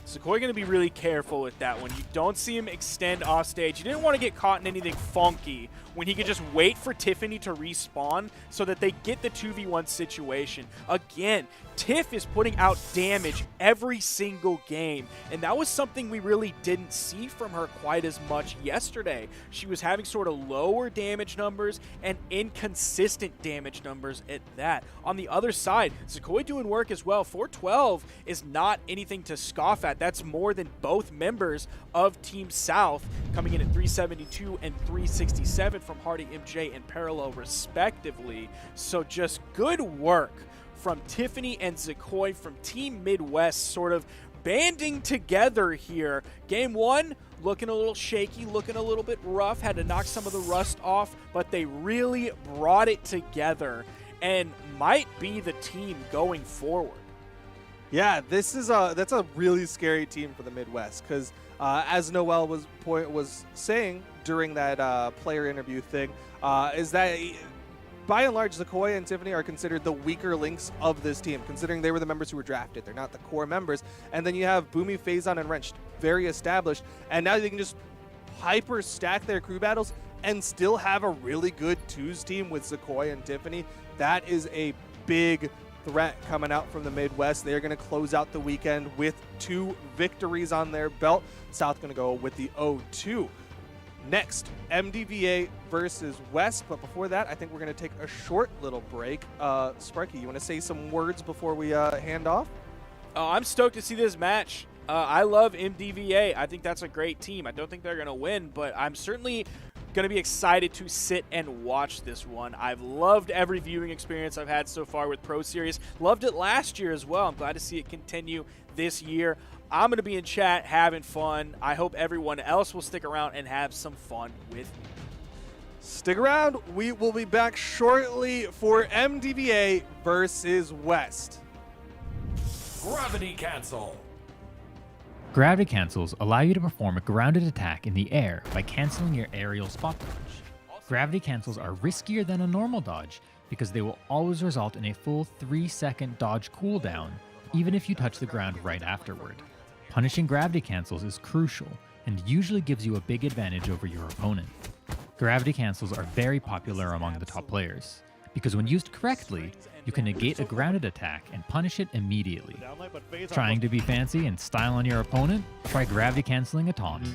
Zakoi going to be really careful with that one. You don't see him extend off stage. You didn't want to get caught in anything funky when he could just wait for Tiffany to respawn so that they get the 2v1 situation. Again, Tiff is putting out damage every single game, and that was something we really didn't see from her quite as much yesterday. She was having sort of lower damage numbers and inconsistent damage numbers at that. On the other side, Zakoi doing work as well. 412 is not anything to scoff at. That's more than both members of Team South, coming in at 372 and 367 from Hardy MJ and Parallel respectively. So just good work from Tiffany and Zakoi from Team Midwest, sort of banding together here. Game 1, looking a little shaky, looking a little bit rough, had to knock some of the rust off, but they really brought it together and might be the team going forward. Yeah, that's a really scary team for the Midwest because as Noel was saying during that player interview thing, is that by and large, Zakoya and Tiffany are considered the weaker links of this team, considering they were the members who were drafted. They're not the core members. And then you have Boomy, Phazon, and Wrench, very established. And now they can just hyper stack their crew battles and still have a really good twos team with Zakoya and Tiffany. That is a big threat coming out from the Midwest. They're going to close out the weekend with 2 victories on their belt. South going to go with the 0-2. Next, MDVA versus West. But before that, I think we're going to take a short little break. Sparky, you want to say some words before we hand off? Oh, I'm stoked to see this match. I love MDVA. I think that's a great team. I don't think they're going to win, but I'm certainly going to be excited to sit and watch this one. I've loved every viewing experience I've had so far with Pro Series. Loved it last year as well. I'm glad to see it continue this year. I'm going to be in chat having fun. I hope everyone else will stick around and have some fun with me. Stick around. We will be back shortly for MDVA versus West. Gravity cancel. Gravity cancels allow you to perform a grounded attack in the air by canceling your aerial spot dodge. Gravity cancels are riskier than a normal dodge because they will always result in a full 3-second dodge cooldown, even if you touch the ground right afterward. Punishing gravity cancels is crucial and usually gives you a big advantage over your opponent. Gravity cancels are very popular among the top players, because when used correctly, you can negate a grounded attack and punish it immediately. Trying to be fancy and style on your opponent? Try gravity canceling a taunt.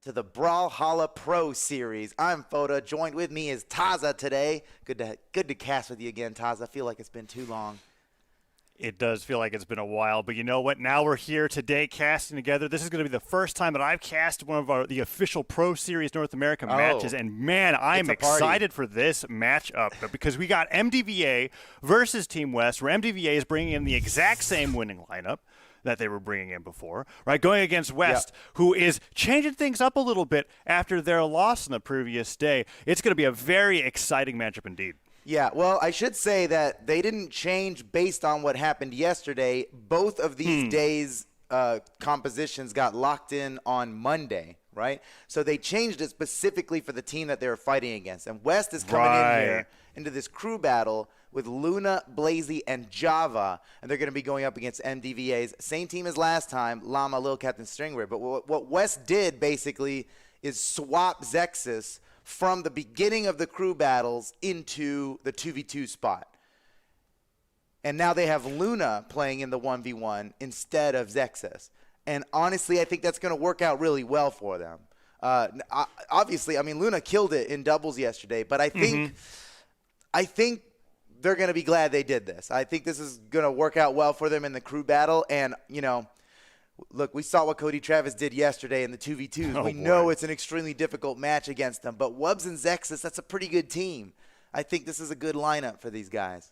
to the Brawlhalla Pro Series. I'm Foda. Joined with me is Taza today. Good to cast with you again, Taza. I feel like it's been too long. It does feel like it's been a while, but you know what? Now we're here today casting together. This is going to be the first time that I've cast one of the official Pro Series North American matches, and man, I'm excited for this matchup because we got MDVA versus Team West, where MDVA is bringing in the exact same winning lineup that they were bringing in before, right? Going against West, who is changing things up a little bit after their loss on the previous day. It's going to be a very exciting matchup indeed. Yeah, well, I should say that they didn't change based on what happened yesterday. Both of these days' compositions got locked in on Monday, right? So they changed it specifically for the team that they were fighting against. And West is coming in here into this crew battle with Luna, Blazy, and Java, and they're going to be going up against MDVA's same team as last time, Llama, Lil Captain Stingray. But what West did basically is swap Zexus from the beginning of the crew battles into the 2v2 spot. And now they have Luna playing in the 1v1 instead of Zexus. And honestly, I think that's going to work out really well for them. Obviously, I mean, Luna killed it in doubles yesterday, but I think they're going to be glad they did this. I think this is going to work out well for them in the crew battle. And, you know, look, we saw what Cody Travis did yesterday in the 2v2s. We know it's an extremely difficult match against them. But Wubs and Zexus, that's a pretty good team. I think this is a good lineup for these guys.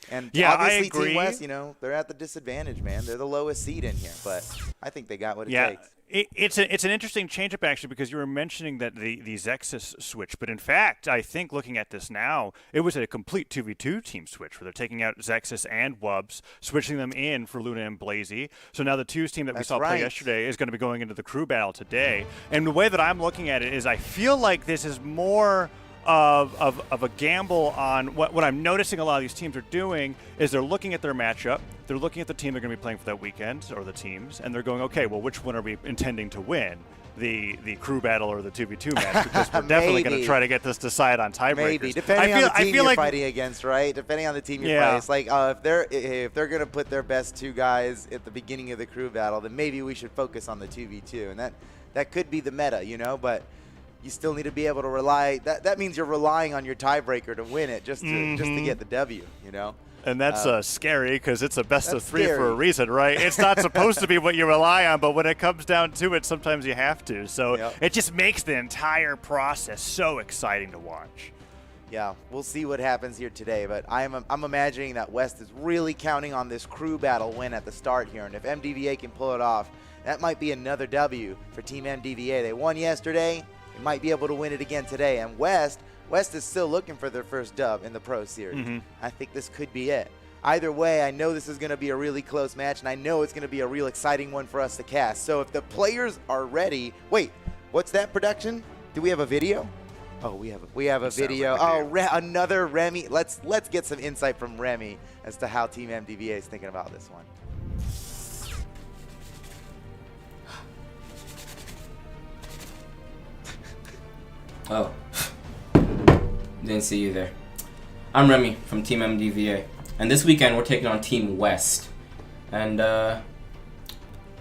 And obviously I agree. Team West, you know, they're at the disadvantage, man. They're the lowest seed in here. But I think they got what it takes. It's an interesting change-up, actually, because you were mentioning that the Zexus switch. But, in fact, I think looking at this now, it was a complete 2v2 team switch where they're taking out Zexus and Wubs, switching them in for Luna and Blazy. So now the twos team that we saw play yesterday is going to be going into the crew battle today. And the way that I'm looking at it is I feel like this is more of a gamble on what I'm noticing a lot of these teams are doing is they're looking at their matchup, they're looking at the team they're going to be playing for that weekend, or the teams, and they're going, okay, well, which one are we intending to win? The crew battle or the 2v2 match? Because we're definitely going to try to get this decided on tiebreakers. Maybe, depending on the team you're fighting against, right? Depending on the team you're fighting. It's like if they're going to put their best two guys at the beginning of the crew battle, then maybe we should focus on the 2v2. And that could be the meta, you know, but you still need to be able to rely. That means you're relying on your tiebreaker to win it just to get the W, you know? And that's scary because it's a best of three for a reason, right? It's not supposed to be what you rely on, but when it comes down to it, sometimes you have to. So it just makes the entire process so exciting to watch. Yeah, we'll see what happens here today, but I'm imagining that West is really counting on this crew battle win at the start here, and if MDVA can pull it off, that might be another W for Team MDVA. They won yesterday. They might be able to win it again today, and West is still looking for their first dub in the Pro Series. I think this could be it. Either way, I know this is going to be a really close match, and I know it's going to be a real exciting one for us to cast. So if the players are ready, wait, what's that, production? Do we have a video? Oh, we have a video. Like another Remy. Let's get some insight from Remy as to how Team MDVA is thinking about this one. Oh, didn't see you there. I'm Remy from Team MDVA, and this weekend we're taking on Team West. And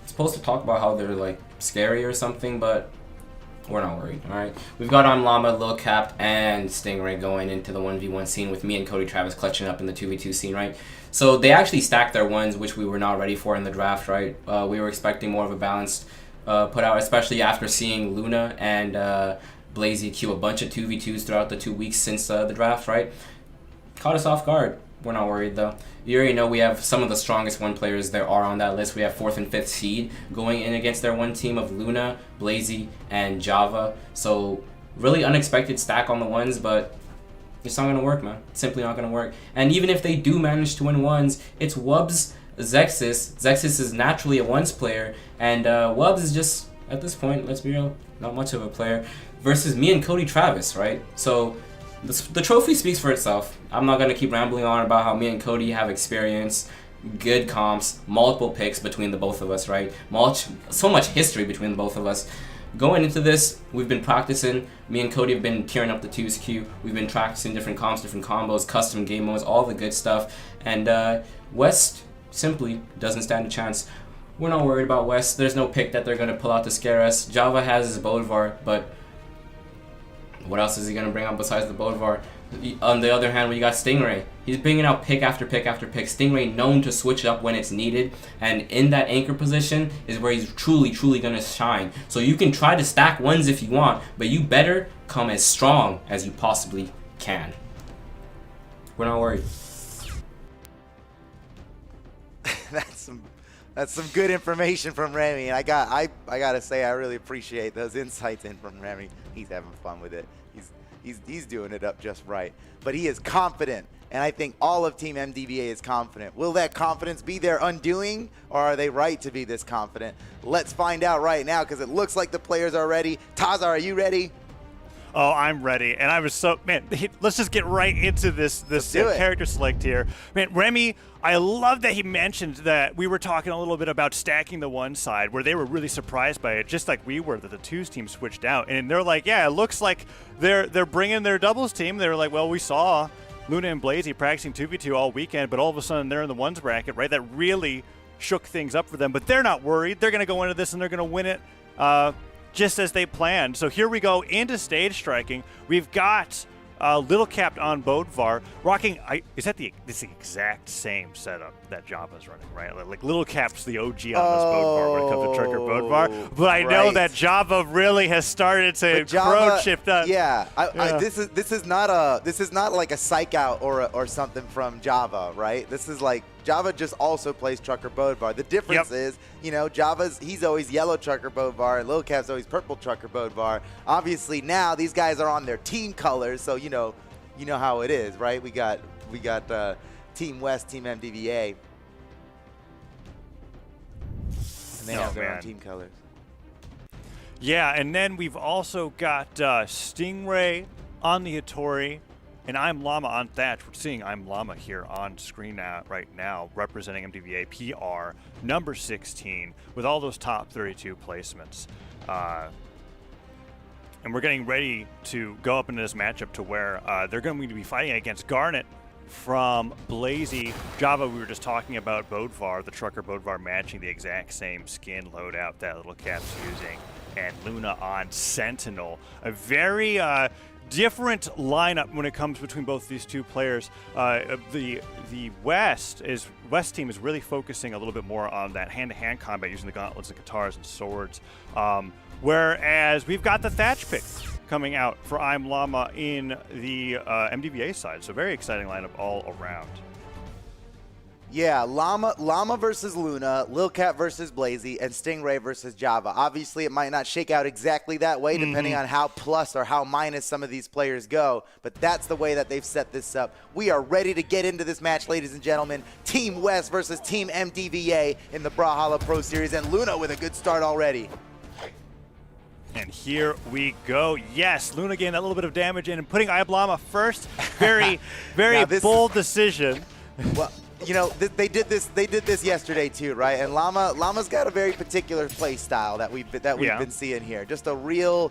supposed to talk about how they're like scary or something, but we're not worried. All right, we've got on Llama, Lil Cap, and Stingray going into the 1v1 scene with me and Cody Travis clutching up in the 2v2 scene, right? So they actually stacked their ones, which we were not ready for in the draft, right? We were expecting more of a balanced put out, especially after seeing Luna and Blazy queue a bunch of 2v2s throughout the 2 weeks since the draft, right? Caught us off guard. We're not worried, though. You already know we have some of the strongest one players there are on that list. We have 4th and 5th seed going in against their one team of Luna, Blazy, and Java. So really unexpected stack on the ones, but it's not going to work, man. It's simply not going to work. And even if they do manage to win ones, it's Wubs, Zexus. Zexus is naturally a ones player, and Wubs is just, at this point, let's be real, not much of a player, versus me and Cody Travis, right? So the trophy speaks for itself. I'm not going to keep rambling on about how me and Cody have experience, good comps, multiple picks between the both of us, right? So much history between the both of us. Going into this, we've been practicing. Me and Cody have been tearing up the 2s queue. We've been practicing different comps, different combos, custom game modes, all the good stuff. And West simply doesn't stand a chance. we're not worried about West. There's no pick that they're going to pull out to scare us. Java has his Bodvar, but what else is he going to bring out besides the Bodvar? On the other hand, we got Stingray. He's bringing out pick after pick after pick. Stingray known to switch up when it's needed, and in that anchor position is where he's truly going to shine. So you can try to stack ones if you want, but you better come as strong as you possibly can. We're not worried. That's some good information from Remy. And I gotta say, I really appreciate those insights in from Remy. He's having fun with it. He's doing it up just right. But he is confident, and I think all of Team MDVA is confident. Will that confidence be their undoing, or are they right to be this confident? Let's find out right now, because it looks like the players are ready. Tazar, are you ready? Oh, I'm ready. And I was so, man, let's just get right into this character select here. Man, Remy, I love that he mentioned that we were talking a little bit about stacking the one side, where they were really surprised by it, just like we were, that the twos team switched out. And they're like, yeah, it looks like they're bringing their doubles team. They were like, well, we saw Luna and Blazy practicing 2v2 all weekend, but all of a sudden they're in the ones bracket, right? That really shook things up for them. But they're not worried. They're going to go into this and they're going to win it. Just as they planned. So here we go into stage striking. We've got Little Capped on Bodvar rocking. Is that the exact same setup that Java's running, right? Like Little Capped's the OG on this Bodvar when it comes to Trucker Bodvar. But I know that Java really has started to encroach. Yeah, this is not like a psych out or something from Java, right? This is like Java just also plays Trucker Bodvar. The difference is, you know, he's always yellow Trucker Bodvar, and Lil Cap's always purple Trucker Bodvar. Obviously now these guys are on their team colors, so you know how it is, right? We got Team West, Team MDVA, and they have their own team colors. Yeah, and then we've also got Stingray on the Hattori, and I'm Llama on Thatch. We're seeing I'm Llama here on screen right now, representing MDVA PR number 16 with all those top 32 placements. And we're getting ready to go up into this matchup to where they're going to be fighting against Garnet from Blazy. Java, we were just talking about Bodvar, the Trucker Bodvar matching the exact same skin loadout that Little Cap's using, and Luna on Sentinel. A very different lineup when it comes between both these two players. The West team is really focusing a little bit more on that hand-to-hand combat using the gauntlets and guitars and swords. Whereas we've got the Thatch pick coming out for I'm Llama in the MDVA side. So very exciting lineup all around. Yeah, Llama versus Luna, Lil Cap versus Blazy, and Stingray versus Java. Obviously, it might not shake out exactly that way, depending on how plus or how minus some of these players go, but that's the way that they've set this up. We are ready to get into this match, ladies and gentlemen. Team West versus Team MDVA in the Brawlhalla Pro Series, and Luna with a good start already. And here we go. Yes, Luna getting that little bit of damage in and putting Llama first. Very bold decision. Well, you know, they did this yesterday too, right? And Llama's got a very particular play style that we've been seeing here. Just a real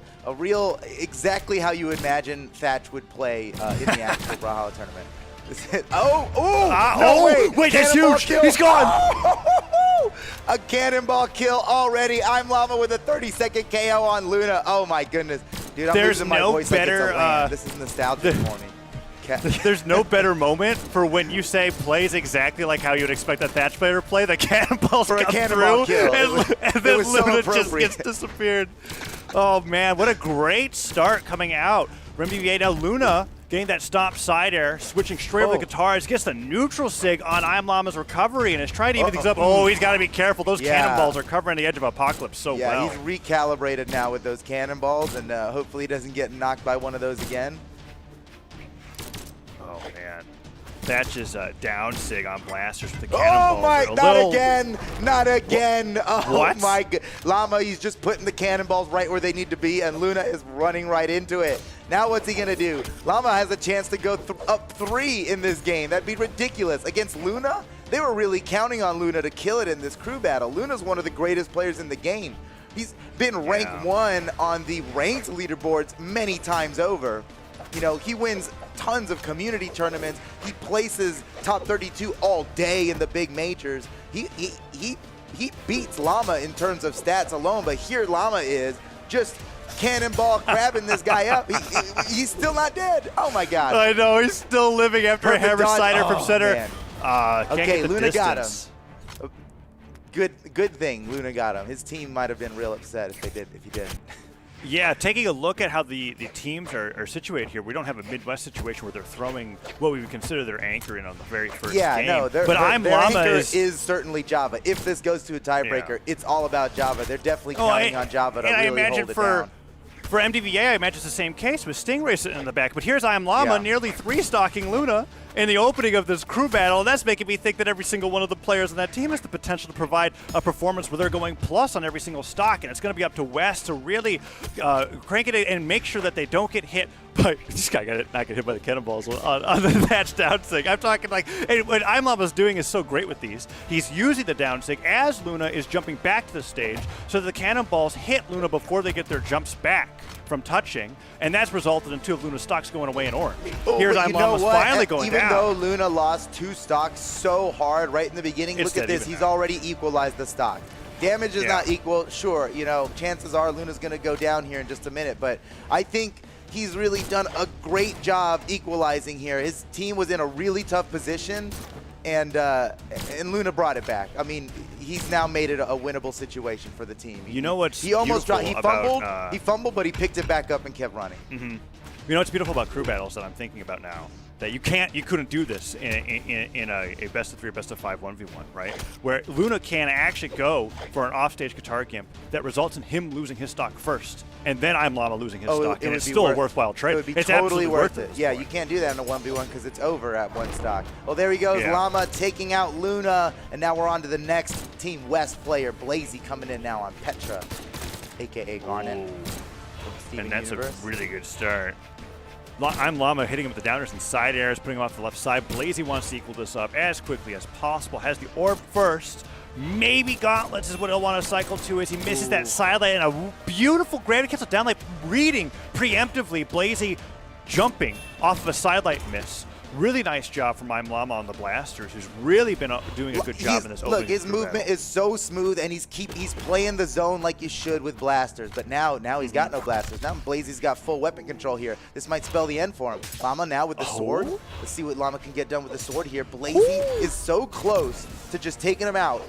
exactly how you imagine Thatch would play in the actual Brawlhalla tournament. Wait, that's huge. Kill. He's gone. A cannonball kill already. I'm Llama with a 30-second KO on Luna. Oh my goodness, dude! I'm losing my voice like it's a lamb. This is nostalgia for me. There's no better moment for when you say plays exactly like how you'd expect a Thatch player to play. The cannonballs for a come cannonball through, kill. and then Luna just gets disappeared. Oh man, what a great start coming out. MDVA now Luna getting that stop side air, switching straight over the guitars, gets the neutral sig on I'm Llama's recovery, and is trying to even things up. Oh, he's got to be careful. Those cannonballs are covering the edge of Apocalypse so well. Yeah, he's recalibrated now with those cannonballs, and hopefully he doesn't get knocked by one of those again. Oh, man. Thatch's down sig on blasters with the cannonballs. Oh, my, not again. Oh, what? My God. Llama, he's just putting the cannonballs right where they need to be, and Luna is running right into it. Now what's he going to do? Llama has a chance to go up 3 in this game. That'd be ridiculous. Against Luna, they were really counting on Luna to kill it in this crew battle. Luna's one of the greatest players in the game. He's been ranked 1 on the ranked leaderboards many times over. You know, he wins tons of community tournaments. He places top 32 all day in the big majors. He he beats Llama in terms of stats alone, but here Llama is just cannonball grabbing this guy up. He's still not dead. Oh my God. I know, he's still living after a hammer slider from center. Okay, Luna got him. distance. Good thing Luna got him. His team might have been real upset if he didn't. Yeah, taking a look at how the teams are situated here, we don't have a Midwest situation where they're throwing what we would consider their anchor in on the very first game. No, their Llama anchor is certainly Java. If this goes to a tiebreaker, it's all about Java. They're definitely counting on Java to really hold it down. For MDVA, I imagine it's the same case with Stingray sitting in the back. But here's I'm Llama nearly 3-stocking Luna in the opening of this crew battle, and that's making me think that every single one of the players on that team has the potential to provide a performance where they're going plus on every single stock, and it's going to be up to West to really crank it and make sure that they don't get hit by this guy not get hit by the cannonballs on the match down stick. I'm talking like, and what I'm Llama's doing is so great with these. He's using the down stick as Luna is jumping back to the stage so that the cannonballs hit Luna before they get their jumps back from touching, and that's resulted in 2 of Luna's stocks going away in orange. Here's I'm Llama's finally going down. Even though Luna lost 2 stocks so hard right in the beginning, look at this. He's already equalized the stock. Damage is not equal. Sure, chances are Luna's going to go down here in just a minute, but I think he's really done a great job equalizing here. His team was in a really tough position, and Luna brought it back. I mean, he's now made it a winnable situation for the team. You know what's he almost dropped. About, he fumbled, but he picked it back up and kept running. You know what's beautiful about crew battles that I'm thinking about now? That you couldn't do this in a best of 3 or best of 5 1v1, right? Where Luna can actually go for an offstage guitar gimp that results in him losing his stock first, and then I'm Llama losing his stock, and it's still a worthwhile trade. It would be it's totally worth it. Yeah, point. you can't do that in a 1v1 because it's over at 1 stock. Well, there he goes, Llama taking out Luna, and now we're on to the next Team West player, Blazy, coming in now on Petra, a.k.a. Garnet. And that's a really good start. I'm Llama hitting him with the downers and side airs, putting him off the left side. Blazy wants to equal this up as quickly as possible. Has the orb first. Maybe Gauntlets is what he'll want to cycle to as he misses that sidelight, and a beautiful gravity cancel down, like reading preemptively. Blazy jumping off of a sidelight miss. Really nice job from I'm Llama on the blasters, who's really been doing a good job in this opening. Look, his movement is so smooth, and he's playing the zone like you should with blasters. But now he's got no blasters. Now Blazy's got full weapon control here. This might spell the end for him. Llama now with the sword. Let's see what Llama can get done with the sword here. Blazy is so close to just taking him out,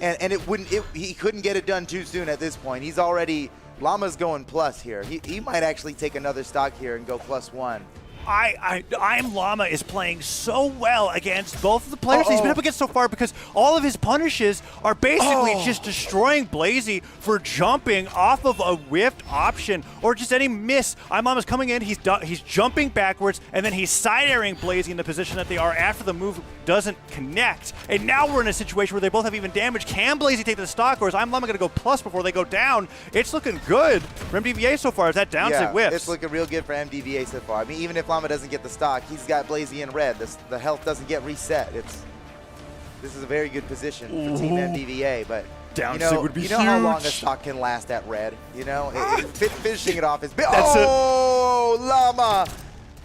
and he couldn't get it done too soon at this point. He's already Llama's going plus here. He might actually take another stock here and go +1. I'm Llama is playing so well against both of the players he's been up against so far, because all of his punishes are basically just destroying Blazy for jumping off of a whiffed option or just any miss. I'm Llama's coming in, he's jumping backwards, and then he's side-airing Blazy in the position that they are after the move doesn't connect. And now we're in a situation where they both have even damage. Can Blazy take the stock, or is I'm Llama going to go plus before they go down? It's looking good for MDVA so far as that down stick whiffs. It's looking real good for MDVA so far. I mean, even if Llama doesn't get the stock, he's got Blazy in red. The health doesn't get reset. This is a very good position for Team MDVA, but down stick would be huge. How long a stock can last at red? Finishing it off is big. Llama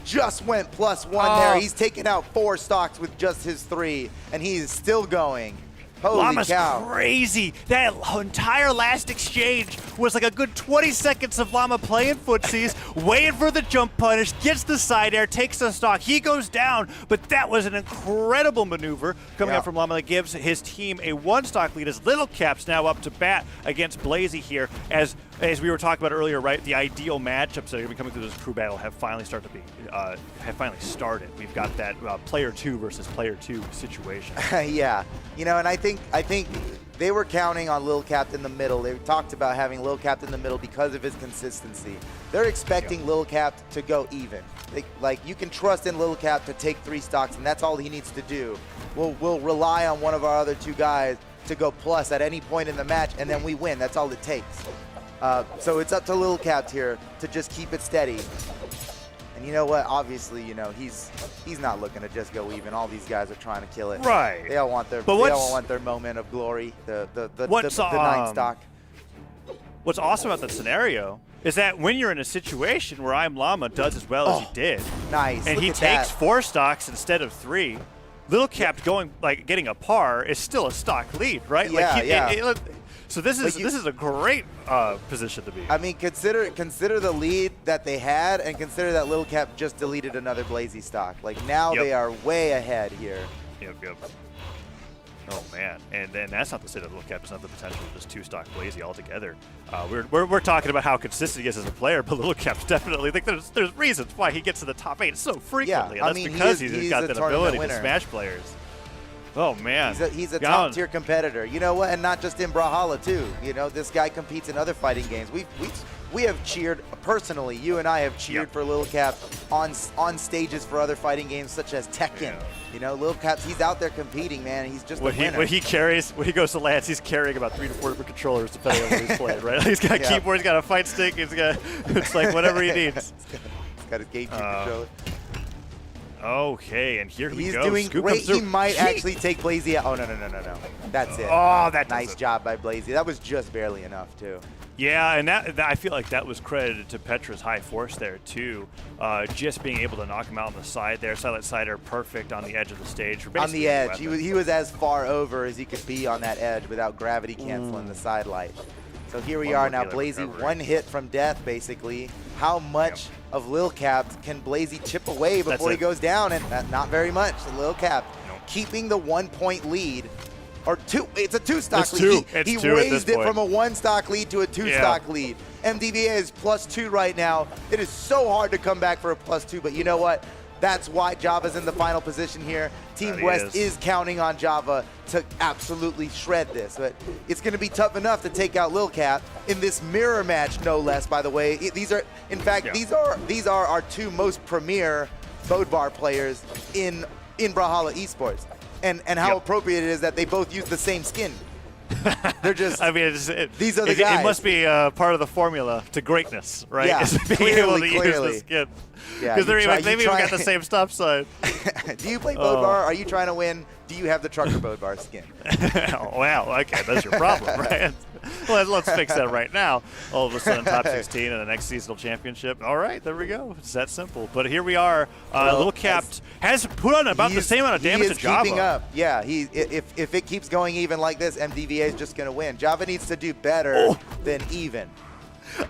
just went +1 there. He's taken out 4 stocks with just his 3, and he's still going. Holy Llama's cow. Crazy. That entire last exchange was like a good 20 seconds of Llama playing footsies, waiting for the jump punish, gets the side air, takes the stock. He goes down, but that was an incredible maneuver coming up from Llama that gives his team a 1-stock lead as Little Cap's now up to bat against Blazy here. As we were talking about earlier, right, the ideal matchups that are going to be coming through this crew battle have finally started. We've got that player 2 versus player 2 situation. Yeah, and I think they were counting on Lil Cap in the middle. They talked about having Lil Cap in the middle because of his consistency. They're expecting Lil Cap to go even. You can trust in Lil Cap to take 3 stocks, and that's all he needs to do. We'll rely on one of our other 2 guys to go plus at any point in the match, and then we win. That's all it takes. So it's up to Lil Cap here to just keep it steady. And you know what? Obviously, he's not looking to just go even. All these guys are trying to kill it. Right. They all want their moment of glory. The 9 stock. What's awesome about that scenario is that when you're in a situation where I'm Llama does as well as he did, nice, and he takes 4 stocks instead of 3. Little Cap getting a par is still a stock lead, right? Yeah, So this is a great position to be. I mean, consider the lead that they had, and consider that Little Cap just deleted another Blazy stock. Like now they are way ahead here. Yep. Oh man, and then that's not to say that Little Cap doesn't have the potential to just 2-stock Blazy altogether. We're talking about how consistent he is as a player, but Little Cap's definitely there's reasons why he gets to the top 8 so frequently. Yeah, and that's because he's got that ability to smash players. Oh man, he's a top tier competitor. You know what? And not just in Brawlhalla too. You know, this guy competes in other fighting games. We have cheered personally. You and I have cheered for Little Cap on stages for other fighting games such as Tekken. Yeah. You know, Little Cap's he's out there competing, man. He's just a winner. When he goes to Lance, he's carrying about 3 to 4 different controllers depending on what he's playing. Right? He's got a keyboard, he's got a fight stick, it's like whatever he needs. He's got his GameCube controller. Okay, and here we go. He's doing Scoop great. He might actually take Blazy out. Oh, no. That's it. Oh, that nice job by Blazy. That was just barely enough, too. Yeah, and that I feel like that was credited to Petra's high force there, too. Just being able to knock him out on the side there. Silent Sider perfect on the edge of the stage. On the edge. He was as far over as he could be on that edge without gravity canceling the side light. So here we are now, Blazy, one hit from death, basically. How much of Lil Cap can Blazy chip away before he goes down? And not very much. Lil Cap keeping the 1-point lead. Or 2. It's a 2-stock lead. He raised it from a 1-stock lead to a 2-stock lead. MDVA is +2 right now. It is so hard to come back for a +2, but you know what? That's why Java's in the final position here. Team West is counting on Java to absolutely shred this. But it's going to be tough enough to take out Lil Cap in this mirror match, no less, by the way. These are, in fact, these are our 2 most premier Bodbar players in Brawlhalla Esports. And how appropriate it is that they both use the same skin. They're just, I mean, these are the guys. It must be part of the formula to greatness, right? Yeah, being able to use the skin. Yeah, because they've even got the same stop sign. Do you play Bodbar? Are you trying to win? Do you have the Trucker Bodbar skin? Oh, wow, okay, that's your problem, right? Well, let's fix that right now. All of a sudden, top 16 in the next seasonal championship. All right, there we go. It's that simple. But here we are. Little Cap has put on about the same amount of damage to Java. Keeping up. Yeah, if it keeps going even like this, MDVA is just going to win. Java needs to do better than even.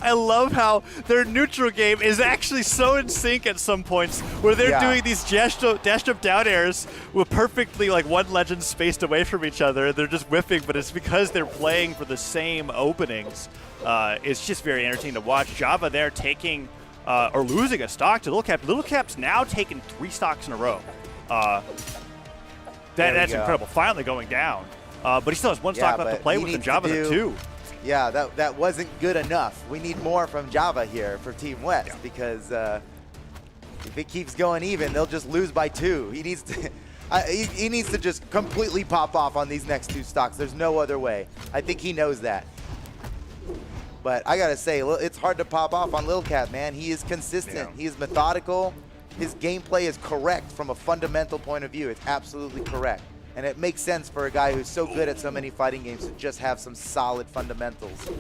I love how their neutral game is actually so in sync at some points where they're doing these dash up down airs with perfectly like one legend spaced away from each other. They're just whiffing, but it's because they're playing for the same openings. It's just very entertaining to watch. Java there taking or losing a stock to Little Cap. Little Cap's now taken 3 stocks in a row. That's incredible. Finally going down. But he still has 1 stock left to play with, and Java's at 2. Yeah, that wasn't good enough. We need more from Java here for Team West because if it keeps going even, they'll just lose by 2. He needs to he needs to just completely pop off on these next 2 stocks. There's no other way. I think he knows that. But I gotta say, it's hard to pop off on Lil Cap, man. He is consistent. He is methodical. His gameplay is correct from a fundamental point of view. It's absolutely correct. And it makes sense for a guy who's so good at so many fighting games to just have some solid fundamentals.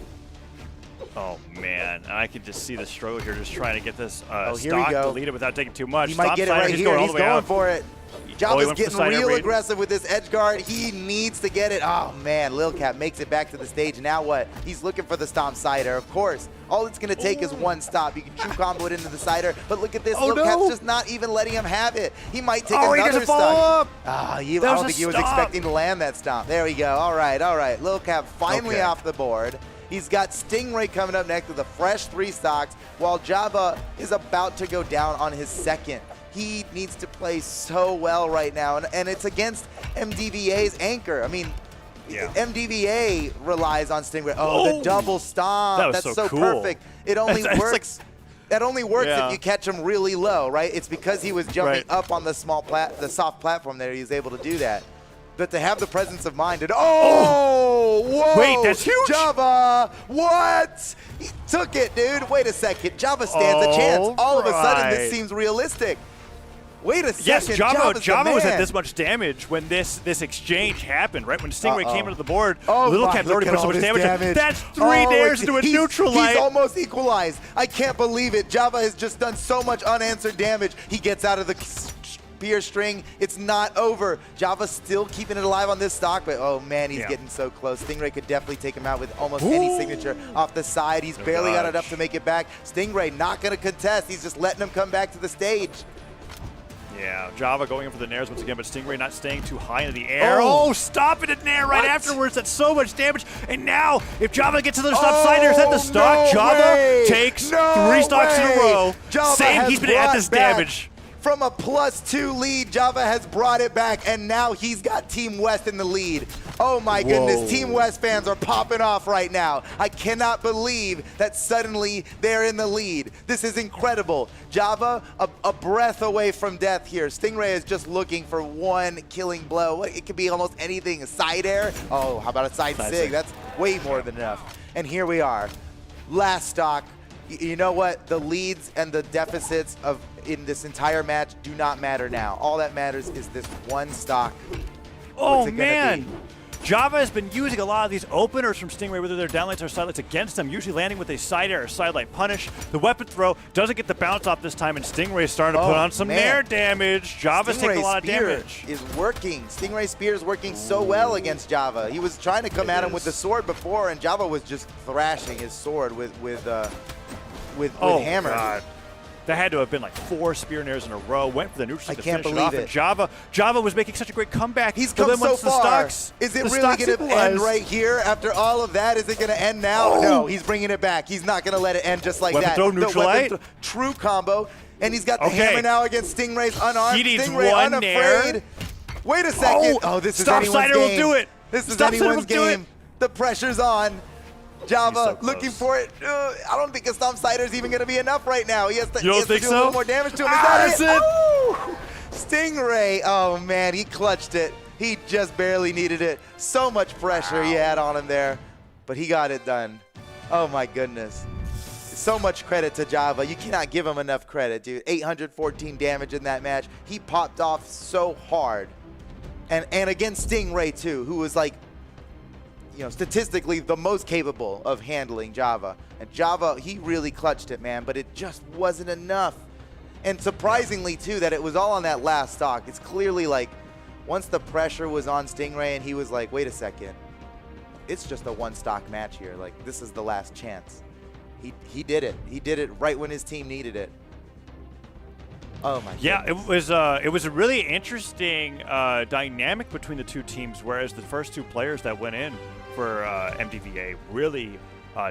Oh, man. I can just see the struggle here, just trying to get this stock to lead it without taking too much. He might get it right here. He's going for it. Java's getting real aggressive with this edge guard. He needs to get it. Oh, man. Lil Cap makes it back to the stage. Now what? He's looking for the stomp cider, of course. All it's going to take is 1 stop. You can true combo it into the cider. But look at this. Lil Cap's just not even letting him have it. He might take another stop. I don't think he was expecting to land that stomp. There we go. All right, all right. Lil Cap finally off the board. He's got Stingray coming up next with a fresh 3 stocks, while Java is about to go down on his 2nd. He needs to play so well right now, and it's against MDVA's anchor. I mean, MDVA relies on Stingray. Oh, the double stomp. That's so cool. Perfect. It only works. That only works if you catch him really low, right? It's because he was jumping up on the soft platform there. He was able to do that. But to have the presence of mind and whoa! Wait, that's huge! Java, what? He took it, dude. Wait a second. Java stands a chance. All of a sudden, this seems realistic. Wait a second. Yes, Java was at this much damage when this exchange happened, right? When Stingray came into the board, Little Cap's already put so much damage. That's 3 dares into a neutral light. He's almost equalized. I can't believe it. Java has just done so much unanswered damage. He gets out of the spear string. It's not over. Java still keeping it alive on this stock, but oh man, he's getting so close. Stingray could definitely take him out with almost any signature off the side. He's barely got enough to make it back. Stingray not going to contest. He's just letting him come back to the stage. Yeah, Java going in for the nairs once again, but Stingray not staying too high into the air. Oh, stop it at nair right afterwards. That's so much damage. And now, if Java gets another stop sider, is that the stock? Java takes 3 stocks in a row. Same, he's been at this damage. From a +2 lead, Java has brought it back, and now he's got Team West in the lead. Oh my goodness, Team West fans are popping off right now. I cannot believe that suddenly they're in the lead. This is incredible. Java, a breath away from death here. Stingray is just looking for one killing blow. It could be almost anything. A side air? Oh, how about a side sig? That's way more than enough. And here we are. Last stock. You know what? The leads and the deficits in this entire match do not matter now. All that matters is this one stock. Oh, man. Java has been using a lot of these openers from Stingray, whether they're downlights or sidelights against them, usually landing with a side air or sidelight punish. The weapon throw doesn't get the bounce off this time, and Stingray is starting to put on some nair damage. Java's taking a lot of damage. Is working. Stingray Spear is working so well against Java. He was trying to come at him with the sword before, and Java was just thrashing his sword with hammer. God. That had to have been like 4 spear nairs in a row. Went for the neutral to finish it off. it. And Java was making such a great comeback. He's come so far. Is it really going to end right here after all of that? Is it going to end now? No, he's bringing it back. He's not going to let it end just like weapon that. Throw, neutral light. True combo. And he's got the hammer now against Stingray's unarmed. He needs Stingray one unafraid. nair. Wait a second. Oh, this is anyone's game. Will do it. This is anyone's game. The pressure's on. Java looking for it. I don't think a Stomp Cider is even going to be enough right now. He has to, do a little more damage to him. Is that it? Oh! Stingray. Oh, man. He clutched it. He just barely needed it. So much pressure he had on him there. But he got it done. Oh, my goodness. So much credit to Java. You cannot give him enough credit, dude. 814 damage in that match. He popped off so hard. And against Stingray, too, who was like, statistically the most capable of handling Java. And Java, he really clutched it, man, but it just wasn't enough. And surprisingly, too, that it was all on that last stock. It's clearly like, once the pressure was on Stingray and he was like, wait a second, it's just a one stock match here. Like, this is the last chance. He did it. He did it right when his team needed it. Oh my goodness. Yeah, it was a really interesting dynamic between the two teams, whereas the first 2 players that went in for MDVA really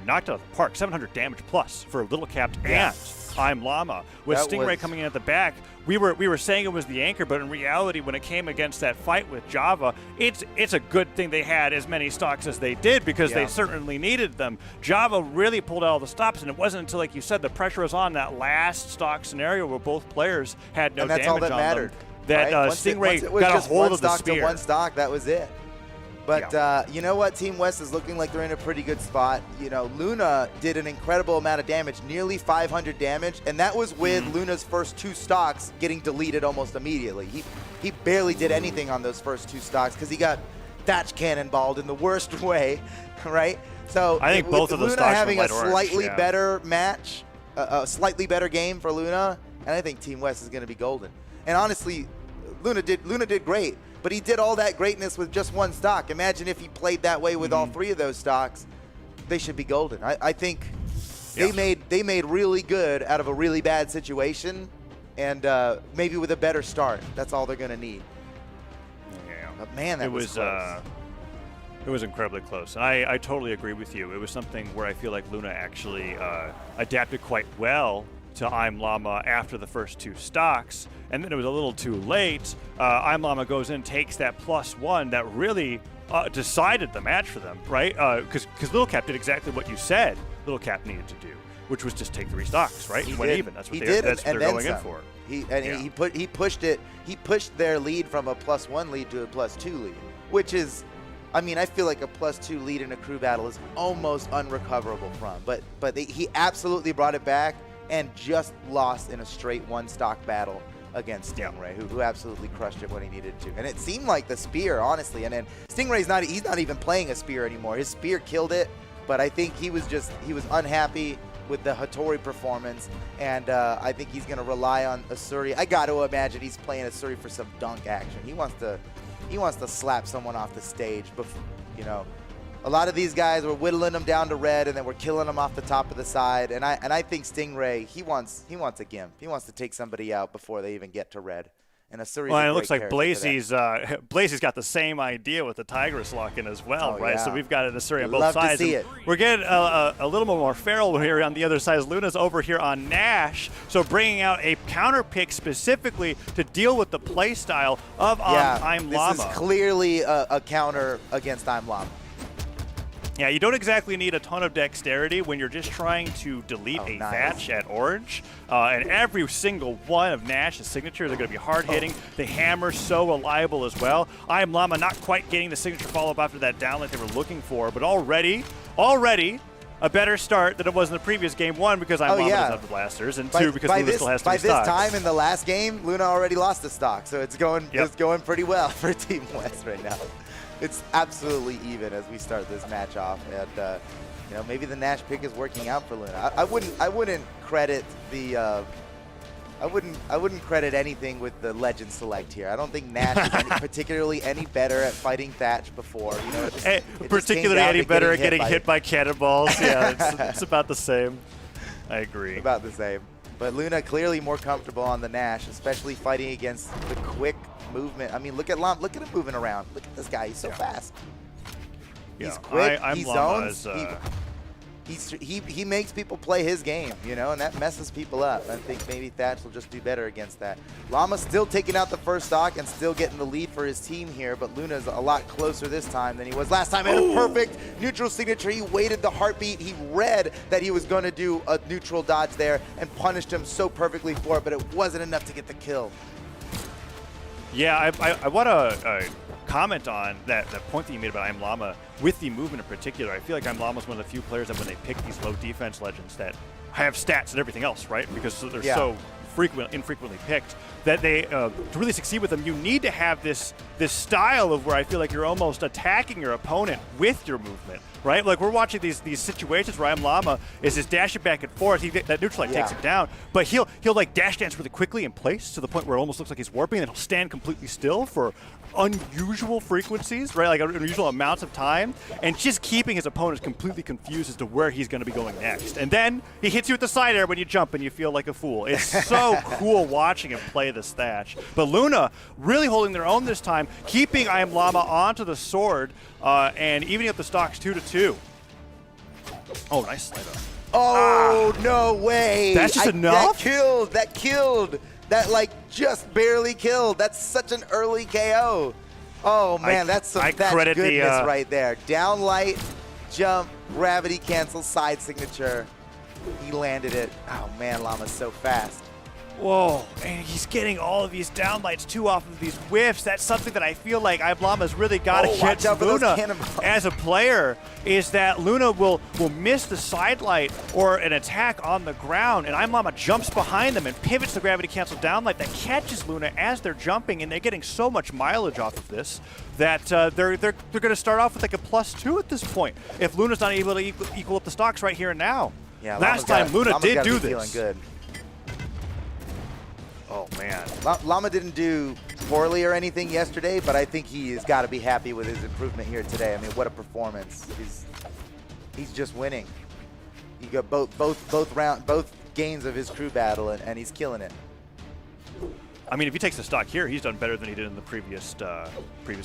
knocked out of the park. 700 damage plus for Little Capped and I'm Llama. With Stingray coming in at the back, we were saying it was the anchor, but in reality, when it came against that fight with Java, it's a good thing they had as many stocks as they did, because they certainly needed them. Java really pulled out all the stops, and it wasn't until, like you said, the pressure was on that last stock scenario where both players had no damage on them. And that's all that mattered. That Stingray got a hold of the spear. To one stock, that was it. But you know what? Team West is looking like they're in a pretty good spot. Luna did an incredible amount of damage, nearly 500 damage, and that was with Luna's first 2 stocks getting deleted almost immediately. He barely did anything on those first 2 stocks because he got thatch cannonballed in the worst way, right? So I think both of those Luna stocks having a slightly orange, better match, a slightly better game for Luna, and I think Team West is going to be golden. And honestly, Luna did great. But he did all that greatness with just 1 stock. Imagine if he played that way with all 3 of those stocks. They should be golden. I think they made really good out of a really bad situation, and maybe with a better start. That's all they're going to need. Yeah. But man, that was close. It was incredibly close. And I totally agree with you. It was something where I feel like Luna actually adapted quite well to I'm Llama after the first 2 stocks, and then it was a little too late. I'm Llama goes in, takes that +1 that really decided the match for them, right? Because Little Cap did exactly what you said Little Cap needed to do, which was just take 3 stocks, right? And went even. That's what they're going in for. He pushed it. He pushed their lead from a +1 lead to a +2 lead, which is, I mean, I feel like a +2 lead in a crew battle is almost unrecoverable from. But he absolutely brought it back, and just lost in a straight 1 stock battle against Stingray, who absolutely crushed it when he needed to. And it seemed like the spear, honestly. And then Stingray's he's not even playing a spear anymore. His spear killed it, but I think he was unhappy with the Hattori performance, and I think he's going to rely on Asuri. I got to imagine he's playing Asuri for some dunk action. He wants to slap someone off the stage. Before, you know, a lot of these guys were whittling them down to red, and then we're killing them off the top of the side. And I think Stingray, he wants a gimp. He wants to take somebody out before they even get to red. And Asuri's well, and it looks like Blazy's got the same idea with the Tigress lock-in as well, right? Yeah. So we've got an Asuri on both Love sides. to see it. We're getting a little more feral here on the other side. Luna's over here on Nash, so bringing out a counter pick specifically to deal with the play style of I'm Llama. This is clearly a counter against I'm Llama. Yeah, you don't exactly need a ton of dexterity when you're just trying to delete a Thatch at orange. And every single one of Nash's signatures are going to be hard-hitting. The hammer's so reliable as well. I Am Llama not quite getting the signature follow-up after that downlight they were looking for, but already a better start than it was in the previous game. One, because I'm Llama doesn't have the blasters, and two, because Luna still has 3 stocks. By this time in the last game, Luna already lost a stock, so it's going pretty well for Team West right now. It's absolutely even as we start this match off, and you know, maybe the Nash pick is working out for Luna. I wouldn't credit the I wouldn't credit anything with the legend select here. I don't think Nash is particularly any better at fighting Thatch before. You know, particularly any better at getting hit by cannonballs. Yeah, it's about the same. I agree. About the same. But Luna clearly more comfortable on the Nash, especially fighting against the quick movement. I mean, look at Lam. Look at him moving around. Look at this guy. He's so fast. Yeah. He's quick. I'm he Llama zones. He makes people play his game, you know, and that messes people up. I think maybe Thatch will just do better against that. Llama's still taking out the first stock and still getting the lead for his team here, but Luna's a lot closer this time than he was last time. And a perfect neutral signature. He waited the heartbeat. He read that he was going to do a neutral dodge there and punished him so perfectly for it, but it wasn't enough to get the kill. Yeah, I want to comment on that point that you made about I'm Llama with the movement in particular. I feel like I'm Llama is one of the few players that when they pick these low defense legends that have stats and everything else, right? Because they're so infrequently picked, that they to really succeed with them, you need to have this style of where I feel like you're almost attacking your opponent with your movement, right? Like we're watching these situations where I'm Llama is just dashing back and forth. That neutral light takes him down, but he'll like dash dance really quickly in place to the point where it almost looks like he's warping, and he'll stand completely still for unusual frequencies, right? Like unusual amounts of time, and just keeping his opponents completely confused as to where he's going to be going next. And then he hits you with the side air when you jump, and you feel like a fool. It's so cool watching him play this Thatch. But Luna really holding their own this time, keeping I Am Llama onto the sword, and evening up the stocks 2-2. Oh, nice slide up. Oh, no way. That's just enough? That killed. That, like, just barely killed. That's such an early KO. Oh, man, that's goodness right there. Down light, jump, gravity cancel, side signature. He landed it. Oh, man, Llama's so fast. Whoa, and he's getting all of these downlights too off of these whiffs. That's something that I feel like I'm Llama's really got to get to Luna as a player, is that Luna will miss the side light or an attack on the ground, and I'm Llama jumps behind them and pivots the gravity cancel downlight that catches Luna as they're jumping, and they're getting so much mileage off of this that they're going to start off with like a +2 at this point if Luna's not able to equal up the stocks right here and now. Yeah, last time Luna did do this. Feeling good. Oh, man. Llama didn't do poorly or anything yesterday, but I think he has got to be happy with his improvement here today. I mean, what a performance. He's just winning. You got both games of his crew battle, and he's killing it. I mean, if he takes the stock here, he's done better than he did in the previous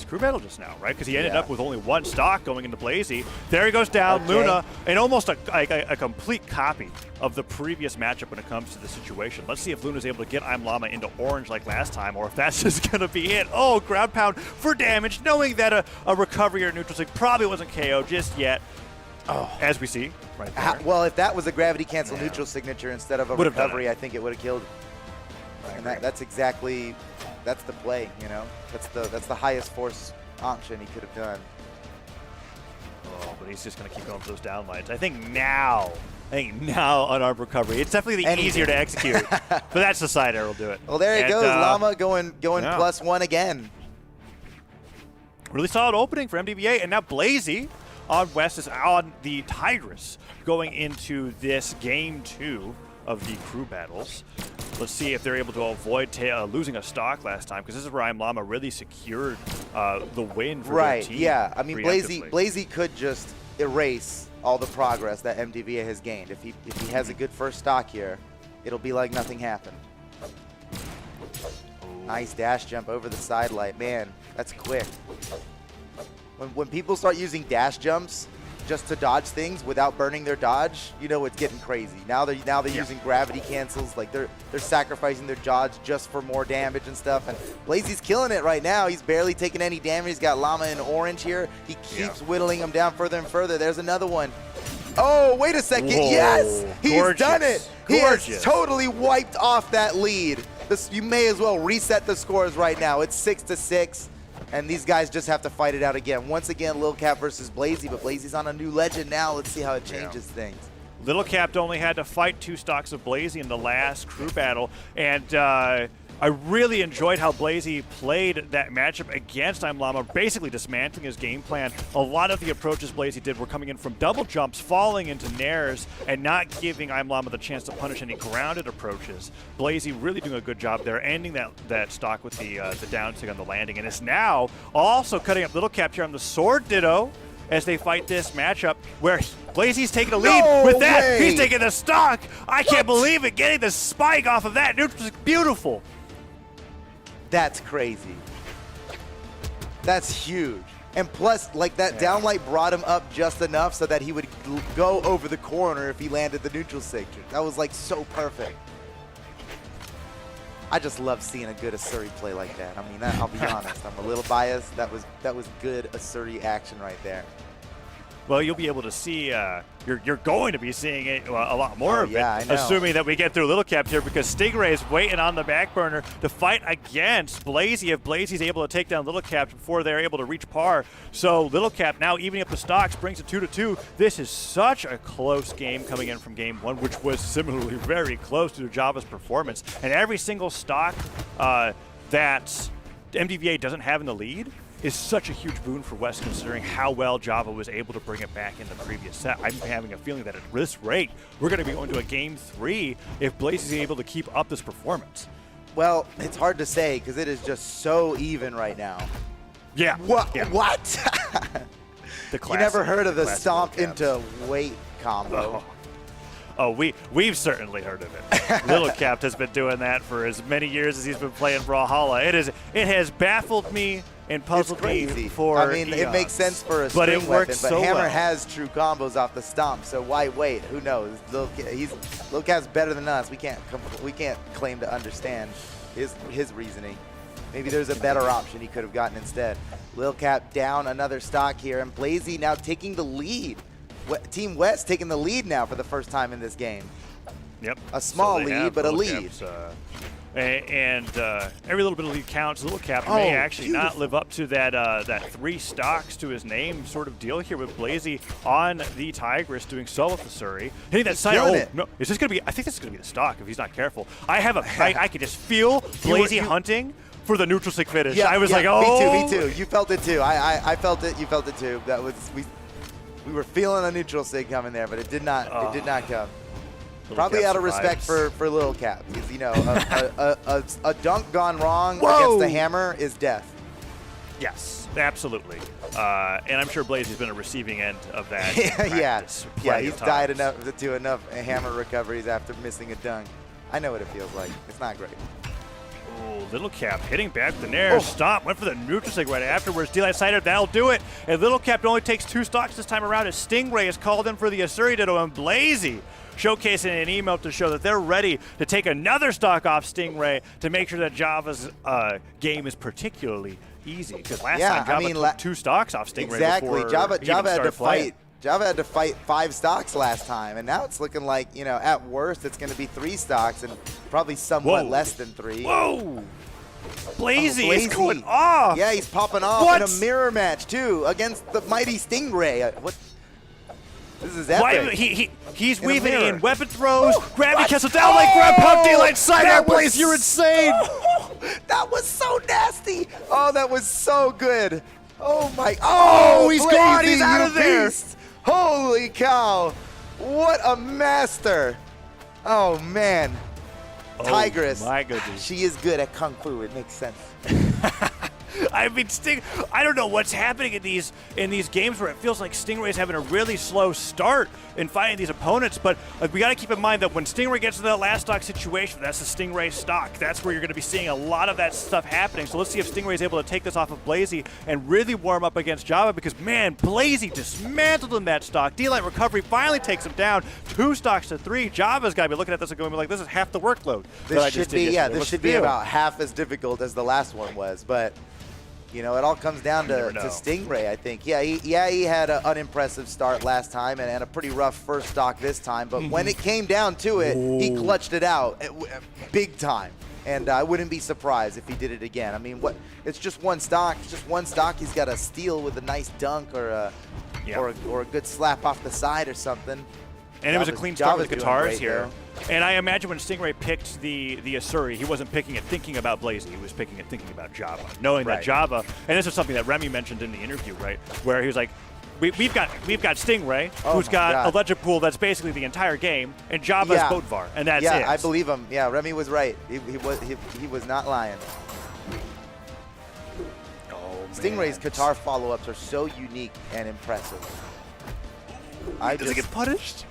crew battle just now, right? Because he ended up with only 1 stock going into Blazy. There he goes down, okay. Luna, and almost a complete copy of the previous matchup when it comes to the situation. Let's see if Luna's able to get I'm Llama into orange like last time, or if that's just going to be it. Oh, ground pound for damage, knowing that a recovery or neutral stick probably wasn't KO just yet. Oh, as we see right there. Well, if that was a gravity cancel neutral signature instead of a recovery, I think it would have killed him. And that's the play, you know. That's the highest force option he could have done. Oh, but he's just going to keep going for those downlights. I think now unarmed recovery. It's definitely easier to execute, but that's the side air will do it. Well, there he goes, Llama going +1 again. Really solid opening for MDVA, and now Blazy on West is on the Tigress going into this game 2 of the crew battles. Let's see if they're able to avoid losing a stock last time, because this is where I'm Llama really secured the win for their team. Yeah. I mean, preemptively. Blazy could just erase all the progress that MDVA has gained. If he has a good first stock here, it'll be like nothing happened. Nice dash jump over the side light. Man, that's quick. When people start using dash jumps just to dodge things without burning their dodge, you know it's getting crazy. Now they're using gravity cancels, like they're sacrificing their dodge just for more damage and stuff. And Blazy's killing it right now. He's barely taking any damage. He's got Llama in orange here. He keeps whittling him down further and further. There's another one. Oh, wait a second. Whoa. Yes, he's done it. He has Gorgeous. totally wiped off that lead. You may as well reset the scores right now. It's 6-6. And these guys just have to fight it out again. Once again, Lil Cap versus Blazy, but Blazy's on a new legend now. Let's see how it changes things. Little Cap only had to fight 2 stocks of Blazy in the last crew battle, and I really enjoyed how Blazy played that matchup against I'm Llama, basically dismantling his game plan. A lot of the approaches Blazy did were coming in from double jumps, falling into nairs, and not giving I'm Llama the chance to punish any grounded approaches. Blazy really doing a good job there, ending that stock with the down tick on the landing, and is now also cutting up Little Cap here on the sword ditto as they fight this matchup where Blazy's taking the lead with that. way. He's taking the stock. I can't believe it. Getting the spike off of that. Neutral was beautiful. That's crazy. That's huge. And plus, like, that downlight brought him up just enough so that he would go over the corner if he landed the neutral signature. That was, like, so perfect. I just love seeing a good Asuri play like that. I mean, I'll be honest. I'm a little biased. That was good Asuri action right there. Well, you'll be able to see, you're going to be seeing it a lot more of it, I know. assuming that we get through Little Cap here, because Stingray is waiting on the back burner to fight against Blazy if Blazy's able to take down Little Cap before they're able to reach par. So Little Cap now evening up the stocks, brings it 2-2. This is such a close game coming in from game 1, which was similarly very close to Java's performance. And every single stock that MDVA doesn't have in the lead is such a huge boon for West, considering how well Java was able to bring it back in the previous set. I'm having a feeling that at this rate, we're going to be going to a game 3 if Blaze is able to keep up this performance. Well, it's hard to say because it is just so even right now. Yeah. What? Yeah. What? The You never heard of the classic stomp Little Caps. into weight combo. Oh, we've certainly heard of it. Little Cap has been doing that for as many years as he's been playing Brawlhalla. It has baffled me and puzzled me for I mean, it eons. makes sense for a But string it weapon, works but so Hammer well. has true combos off the stomp, so why wait? Who knows? Lil Cap's better than us. We can't claim to understand his reasoning. Maybe there's a better option he could have gotten instead. Lil Cap down another stock here, and Blazy now taking the lead. Team West taking the lead now for the first time in this game. Yep. A small So they lead, have but a Little lead. Caps, every little bit of lead counts. Little Cap may actually not live up to that 3 stocks to his name sort of deal here with Blazy on the Tigress, doing so with the Surrey. Hitting that side. killing Oh, it. no. Is this going to be? I think this is going to be the stock if he's not careful. I can just feel Blazy hunting for the neutral stick finish. I was like, oh. Me too. You felt it too. I felt it. You felt it too. That was we were feeling a neutral sig coming there, but it did not. It did not come. Probably Cap out of respect survives. for Lil Cap, because you know a dunk gone wrong Whoa! against the Hammer is death. Yes, absolutely. And I'm sure Blazy's been a receiving end of that. Yeah, plenty he's of died times. enough to enough Hammer recoveries after missing a dunk. I know what it feels like. It's not great. Oh, Little Cap hitting back the nair. Stop. Went for the neutral sig right afterwards. Daylight Cider, that'll do it. And Little Cap only takes 2 stocks this time around as Stingray is called in for the Asuri Ditto, and Blazy showcasing an email to show that they're ready to take another stock off Stingray to make sure that Java's game is particularly easy. Because last time Java took 2 stocks off Stingray Exactly. before Java he even had to started playing. fight. Java had to fight 5 stocks last time, and now it's looking like, you know, at worst it's going to be 3 stocks and probably somewhat less than 3. Whoa! Blazy Blazy. is going off. Yeah, he's popping off What? in a mirror match too against the mighty Stingray. What? This is epic. Why, he's In a weaving mirror. in weapon throws, gravity cancel down like grab pump daylight Cider. That was Blaze, you're insane. That was so nasty. Oh, that was so good. Oh my! Oh, he's Blazy, gone. He's out you of there. beast. Holy cow! What a master! Oh man, Tigress. My goodness. She is good at kung fu. It makes sense. I mean, I don't know what's happening in these games where it feels like Stingray's having a really slow start in fighting these opponents. But we got to keep in mind that when Stingray gets to that last stock situation, that's the Stingray stock. That's where you're going to be seeing a lot of that stuff happening. So let's see if Stingray's able to take this off of Blazy and really warm up against Java, because man, Blazy dismantled him that stock. D-Light Recovery finally takes him down 2 stocks to 3. Java's got to be looking at this and going like, this is half the workload. This should be this should be about half as difficult as the last one was, but. You know, it all comes down to Stingray, I think. Yeah, he had an unimpressive start last time and a pretty rough first stock this time. But when it came down to it, he clutched it out big time. And I wouldn't be surprised if he did it again. I mean, it's just one stock. It's just one stock. He's got to steal with a nice dunk or a good slap off the side or something. And it was a clean start with the guitars here. Though. And I imagine when Stingray picked the Asuri, he wasn't picking it thinking about Blazy. He was picking it thinking about Java, knowing that Java. And this is something that Remy mentioned in the interview, right? Where he was like, we've got Stingray, who's got a ledger pool that's basically the entire game, and Java's Bodvar, and that's it. Yeah, I believe him. Yeah, Remy was right. He was not lying. Stingray's guitar follow-ups are so unique and impressive. Does he get punished?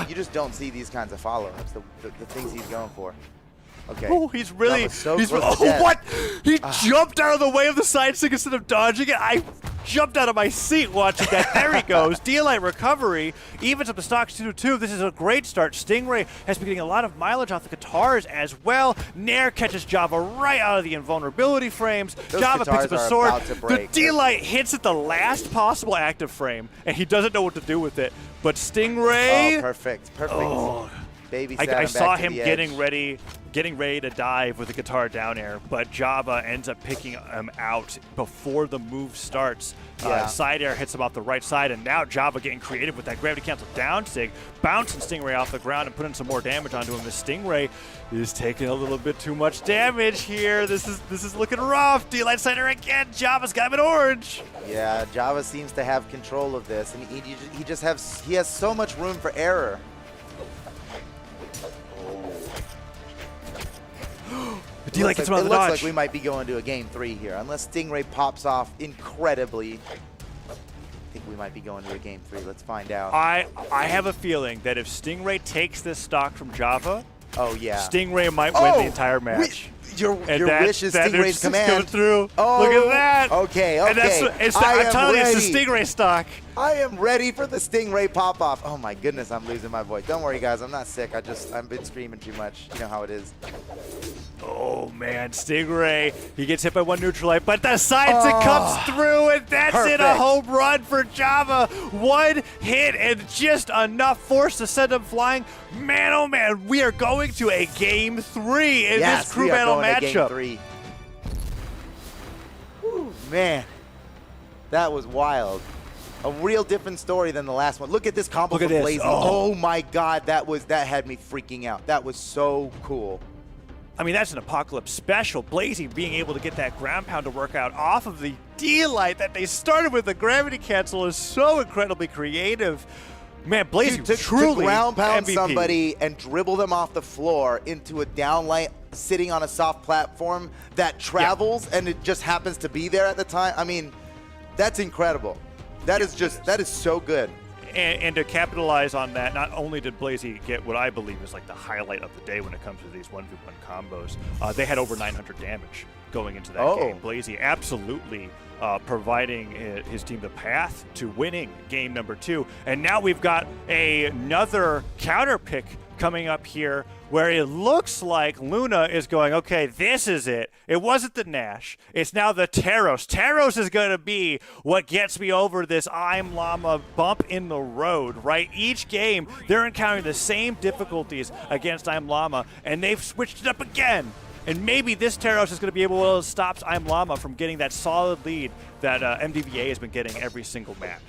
You just don't see these kinds of follow-ups, the things he's going for. Okay. Oh, he's really. So what? He jumped out of the way of the side stick instead of dodging it. I jumped out of my seat watching that. There he goes. D-Light Recovery evens up the stocks 2-2. This is a great start. Stingray has been getting a lot of mileage off the guitars as well. Nair catches Java right out of the invulnerability frames. Those Java picks up a sword. The D-Light hits at the last possible active frame, and he doesn't know what to do with it. But Stingray. Oh, perfect. Oh. I saw him getting ready to dive with the guitar down air, but Java ends up picking him out before the move starts. Side air hits him off the right side, and now Java getting creative with that gravity cancel down sig, bouncing Stingray off the ground and putting some more damage onto him. The Stingray is taking a little bit too much damage here. This is looking rough. D-Light side air again. Java's got him in orange. Yeah, Java seems to have control of this, and he has so much room for error. It looks like we might be going to a game 3 here. Unless Stingray pops off incredibly, I think we might be going to a game 3. Let's find out. I have a feeling that if Stingray takes this stock from Java, Stingray might win the entire match. Your wish is Stingray's command. Coming through. Oh, look at that. Okay. And I'm telling you, it's the Stingray stock. I am ready for the Stingray pop-off. Oh my goodness, I'm losing my voice. Don't worry, guys. I'm not sick. I've been screaming too much. You know how it is. Oh, man. Stingray, he gets hit by one neutralite, but the side stick comes through, and that's it. A home run for Java. One hit and just enough force to send him flying. Man, oh, man, we are going to a game 3 in this crew battle matchup. Game 3. Whew, man, that was wild. A real different story than the last one. Look at this combo from Blazy. Oh my God, that had me freaking out. That was so cool. I mean, that's an Apocalypse special. Blazy being able to get that ground pound to work out off of the D-Light that they started with. The gravity cancel is so incredibly creative. Man, Blazy truly to ground pound MVP. somebody and dribble them off the floor into a downlight sitting on a soft platform that travels and it just happens to be there at the time. I mean, that's incredible. That is so good. And to capitalize on that, not only did Blazy get what I believe is like the highlight of the day when it comes to these 1v1 combos, they had over 900 damage going into that game. Blazy absolutely providing his team the path to winning game number 2. And now we've got another counter pick coming up here where it looks like Luna is going, okay, this is it. It wasn't the Nash. It's now the Taros. Taros is going to be what gets me over this I'm Llama bump in the road, right? Each game, they're encountering the same difficulties against I'm Llama, and they've switched it up again. And maybe this Taros is going to be able to stop I'm Llama from getting that solid lead that MDVA has been getting every single match.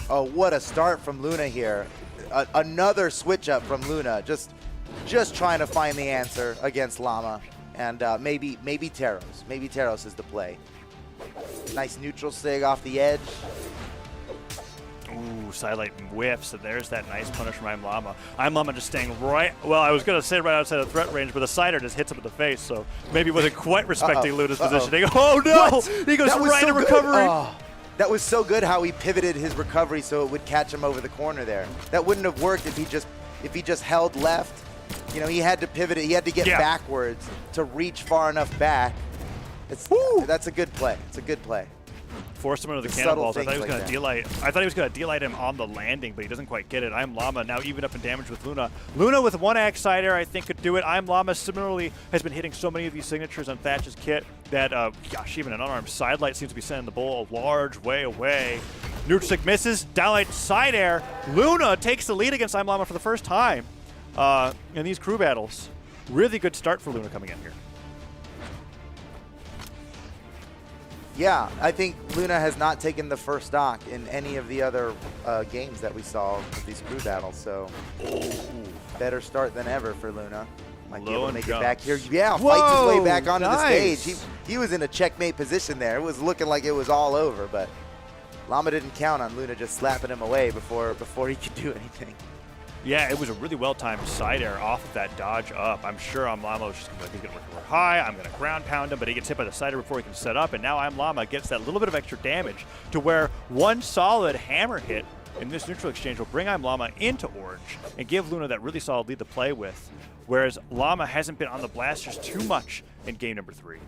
Oh, what a start from Luna here. Another switch up from Luna. Just trying to find the answer against Llama. And maybe Taros. Maybe Taros is the play. Nice neutral sig off the edge. Ooh, sidelight whiffs, and there's that nice punish from Llama. Llama just staying right, well, I was going to say right outside of threat range, but the sider just hits him in the face, so maybe wasn't quite respecting Luna's positioning. Oh, no! What? He goes right so to good. recovery. Oh, that was so good how he pivoted his recovery so it would catch him over the corner there. That wouldn't have worked if he just held left. You know, he had to pivot it. He had to get backwards to reach far enough back. That's a good play. It's a good play. Forced him into the cannonballs. I thought he was going to delight. I thought he was going to delight him on the landing, but he doesn't quite get it. Llama now even up in damage with Luna. Luna with 1-axe side air, I think, could do it. Llama similarly has been hitting so many of these signatures on Thatch's kit that, gosh, even an unarmed side light seems to be sending the bull a large way away. Neutral stick misses. Downlight side air. Luna takes the lead against Llama for the first time in these crew battles. Really good start for Luna coming in here. Yeah, I think Luna has not taken the first stock in any of the other games that we saw with these crew battles, so better start than ever for Luna. Might be able to make it back here. Yeah, fights his way back onto the stage. He was in a checkmate position there. It was looking like it was all over, but Llama didn't count on Luna just slapping him away before he could do anything. Yeah, it was a really well-timed side air off of that dodge up. I'm sure Llama was just going to he's going to recover high. I'm going to ground pound him, but he gets hit by the side air before he can set up, and now Llama gets that little bit of extra damage to where one solid hammer hit in this neutral exchange will bring Llama into orange and give Luna that really solid lead to play with, whereas Llama hasn't been on the blasters too much in game number 3.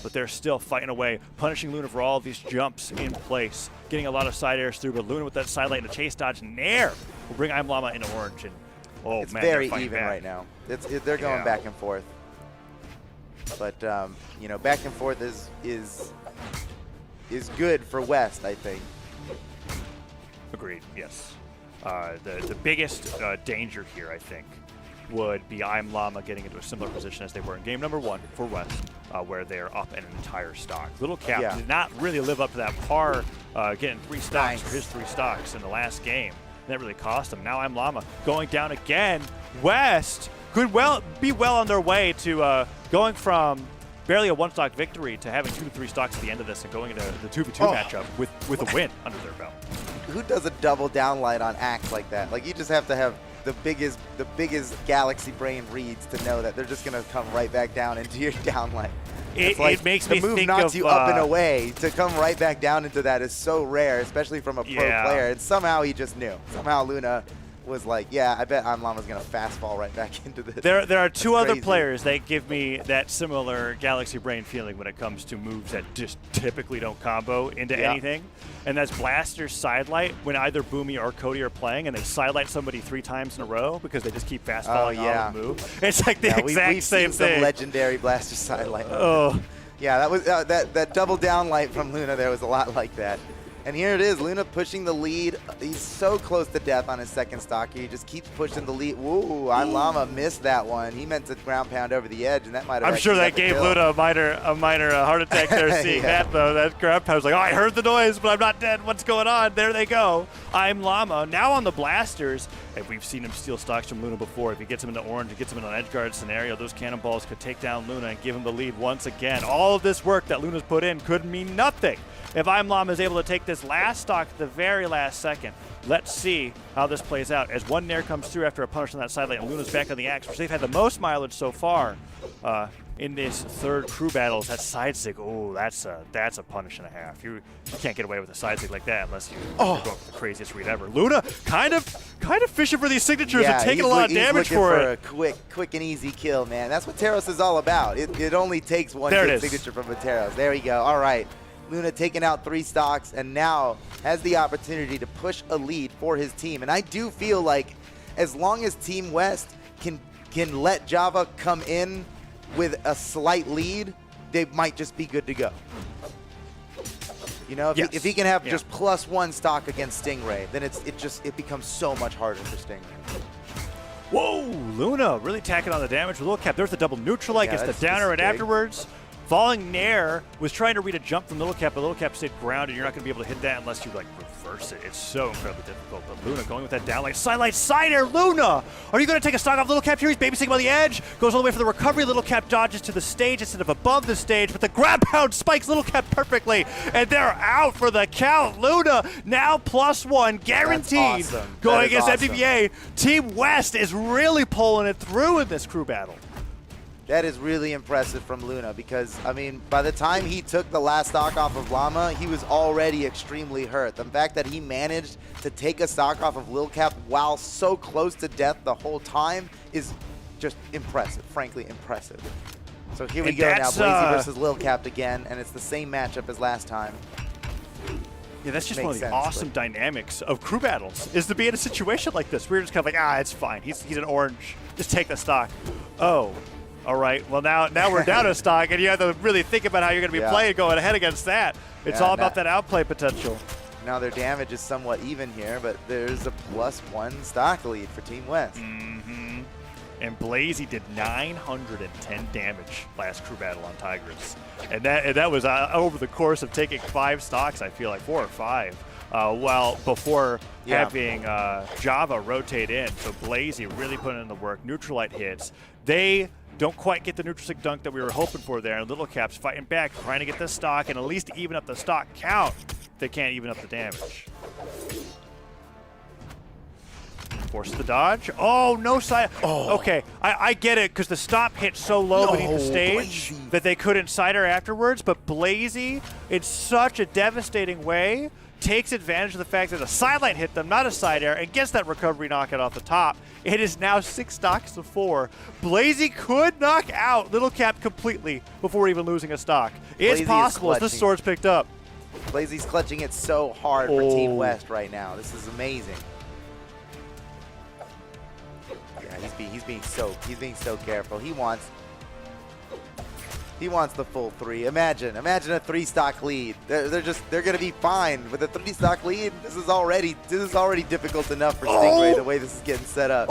But they're still fighting away, punishing Luna for all of these jumps in place, getting a lot of side airs through, but Luna with that side light and the chase dodge nair will bring Llama into orange. And it's very even right now. They're going back and forth. But you know, back and forth is good for West, I think. Agreed. Yes. The biggest danger here, I think, would be Llama getting into a similar position as they were in game number 1 for West, where they're up an entire stock. Little Cap did not really live up to that par, getting 3 stocks for his 3 stocks in the last game. That really cost him. Now Llama going down again. West could be well on their way to going from barely a 1-stock victory to having 2 to 3 stocks at the end of this and going into the 2v2 matchup with a win under their belt. Who does a double downlight on axe like that? Like, you just have to have the biggest galaxy brain reads to know that they're just gonna come right back down into your downlight. It makes me think of the move knocks you up and away. To come right back down into that is so rare, especially from a pro player. And somehow he just knew. Somehow Luna was like, yeah, I bet Llama's going to fast fall right back into this. There are 2 other players that give me that similar Galaxy Brain feeling when it comes to moves that just typically don't combo into anything. And that's Blaster's Sidelight when either Boomy or Cody are playing and they sidelight somebody 3 times in a row because they just keep fast falling on the move. It's like the exact same thing. Some legendary Blaster Sidelight. Oh. Yeah, that was that double downlight from Luna there was a lot like that. And here it is, Luna pushing the lead. He's so close to death on his second stock. He just keeps pushing the lead. Woo, Llama missed that one. He meant to ground pound over the edge, and that might have. I'm sure that gave Luna a minor heart attack there seeing that, though. That ground pound was like, oh, I heard the noise, but I'm not dead. What's going on? There they go. Llama now on the blasters. And we've seen him steal stocks from Luna before. If he gets him into orange, he gets him in an edge guard scenario, those cannonballs could take down Luna and give him the lead once again. All of this work that Luna's put in could mean nothing if Llama is able to take this last stock at the very last second. Let's see how this plays out as one nair comes through after a punish on that side lane, and Luna's back on the axe, which they've had the most mileage so far in this third crew battles. That side sig, oh, that's a punish and a half. You can't get away with a side sig like that unless you go up with the craziest read ever. Luna kind of fishing for these signatures and taking a lot of damage for it. A quick and easy kill, man. That's what Taros is all about. It only takes one good signature from a Taros. There we go. All right. Luna taking out 3 stocks and now has the opportunity to push a lead for his team. And I do feel like as long as Team West can let Java come in with a slight lead, they might just be good to go. You know, if he can have just +1 stock against Stingray, then it becomes so much harder for Stingray. Whoa, Luna really tacking on the damage with Little Cap. There's the double neutral, like it's the downer and afterwards. Falling Nair was trying to read a jump from Little Cap, but Little Cap stayed grounded. You're not going to be able to hit that unless you like reverse it. It's so incredibly difficult. But Luna going with that down light, side air. Luna, are you going to take a stock off Little Cap here? He's babysitting by the edge, goes all the way for the recovery. Little Cap dodges to the stage instead of above the stage, but the grab pound spikes Little Cap perfectly, and they're out for the count. Luna now +1, guaranteed. Awesome. Going That is against awesome. MDVA. Team West is really pulling it through in this crew battle. That is really impressive from Luna because, I mean, by the time he took the last stock off of Llama, he was already extremely hurt. The fact that he managed to take a stock off of Lil Cap while so close to death the whole time is just impressive, frankly impressive. So here we And go now, that's, Blazy versus Lil Cap again, and it's the same matchup as last time. Yeah, that's just Makes one of the sense, awesome dynamics of crew battles, is to be in a situation like this. We're just kind of like, it's fine. He's an orange. Just take the stock. Oh, all right. Well, now we're down a stock, and you have to really think about how you're going to be playing going ahead against that. It's all about that outplay potential. Now their damage is somewhat even here, but there's a +1 stock lead for Team West. And Blazy did 910 damage last crew battle on Tigris. And that was over the course of taking 5 stocks, I feel like 4 or 5, well, before having Java rotate in. So Blazy really putting in the work. Neutralite hits. They don't quite get the neutral stick dunk that we were hoping for there. And Little Cap's fighting back, trying to get the stock and at least even up the stock count. They can't even up the damage. Force the dodge. Oh, no side. Oh. Okay, I get it because the stop hit so low beneath the stage that they couldn't cider afterwards. But Blazy, in such a devastating way, takes advantage of the fact that a sideline hit them, not a side air, and gets that recovery knockout off the top. It is now 6 stocks to 4. Blazy could knock out Little Cap completely before even losing a stock. It's possible as this sword's picked up. Blazy's clutching it so hard for Team West right now. This is amazing. Yeah, he's being so careful. He wants the full 3. Imagine a 3-stock lead. They're gonna be fine with a 3-stock lead. This is already difficult enough for Stingray the way this is getting set up.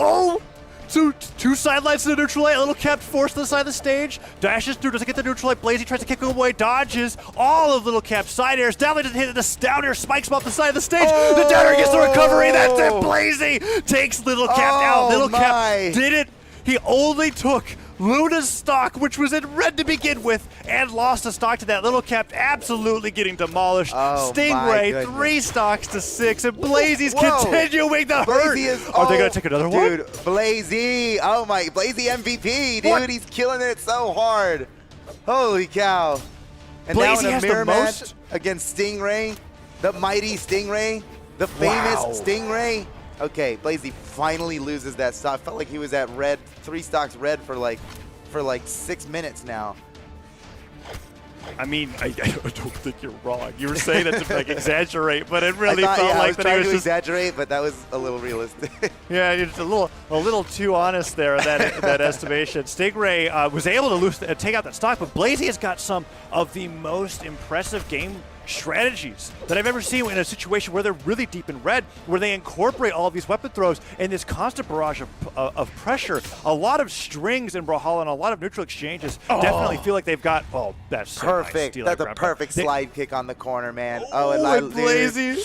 Two sidelines to the neutral light. Little Cap forced to the side of the stage. Dashes through, doesn't get the neutral light. Blazy tries to kick him away, dodges all of Little Cap's side airs. Down doesn't hit it. The down air spikes him off the side of the stage. The down air gets the recovery. That's it. Blazy takes Little Cap out. Little Cap did it. He only took Luna's stock, which was in red to begin with, and lost a stock to that. Little Cap absolutely getting demolished. Stingray, 3 stocks to 6, and Blazy's continuing the hurt. Are they going to take another one? Dude, Blazy. Oh my, Blazy MVP, dude. What? He's killing it so hard. Holy cow. And Blazy now in a has mirror the match most against Stingray, the mighty Stingray, the famous Stingray. Okay, Blazy finally loses that stock. Felt like he was at red, 3 stocks red for like 6 minutes now. I mean, I don't think you're wrong. You were saying that to like exaggerate, but it really felt I like was that trying he was to just exaggerate, but that was a little realistic. yeah, it's a little too honest there in that estimation. Stingray was able to take out that stock, but Blazy has got some of the most impressive game strategies that I've ever seen in a situation where they're really deep in red, where they incorporate all of these weapon throws and this constant barrage of pressure. A lot of strings in Brawlhalla and a lot of neutral exchanges definitely feel like they've got. Oh, that's so perfect. Nice. That's a perfect slide kick on the corner, man. And Blazy.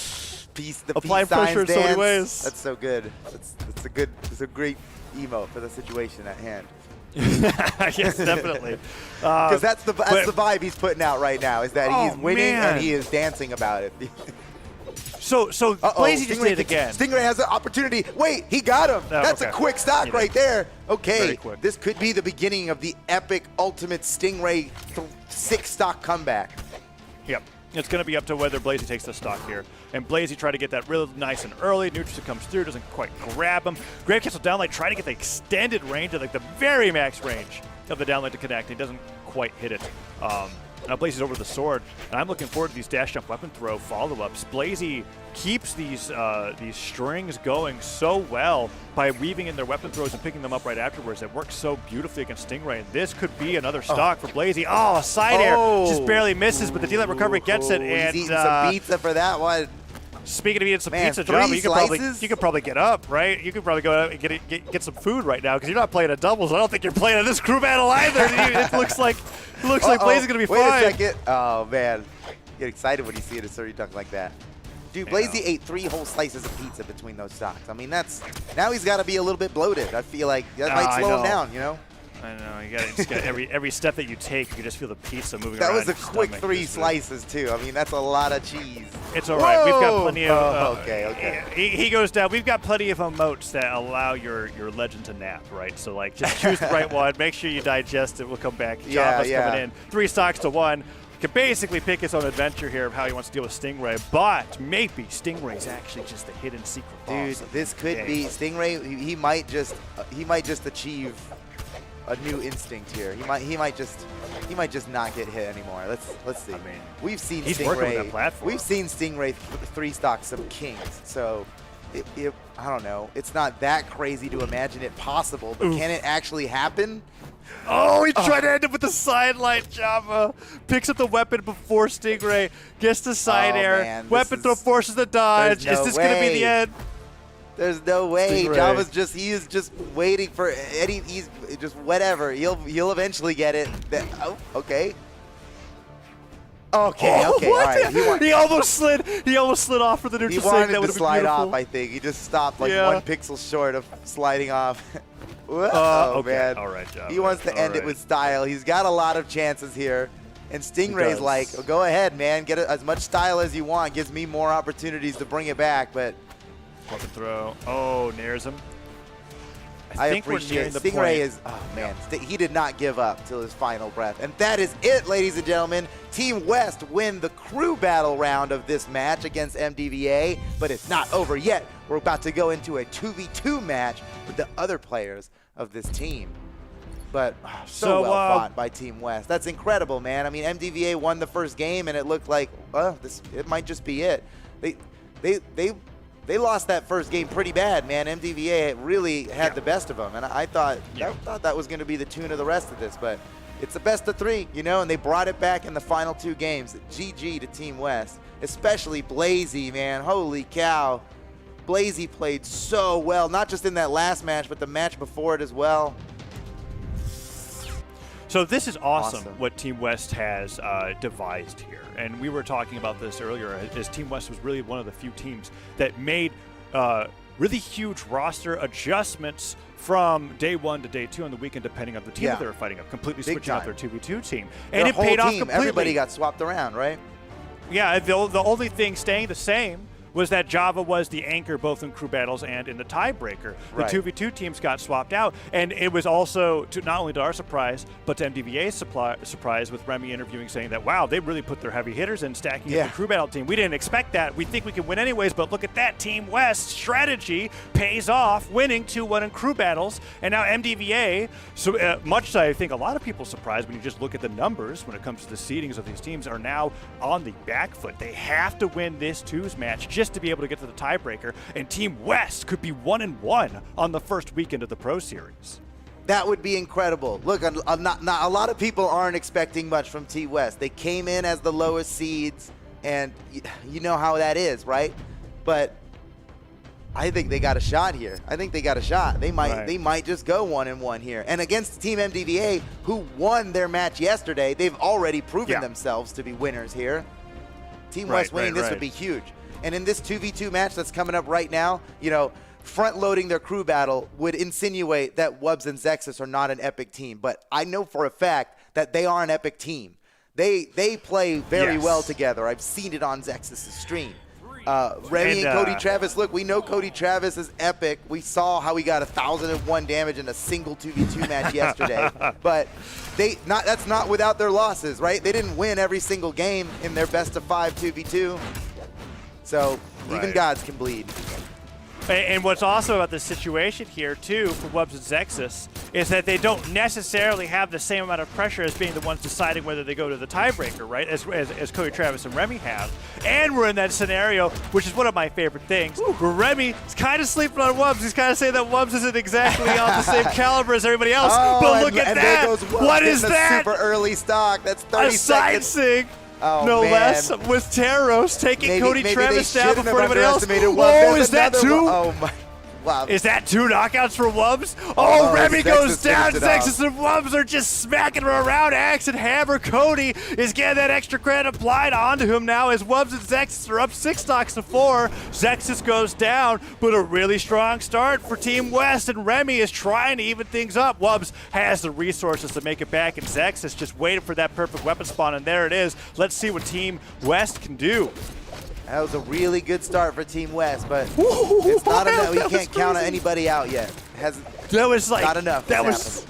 Apply pressure in so many ways. That's so good. It's a great emote for the situation at hand. Yes, definitely. Because that's the vibe he's putting out right now, is that he is winning and he is dancing about it. So Blazy just did it again. Stingray has an opportunity. Wait, he got him. That's a quick stock right there. Okay, this could be the beginning of the epic ultimate Stingray 6-stock comeback. Yep. It's going to be up to whether Blazy takes the stock here. And Blazy tried to get that really nice and early. Neutral comes through, doesn't quite grab him. Grave Castle downlight trying to get the extended range, like the very max range of the downlight to connect. He doesn't quite hit it. Now Blazy's over the sword, and I'm looking forward to these dash jump weapon throw follow-ups. Blazy keeps these strings going so well by weaving in their weapon throws and picking them up right afterwards. It works so beautifully against Stingray, and this could be another stock for Blazy. Oh, a side air just barely misses, but the D-Light recovery gets it. And he's eating some pizza for that one. Speaking of eating some pizza, Java, you could probably get up, right? You could probably go out and get some food right now because you're not playing a doubles. I don't think you're playing in this crew battle either. It looks like Looks like Blaze is going to be Wait fine. a second. Oh, man. Get excited when you see a Desuri dunk like that. Dude, Blazy ate 3 whole slices of pizza between those stocks. I mean, now he's got to be a little bit bloated. I feel like that might slow him down, you know? I know. You got every step that you take, you can just feel the pizza moving That around. was a quick 3 slices, too. I mean, that's a lot of cheese. It's all right. We've got plenty of. Okay. He goes down. We've got plenty of emotes that allow your legend to nap, right? So like, just choose the right one. Make sure you digest it. We'll come back. Java's coming in. 3 stocks to 1. Can basically pick his own adventure here of how he wants to deal with Stingray, but maybe Stingray's actually just a hidden secret boss. Dude, this could be Stingray. He might just achieve a new instinct here. He might just not get hit anymore. Let's see. I mean, we've seen he's Stingray. working with that platform. We've seen Stingray 3 stock some kings. So I don't know. It's not that crazy to imagine it possible, but can it actually happen? Oh, he tried to end up with the sideline, Java. Picks up the weapon before Stingray. Gets the side air. Man, weapon throw forces the dodge. Is this going to be the end? There's no way. Stingray. He is just waiting for Eddie. He's just whatever. He'll eventually get it. Okay. Okay, all right. He almost slid off for the neutral He wanted sig. That to would have slide been beautiful. off, I think. He just stopped like Yeah. 1 pixel short of sliding off. Okay. Man. All right, Java. He wants to end it with style. He's got a lot of chances here. And Stingray's like, go ahead, man. Get as much style as you want. Gives me more opportunities to bring it back. But Weapon throw. Oh, nares him. I think we're appreciate nearing the Stingray point. is, oh man, he did not give up till his final breath. And that is it, ladies and gentlemen. Team West win the crew battle round of this match against MDVA, but it's not over yet. We're about to go into a 2v2 match with the other players of this team. But so well fought by Team West. That's incredible, man. I mean, MDVA won the first game, and it looked like, it might just be it. They lost that first game pretty bad, man. MDVA really had the best of them, and I thought that was going to be the tune of the rest of this, but it's the best of 3, you know, and they brought it back in the final 2 games. GG to Team West, especially Blazy, man. Holy cow. Blazy played so well, not just in that last match, but the match before it as well. So this is awesome what Team West has devised here. And we were talking about this earlier, as Team West was really one of the few teams that made really huge roster adjustments from day 1 to day 2 on the weekend, depending on the team that they were fighting up, completely switching out their 2v2 team. And it paid off completely. Everybody got swapped around, right? Yeah, the only thing staying the same was that Java was the anchor both in crew battles and in the tiebreaker. The 2v2 teams got swapped out, and it was also, not only to our surprise, but to MDVA's surprise, with Remy interviewing saying that, wow, they really put their heavy hitters in stacking up the crew battle team. We didn't expect that. We think we can win anyways, but look at that. Team West strategy pays off, winning 2-1 in crew battles, and now MDVA, so much I think a lot of people surprised when you just look at the numbers when it comes to the seedings of these teams, are now on the back foot. They have to win this 2s match just to be able to get to the tiebreaker, and Team West could be 1-1 on the first weekend of the Pro Series. That would be incredible. Look, a lot of people aren't expecting much from Team West. They came in as the lowest seeds, and you know how that is, right? But I think they got a shot here. They might just go 1-1 here. And against Team MDVA, who won their match yesterday, they've already proven themselves to be winners here. Team West winning this would be huge. And in this 2v2 match that's coming up right now, you know, front-loading their crew battle would insinuate that Wubs and Zexus are not an epic team. But I know for a fact that they are an epic team. They play very well together. I've seen it on Zexus' stream. Remy and Cody Travis, look, we know Cody Travis is epic. We saw how he got 1,001 damage in a single 2v2 match yesterday. But that's not without their losses, right? They didn't win every single game in their best-of-5 2v2. So even gods can bleed. And what's awesome about this situation here, too, for Wubs and Zexus, is that they don't necessarily have the same amount of pressure as being the ones deciding whether they go to the tiebreaker, right, as Cody Travis and Remy have. And we're in that scenario, which is one of my favorite things, where Remy is kind of sleeping on Wubs. He's kind of saying that Wubs isn't exactly on the same caliber as everybody else. But look at that! There goes Wubs What is that? Super early stock. That's 30 a seconds. side sig. Oh, no man. less, with Terros taking Cody Travis down before anybody else. Whoa, is that 2? Oh, my. Wow. Is that 2 knockouts for Wubs? Oh, Remy goes Zexus down. finished it off. Zexus and Wubs are just smacking him around. Axe and Hammer. Cody is getting that extra credit applied onto him now as Wubs and Zexus are up 6 stocks to 4. Zexus goes down, but a really strong start for Team West, and Remy is trying to even things up. Wubs has the resources to make it back, and Zexus just waiting for that perfect weapon spawn, and there it is. Let's see what Team West can do. That was a really good start for Team West, but it's not enough. We can't count anybody out yet. That was like not enough. That was.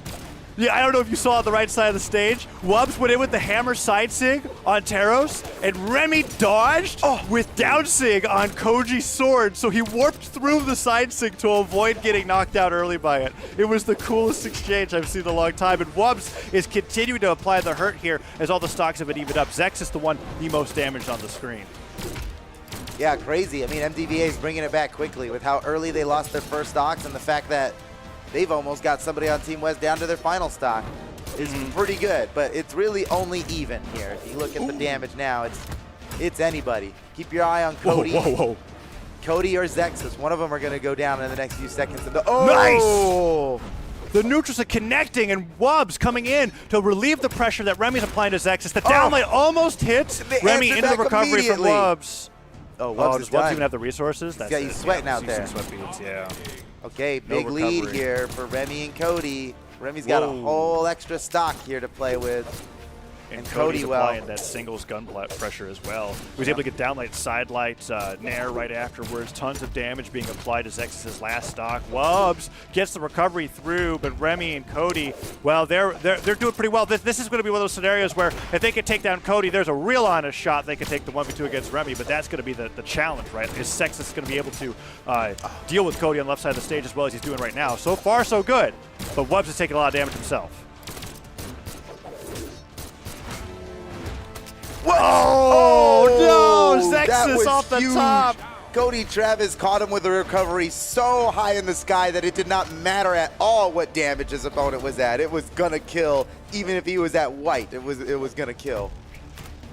Yeah, I don't know if you saw on the right side of the stage. Wubs went in with the hammer side sig on Taros, and Remy dodged with down sig on Koji's sword, so he warped through the side sig to avoid getting knocked out early by it. It was the coolest exchange I've seen in a long time, and Wubs is continuing to apply the hurt here as all the stocks have been evened up. Zex is the one the most damaged on the screen. Yeah, crazy. I mean, MDVA is bringing it back quickly with how early they lost their first stocks, and the fact that they've almost got somebody on Team West down to their final stock is pretty good, but it's really only even here. If you look at the damage now, it's anybody. Keep your eye on Cody. Whoa. Cody or Zexus. One of them are going to go down in the next few seconds. Nice! The neutrals are connecting, and Wubs coming in to relieve the pressure that Remy's applying to Zexus. The downlight almost hits Remy into the recovery from Wubs. Oh, Wubs does Wubs even have the resources? That's he's sweating out there. Sweat beads, yeah. Okay, No big lead recovery. here for Remy and Cody. Remy's got a whole extra stock here to play with. And Cody Cody's applying that singles gun pressure as well. He was able to get downlight, side light, nair right afterwards. Tons of damage being applied to Zexus' last stock. Wubs gets the recovery through, but Remy and Cody, well, they're doing pretty well. This is going to be one of those scenarios where if they can take down Cody, there's a real honest shot they can take the 1v2 against Remy, but that's going to be the challenge, right? Is Zexus going to be able to deal with Cody on the left side of the stage as well as he's doing right now? So far, so good, but Wubs is taking a lot of damage himself. Oh, no! that Zexus was off the huge. top. Cody Travis caught him with a recovery so high in the sky that it did not matter at all what damage his opponent was at. It was gonna kill, even if he was at white. It was gonna kill.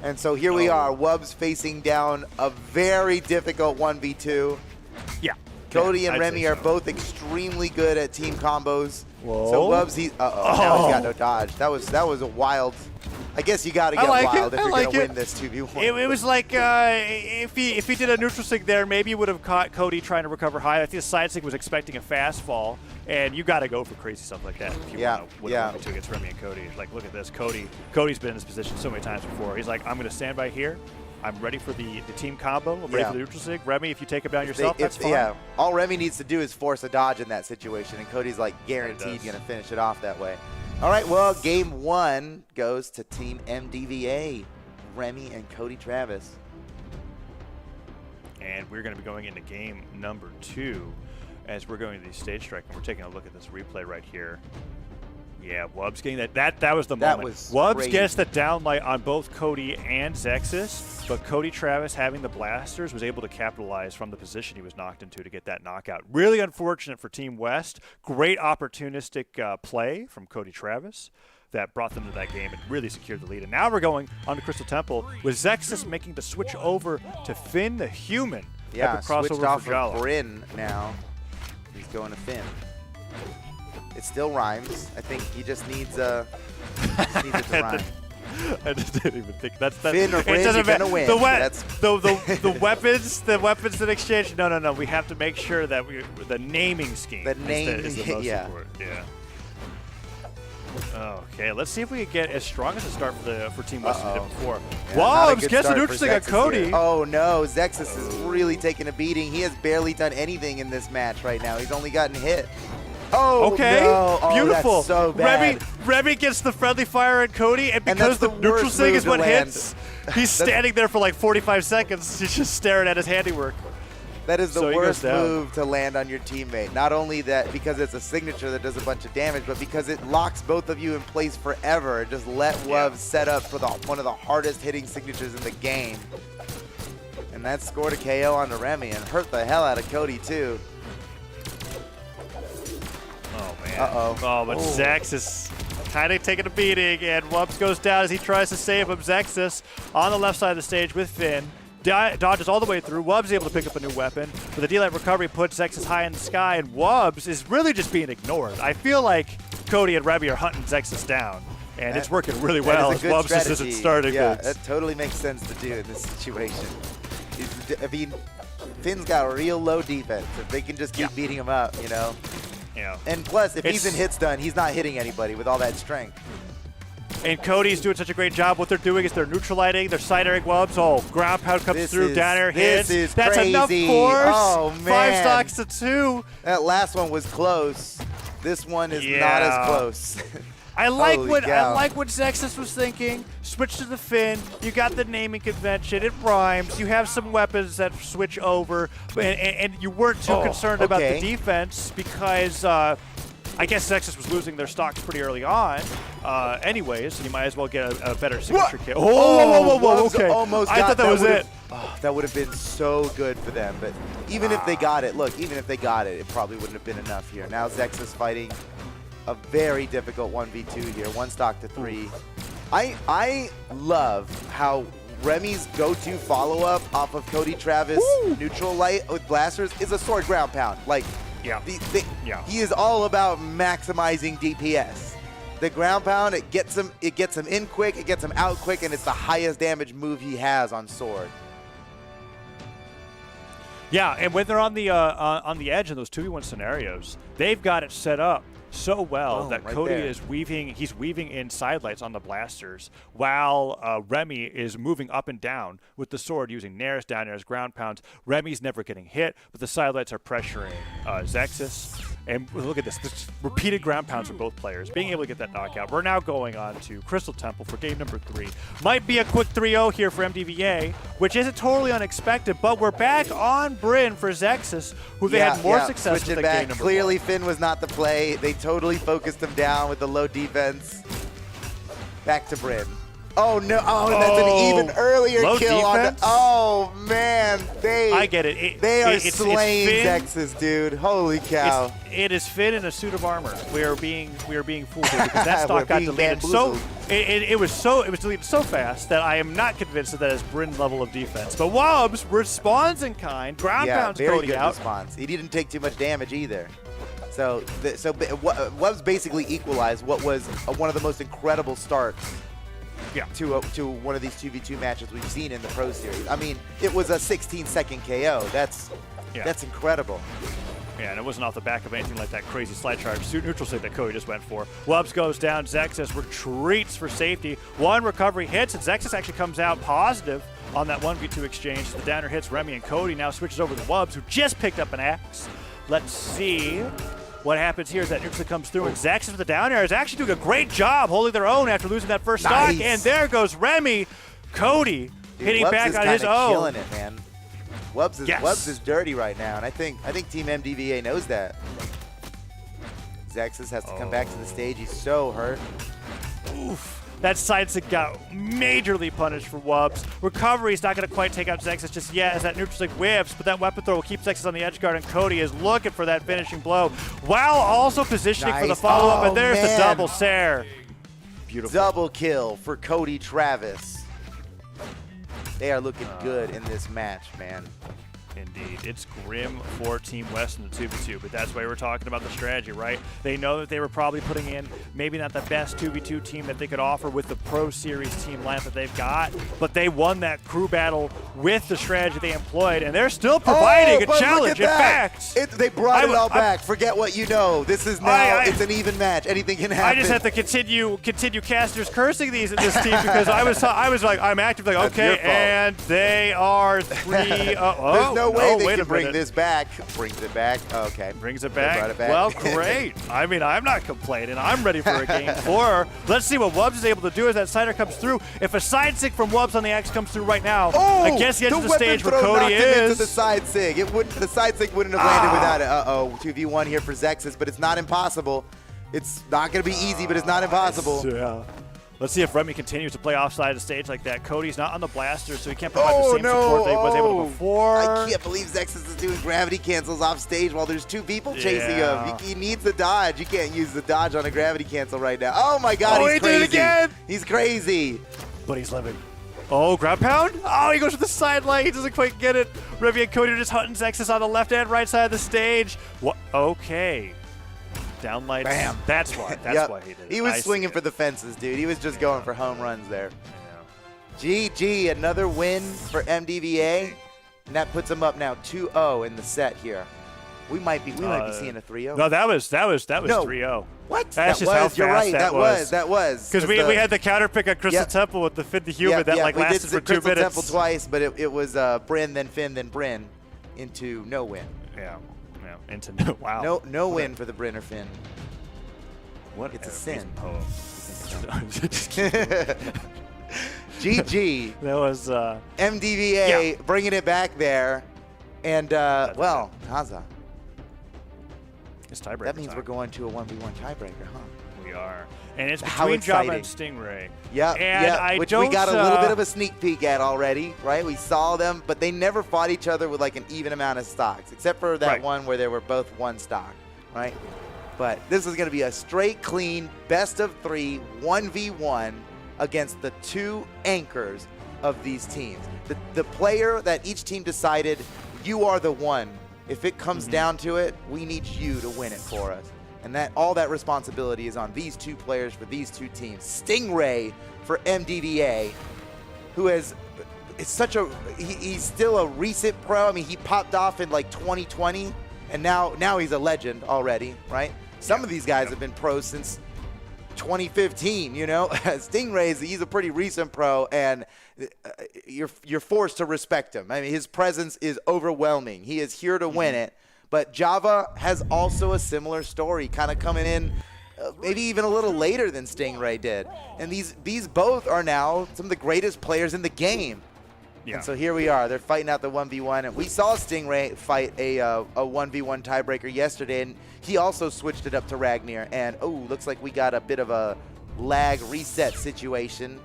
And so here we are, Wubs facing down a very difficult 1v2. Yeah. Cody and I'd Remy say are so. both extremely good at team combos. Whoa. So Wubs, now he's got no dodge. That was a wild. I guess you got to get wild if you're going to win this 2v1. It was like if he did a neutral sig there, maybe he would have caught Cody trying to recover high. I think the side sig was expecting a fast fall, and you got to go for crazy stuff like that if you want to win a 1v2 against Remy and Cody. Like, look at this. Cody's been in this position so many times before. He's like, I'm going to stand by here. I'm ready for the team combo. I'm ready for the neutral sig. Remy, if you take him down yourself, that's fine. Yeah, all Remy needs to do is force a dodge in that situation, and Cody's like guaranteed going to finish it off that way. All right, well, game 1 goes to Team MDVA, Remy and Cody Travis. And we're going to be going into game number 2 as we're going to the stage strike, and we're taking a look at this replay right here. Yeah, Wubs getting that was the moment. Wubs great. gets the downlight on both Cody and Zexus, but Cody Travis, having the blasters, was able to capitalize from the position he was knocked into to get that knockout. Really unfortunate for Team West. Great opportunistic play from Cody Travis that brought them to that game and really secured the lead. And now we're going on to Crystal Temple with Zexus making the switch over to Finn the Human. Yeah, Epic crossover switched off for Brawlhalla. of Bryn now. He's going to Finn. It still rhymes. I think he just needs it to rhyme. I just didn't even think that's Finn or Bryn, you're gonna win. The weapons that exchange. No. We have to make sure that the naming scheme. The naming, is the most important. Yeah. Okay, let's see if we can get as strong as a start for Team West as we did before. Wubs gets an interesting on Cody. Oh no, Zexus is really taking a beating. He has barely done anything in this match right now. He's only gotten hit. Oh, okay, no. Oh, beautiful. That's so bad. Remy gets the friendly fire on Cody, and because the neutral sig is what hits, he's standing there for like 45 seconds. He's just staring at his handiwork. That is the worst move to land on your teammate. Not only that, because it's a signature that does a bunch of damage, but because it locks both of you in place forever. Just let Wubs set up for one of the hardest hitting signatures in the game. And that scored a KO onto Remy and hurt the hell out of Cody too. Oh, man. Uh-oh. Oh, but Zexus kind of taking a beating, and Wubs goes down as he tries to save him. Zexus on the left side of the stage with Finn. dodges all the way through. Wubbs is able to pick up a new weapon, but the D-Light recovery puts Zexus high in the sky, and Wubbs is really just being ignored. I feel like Cody and Remy are hunting Zexus down, and it's working really well as Wubbs just isn't starting. Yeah, that totally makes sense to do in this situation. I mean, Finn's got a real low defense. If they can just keep beating him up, you know. Yeah. And plus, if he's in hit stun, he's not hitting anybody with all that strength. And Cody's doing such a great job. What they're doing is they're neutralizing their side air Wubbs. Oh, ground pound comes through, down air hits. That's crazy. Enough force. Oh, man. 5 stocks to 2. That last one was close. This one is not as close. I like what Zexus was thinking. Switch to the Finn. You got the naming convention. It rhymes. You have some weapons that switch over, and you weren't too concerned about the defense because I guess Zexus was losing their stocks pretty early on. Anyways, so you might as well get a better signature kill. Whoa, okay. I thought that was it. Oh, that would have been so good for them. But even if they got it, look, even if they got it, it probably wouldn't have been enough here. Now Zexus fighting a very difficult 1v2 here, 1 stock to 3. I love how Remy's go-to follow-up off of Cody Travis neutral light with blasters is a sword ground pound. Like, he is all about maximizing DPS. The ground pound, it gets him in quick, it gets him out quick, and it's the highest damage move he has on sword. Yeah, and when they're on the edge in those 2v1 scenarios, they've got it set up so well that Cody is weaving in side lights on the blasters while Remy is moving up and down with the sword using nairs, down airs, ground pounds. Remy's never getting hit, but the side lights are pressuring Zexus. And look at this repeated ground pounds from both players, being able to get that knockout. We're now going on to Crystal Temple for game number 3. Might be a quick 3-0 here for MDVA, which isn't totally unexpected, but we're back on Bryn for Zexus, who they had more success with game number 1. Clearly, Finn was not the play. They totally focused him down with the low defense. Back to Bryn. Oh no! Oh, that's an even earlier kill on the. Oh man, I get it. They are slaying Zexus, dude. Holy cow! It is Finn in a suit of armor. We are being fooled here because that stock got deleted. It was deleted so fast that I am not convinced that it's Bryn level of defense. But Wubbs responds in kind. Ground pounds Cody out. Response. He didn't take too much damage either. So Wubbs basically equalized what was one of the most incredible starts. To one of these 2v2 matches we've seen in the Pro Series. I mean, it was a 16-second KO. That's incredible. Yeah, and it wasn't off the back of anything like that crazy slide charge neutral save that Cody just went for. Wubbs goes down. Zexus retreats for safety. 1 recovery hits, and Zexus actually comes out positive on that 1v2 exchange. The downer hits Remy, and Cody now switches over to Wubbs, who just picked up an axe. Let's see. What happens here is that neutral comes through, and Zexus with the down air is actually doing a great job holding their own after losing that first stock. And there goes Remy. Cody hitting back on his own. Killing it, man. Wubbs is dirty right now, and I think Team MDVA knows that. Zexus has to come back to the stage. He's so hurt. Oof. That side stick got majorly punished for Wubbs. Recovery is not going to quite take out Zexus just yet as that neutral stick whips, but that weapon throw will keep Zexus on the edge guard, and Cody is looking for that finishing blow while also positioning for the follow-up, and there's the double Sair. Beautiful. Double kill for Cody Travis. They are looking good in this match, man. Indeed. It's grim for Team West in the 2v2, but that's why we're talking about the strategy, right? They know that they were probably putting in maybe not the best 2v2 team that they could offer with the Pro Series team lineup that they've got, but they won that crew battle with the strategy they employed, and they're still providing a challenge. In fact, they brought it all back. Forget what you know. This is now, it's an even match. Anything can happen. I just have to continue casters cursing this team because I was like, I'm active, like, okay, and they are 3-0. No way they can bring this back. Brings it back. Okay. Brings it back. Well, great. I mean, I'm not complaining. I'm ready for a game 4. Let's see what Wubbs is able to do as that sider comes through. If a side sig from Wubbs on the X comes through right now, I guess he gets to the stage where Cody is. Into the side sig. The side sig wouldn't have landed without it. 2v1 here for Zexus, but it's not impossible. It's not going to be easy, but it's not impossible. Yeah. Let's see if Remy continues to play offside the stage like that. Cody's not on the blaster, so he can't provide the same support that he was able to before. I can't believe Zexus is doing gravity cancels off stage while there's 2 people chasing him. He needs the dodge. You can't use the dodge on a gravity cancel right now. Oh my God, he's crazy. Did it again. He's crazy. But he's living. Oh, ground pound? Oh, he goes to the sideline. He doesn't quite get it. Remy and Cody are just hunting Zexus on the left and right side of the stage. What? Okay. Downlights. Bam. That's why. That's why he did it. He was swinging for the fences, dude. He was just going for home runs there. GG, another win for MDVA. And that puts him up now 2-0 in the set here. We might be seeing a 3-0. No, that was 3-0. What? That's that just how was, you're fast right. That was. Because we had the counter pick on Crystal Temple with the Finn the Human that like lasted for 2 Crystal minutes. Temple twice, but it was Bryn, then Finn, then Bryn into no win. Yeah, into no. Wow. No win for the Bryn or Finn. What? It's a sin. Oh. GG. That was MDVA bringing it back there, and well, Haza. It's tiebreaker. That means we're going to a 1v1 tiebreaker, huh? We are, and it's How between Java exciting. and Stingray. Yeah, which we got a little bit of a sneak peek at already, right? We saw them, but they never fought each other with like an even amount of stocks, except for that one where they were both one stock, right? But this is going to be a straight, clean, best of 3, 1v1 against the 2 anchors of these teams. The player that each team decided, you are the one. If it comes down to it, we need you to win it for us. And that all that responsibility is on these 2 players for these 2 teams. Stingray for MDVA, who is he's still a recent pro. I mean, he popped off in like 2020, and now he's a legend already, right? Some of these guys have been pros since 2015, you know. Stingray, he's a pretty recent pro, and you're forced to respect him. I mean, his presence is overwhelming. He is here to win it. But Java has also a similar story, kind of coming in maybe even a little later than Stingray did. And these both are now some of the greatest players in the game. Yeah. And so here we are. They're fighting out the 1v1. And we saw Stingray fight a 1v1 tiebreaker yesterday, and he also switched it up to Ragnar. And, looks like we got a bit of a lag reset situation.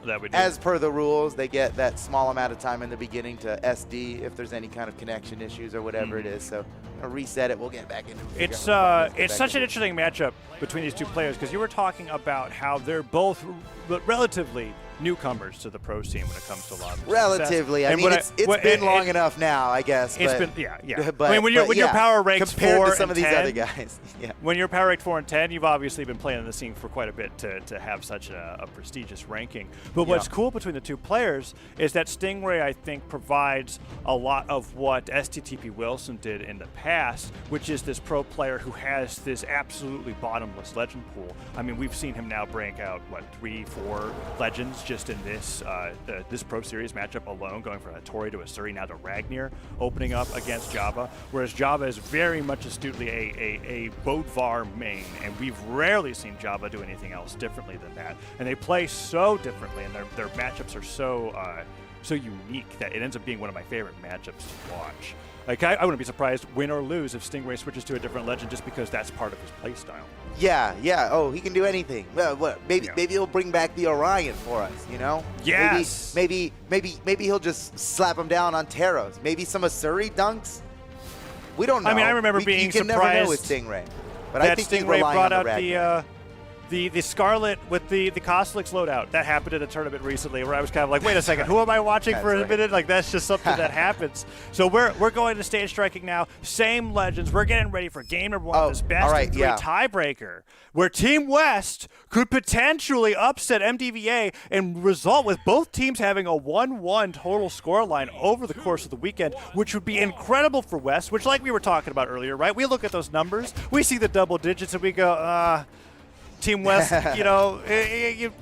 That we do. As per the rules, they get that small amount of time in the beginning to SD if there's any kind of connection issues or whatever it is. So I'll reset it. We'll get back into it. It's such an interesting matchup between these 2 players because you were talking about how they're both relatively newcomers to the pro scene when it comes to a lot of relatively. I mean, it's been long enough now, I guess. It's been, yeah. But, I mean, when your power ranks compared 4 to some of and these 10, other guys, when you're power ranked 4 and 10, you've obviously been playing in the scene for quite a bit to have such a prestigious ranking. But what's cool between the 2 players is that Stingray, I think, provides a lot of what STTP Wilson did in the past, which is this pro player who has this absolutely bottomless legend pool. I mean, we've seen him now break out 3, 4 legends just in this Pro Series matchup alone, going from a Tori to a Suri, now to Ragnar, opening up against Java, whereas Java is very much astutely a Bodvar main, and we've rarely seen Java do anything else differently than that. And they play so differently, and their matchups are so unique that it ends up being one of my favorite matchups to watch. Like, I wouldn't be surprised, win or lose, if Stingray switches to a different legend just because that's part of his playstyle. Yeah. Oh, he can do anything. Well, maybe he'll bring back the Orion for us, you know? Yes. Maybe he'll just slap him down on Taros. Maybe some Asuri dunks? We don't know. I mean, I remember being you can surprised never know with Stingray. But that I think he's Stingray relying brought on out the Scarlet with the Costlix loadout. That happened at a tournament recently where I was kind of like, wait a second, who am I watching for a minute? Like, that's just something that happens. So we're going to stage striking now. Same legends. We're getting ready for game number 1 of this best of 3 tiebreaker, where Team West could potentially upset MDVA and result with both teams having a 1-1 total scoreline over the course of the weekend, which would be incredible for West, which, like we were talking about earlier, right? We look at those numbers, we see the double digits, and we go, Team West, you know, it's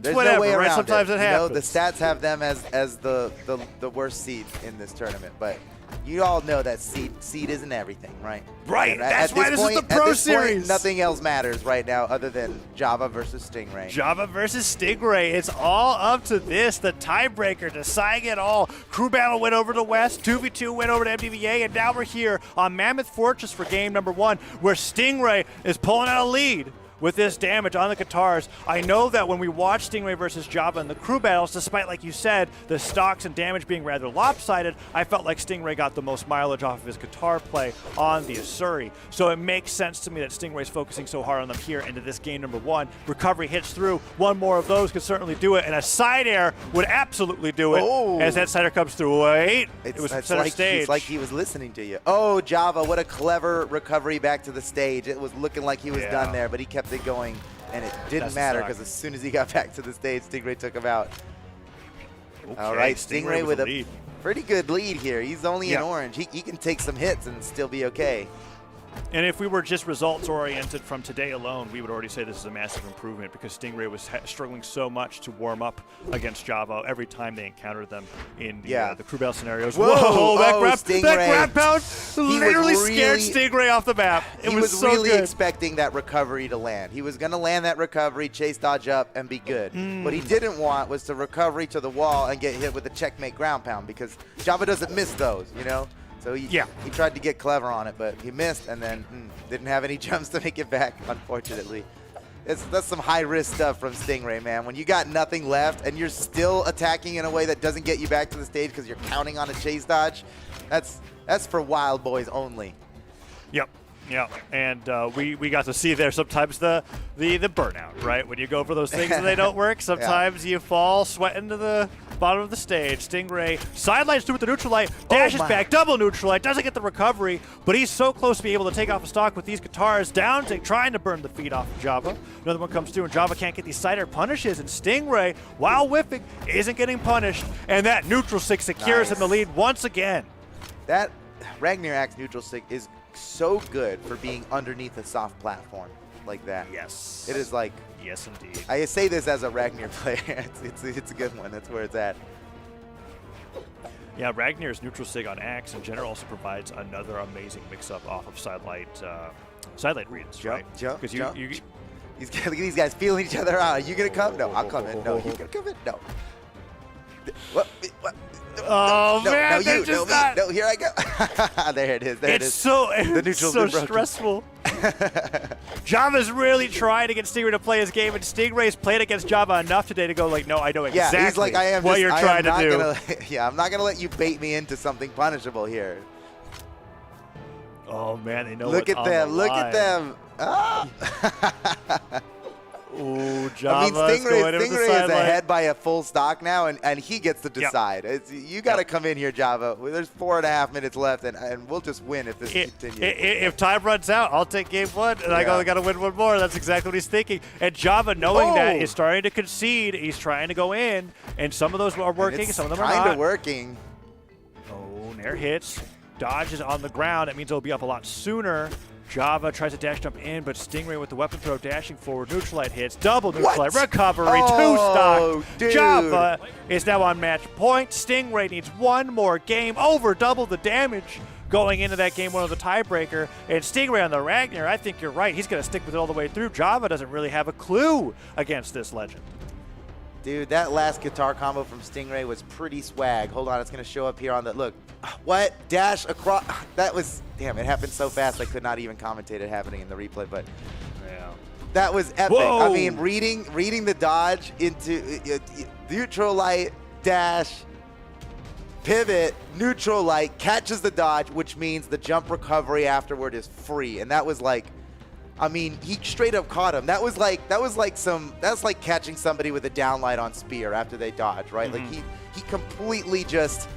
There's whatever, no way right? around Sometimes it happens. You know, the stats have them as the worst seed in this tournament, but you all know that seed isn't everything, right? Right. And that's why this is the Pro Series. Nothing else matters right now other than Java versus Stingray. Java versus Stingray. It's all up to this. The tiebreaker deciding it all. Crew Battle went over to West. 2v2 went over to MDVA. And now we're here on Mammoth Fortress for game number 1, where Stingray is pulling out a lead with this damage on the guitars. I know that when we watch Stingray versus Java in the crew battles, despite, like you said, the stocks and damage being rather lopsided, I felt like Stingray got the most mileage off of his guitar play on the Asuri. So it makes sense to me that Stingray's focusing so hard on them here into this game number 1. Recovery hits through. One more of those could certainly do it, and a side air would absolutely do it. Oh. As that sider comes through. Wait, it was It's center like, stage. it's like he was listening to you. Oh, Java, what a clever recovery back to the stage. It was looking like he was done there, but he kept it going, and it didn't That's the matter stock. because as soon as he got back to the stage, Stingray took him out. Okay, All right, Stingray with a lead. pretty good lead here. He's only in Yeah. orange. He can take some hits and still be okay. And if we were just results-oriented from today alone, we would already say this is a massive improvement because Stingray was struggling so much to warm up against Java every time they encountered them in the crew battle scenarios. Whoa, that grab, Stingray. that grab pound He literally was scared really- Stingray off the map. It He was was so really good. expecting that recovery to land. He was going to land that recovery, chase dodge up, and be good. What he didn't want was to recovery to the wall and get hit with a checkmate ground pound because Java doesn't miss those, you know? So he tried to get clever on it, but he missed and then didn't have any jumps to make it back, unfortunately. That's some high-risk stuff from Stingray, man. When you got nothing left and you're still attacking in a way that doesn't get you back to the stage because you're counting on a chase dodge, that's for wild boys only. Yep. Yeah, and we got to see there sometimes the burnout, right? When you go for those things and they don't work, sometimes you fall sweating to the bottom of the stage. Stingray sidelines through with the neutral light, dashes back, double neutral light, doesn't get the recovery, but he's so close to be able to take off a stock with these guitars. Down, trying to burn the feet off of Java. Another one comes through, and Java can't get these side air punishes, and Stingray, while whiffing, isn't getting punished, and that neutral stick secures him the lead once again. That Ragnar Axe neutral stick is so good for being underneath a soft platform like that. Yes. It is like... Yes, indeed. I say this as a Ragnar player. It's a good one. That's where it's at. Yeah, Ragnar's neutral sig on Axe in general also provides another amazing mix-up off of sidelight reads, right? Jump. Because Look at these guys feeling each other out. Are you going to come? No, I'll come in. No, you going to come in? No. What? Oh, no, man, no, they're you, just no, not... me, no, here I go. There it is. There it is. The neutral's so been broken. stressful. Java's really trying to get Stingray to play his game, and Stingray's played against Java enough today to go like, no, I know exactly he's like, what you're trying to do. I'm not going to let you bait me into something punishable here. Oh, man, they know Look what's at on them. the Look line. at them. Ah. Ooh, Java's Stingray is sideline. ahead by a full stock now, and he gets to decide. You got to come in here, Java. There's 4.5 minutes left, and we'll just win if this continues. If time runs out, I'll take game 1, and I got to win one more. That's exactly what he's thinking. And Java, knowing that, is starting to concede. He's trying to go in, and some of those are working, some of them are not. Kind of working. Oh, Nair hits. Dodge is on the ground. That means it'll be up a lot sooner. Java tries to dash jump in, but Stingray with the weapon throw dashing forward. Neutral light hits. Double neutral light. Recovery. Oh, 2 stock. dude. Java is now on match point. Stingray needs one more game. Over double the damage going into that game 1 of the tiebreaker. And Stingray on the Ragnar, I think you're right. He's going to stick with it all the way through. Java doesn't really have a clue against this legend. Dude, that last guitar combo from Stingray was pretty swag. Hold on, it's going to show up here on the... Look. What? Dash across... That was... Damn, it happened so fast I could not even commentate it happening in the replay, but... Yeah. That was epic. Whoa. I mean, reading the dodge into neutral light, dash, pivot, neutral light, catches the dodge, which means the jump recovery afterward is free. And that was like... I mean, he straight up caught him. That's like catching somebody with a downlight on spear after they dodge, right? Like he completely just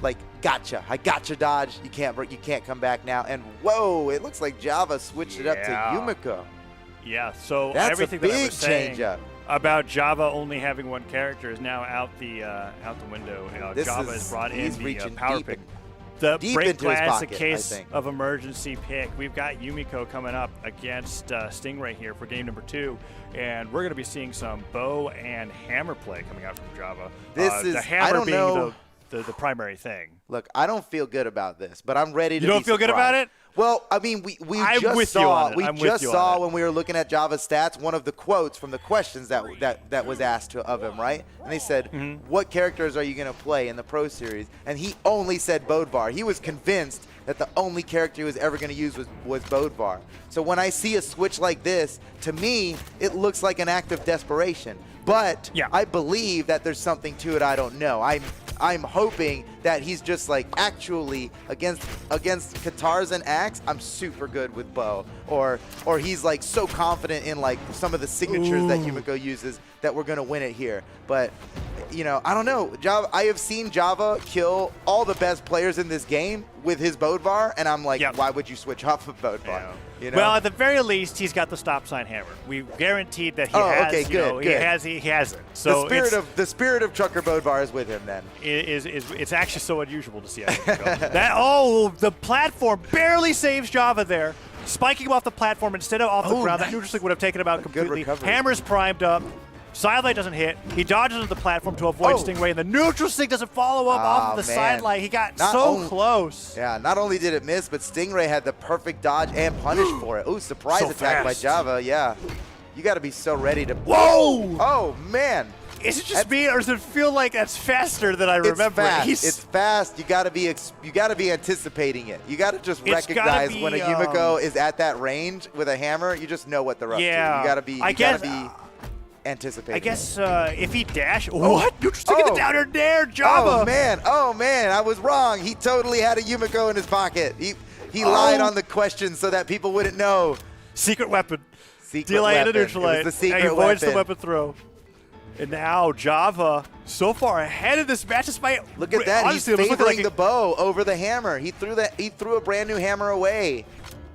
like gotcha. I gotcha dodge. You can't come back now. And whoa, it looks like Java switched it up to Yumiko. Yeah, so That's everything a big that I was saying change-up. about Java only having one character is now out the window. Java has brought in the power pick. The deep break into his glass, pocket, a case I think. of emergency pick. We've got Yumiko coming up against Stingray here for game number 2, and we're going to be seeing some bow and hammer play coming out from Java. This is, the hammer I don't being know. the primary thing. Look, I don't feel good about this, but I'm ready to. You don't feel good about it? Well, I mean, we I'm just with you saw on it. we I'm with just you on saw it. when we were looking at Java's stats, one of the quotes from the questions that was asked of him, right? And they said, "What characters are you going to play in the Pro Series?" And he only said Bodvar. He was convinced that the only character he was ever going to use was Bodvar. So when I see a switch like this, to me, it looks like an act of desperation. But I believe that there's something to it I don't know. I'm hoping that he's just like, actually, against Katars and Axe, I'm super good with bow. Or he's like so confident in like some of the signatures that Yumiko uses that we're gonna win it here. But you know, I don't know. I have seen Java kill all the best players in this game with his Bodvar, and I'm like, why would you switch off of Bodvar? Yeah. You know? Well, at the very least, he's got the stop sign hammer. We guaranteed that he has. Okay, good. He has it. So the spirit of Trucker Bodvar is with him. Then it's actually so unusual to see. I think, the platform barely saves Java there, spiking him off the platform instead of off the ground. That neutral stick would have taken him out completely. Hammer's primed up. Sidelight doesn't hit. He dodges into the platform to avoid Stingray, and the neutral stick doesn't follow up off of the sidelight. He got close. Yeah, not only did it miss, but Stingray had the perfect dodge and punish for it. Ooh, surprise attack by Java. Yeah, you got to be so ready to. Whoa! Oh man! Is it just me, or does it feel like that's faster than I remember? It's fast. You got to be anticipating it. You got to just recognize when a Yumiko is at that range with a hammer. You just know what they're up to. You got to be. Anticipating. I guess if he dash, what? Neutral stick in the downer there, Java. Oh man, I was wrong. He totally had a Yumiko in his pocket. He lied on the question so that people wouldn't know. Secret weapon. Secret weapon. Neutral light. It was the secret he avoids weapon. the weapon throw. And now Java, so far ahead of this match, despite look at that. Honestly, he's favoring the bow over the hammer. He threw a brand new hammer away.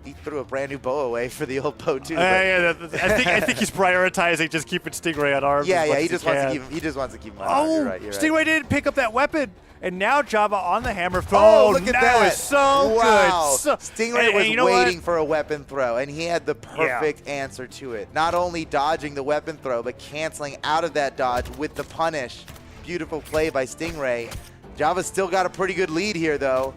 He threw a brand new bow away for the old bow too. I think he's prioritizing just keeping Stingray on arms. Yeah, he just wants to keep him on arms. You're right. Stingray didn't pick up that weapon, and now Java on the hammer throw. Oh, look at that! Is so good. Stingray was waiting for a weapon throw, and he had the perfect answer to it. Not only dodging the weapon throw, but canceling out of that dodge with the punish. Beautiful play by Stingray. Java's still got a pretty good lead here, though.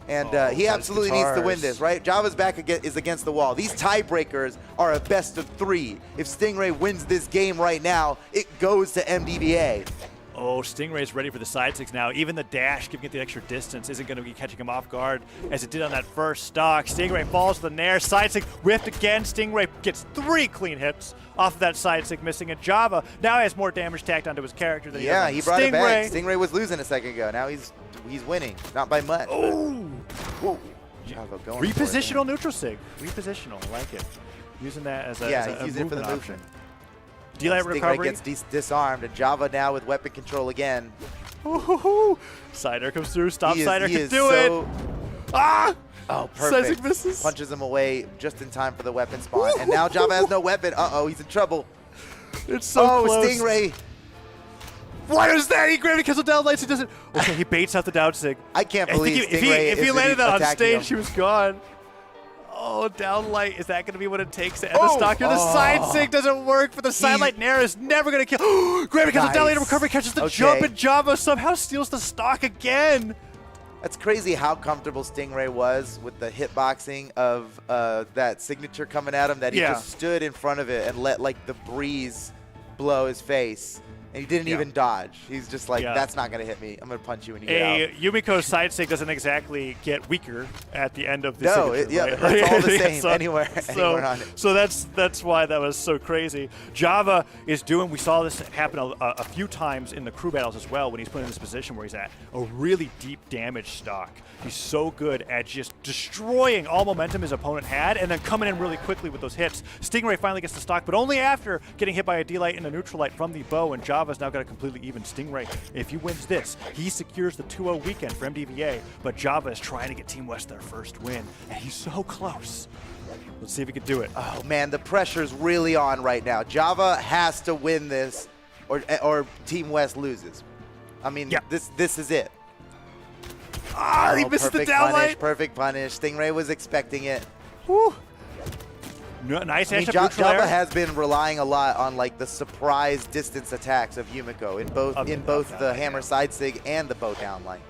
And he absolutely needs to win this, right? Java's back is against the wall. These tiebreakers are a best of 3. If Stingray wins this game right now, it goes to MDVA. Oh, Stingray's ready for the side six now. Even the dash, giving it the extra distance, isn't going to be catching him off guard as it did on that first stock. Stingray falls to the nair. Side six whiffed again. Stingray gets 3 clean hits off of that side six, missing a Java. Now he has more damage tacked onto his character than he does on he brought Stingray. it back. Stingray was losing a second ago. Now he's winning, not by much. Oh! Java going Repositional neutral sig. Repositional, I like it. Using that as a he's using it for the option. movement. D-light recovery. Gets disarmed, and Java now with weapon control again. Sider comes through. Stop Sider can do it. Oh, perfect. Misses. Punches him away just in time for the weapon spawn. And now Java has no weapon. Uh-oh, he's in trouble. It's so close. Stingray. What is that? He gravity cancel down lights. He doesn't. Okay, he baits out the down sig. I can't believe if he landed that on stage, he was gone. Oh, down light. Is that going to be what it takes to end the stock here? The side sig doesn't work, but the side light nair is never going to kill. Gravity cancel down light recovery catches the jump, and Java somehow steals the stock again. That's crazy how comfortable Stingray was with the hitboxing of that signature coming at him, that he just stood in front of it and let like the breeze blow his face. And he didn't even dodge. He's just like, that's not going to hit me. I'm going to punch you when you get out. Yumiko's side sig doesn't exactly get weaker at the end of the signature. It hurts all the same anywhere on it. So that's why that was so crazy. Java is doing, we saw this happen a few times in the crew battles as well when he's put in this position where he's at a really deep damage stock. He's so good at just destroying all momentum his opponent had and then coming in really quickly with those hits. Stingray finally gets the stock, but only after getting hit by a D-light and a neutral light from the bow, and Java's now got a completely even Stingray. If he wins this, he secures the 2-0 weekend for MDVA, but Java is trying to get Team West their first win, and he's so close. Let's see if he can do it. Oh man, the pressure's really on right now. Java has to win this or Team West loses. I mean, this is it. He missed the down light. Perfect punish. Stingray was expecting it. Woo. Nice I mean, headshot neutral Java there. has been relying a lot on like the surprise distance attacks of Yumiko in both the hammer side sig and the bow down line.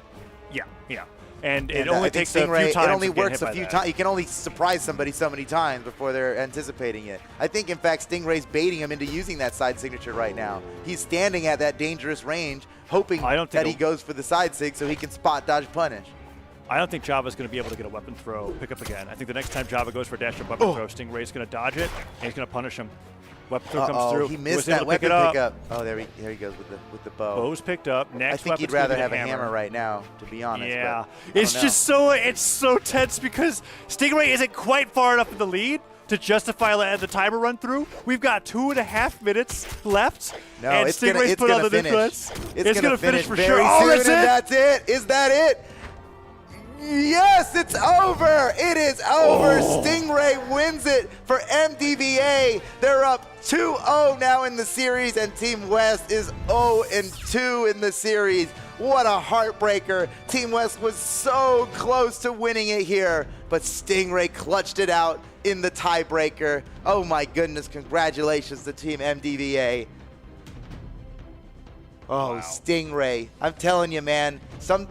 Yeah. And it And, only I think takes a Stingray, few times. it only to get works hit a by few that. times. You can only surprise somebody so many times before they're anticipating it. I think, in fact, Stingray's baiting him into using that side signature right now. He's standing at that dangerous range, hoping that he goes for the side sig so he can spot dodge punish. I don't think Java's going to be able to get a weapon throw pickup again. I think the next time Java goes for a dash or weapon throw, Stingray's going to dodge it, and he's going to punish him. Weapon throw comes through. He missed that weapon pickup. Oh, there he goes with the bow. Bow's picked up. Next I think he'd rather have a hammer right now, to be honest. Yeah, but it's just so tense because Stingray isn't quite far enough in the lead to justify letting the timer run through. We've got 2.5 minutes left. No, and it's Stingray's put on the finish. influence. It's gonna finish for very sure. soon, Oh, that's and it. that's it. Is that it? Yes, it's over. It is over. Stingray wins it for MDVA. They're up 2-0 now in the series, and Team West is 0-2 in the series. What a heartbreaker. Team West was so close to winning it here, but Stingray clutched it out in the tiebreaker. Oh my goodness, congratulations to Team MDVA. Oh, wow. Stingray. I'm telling you, man.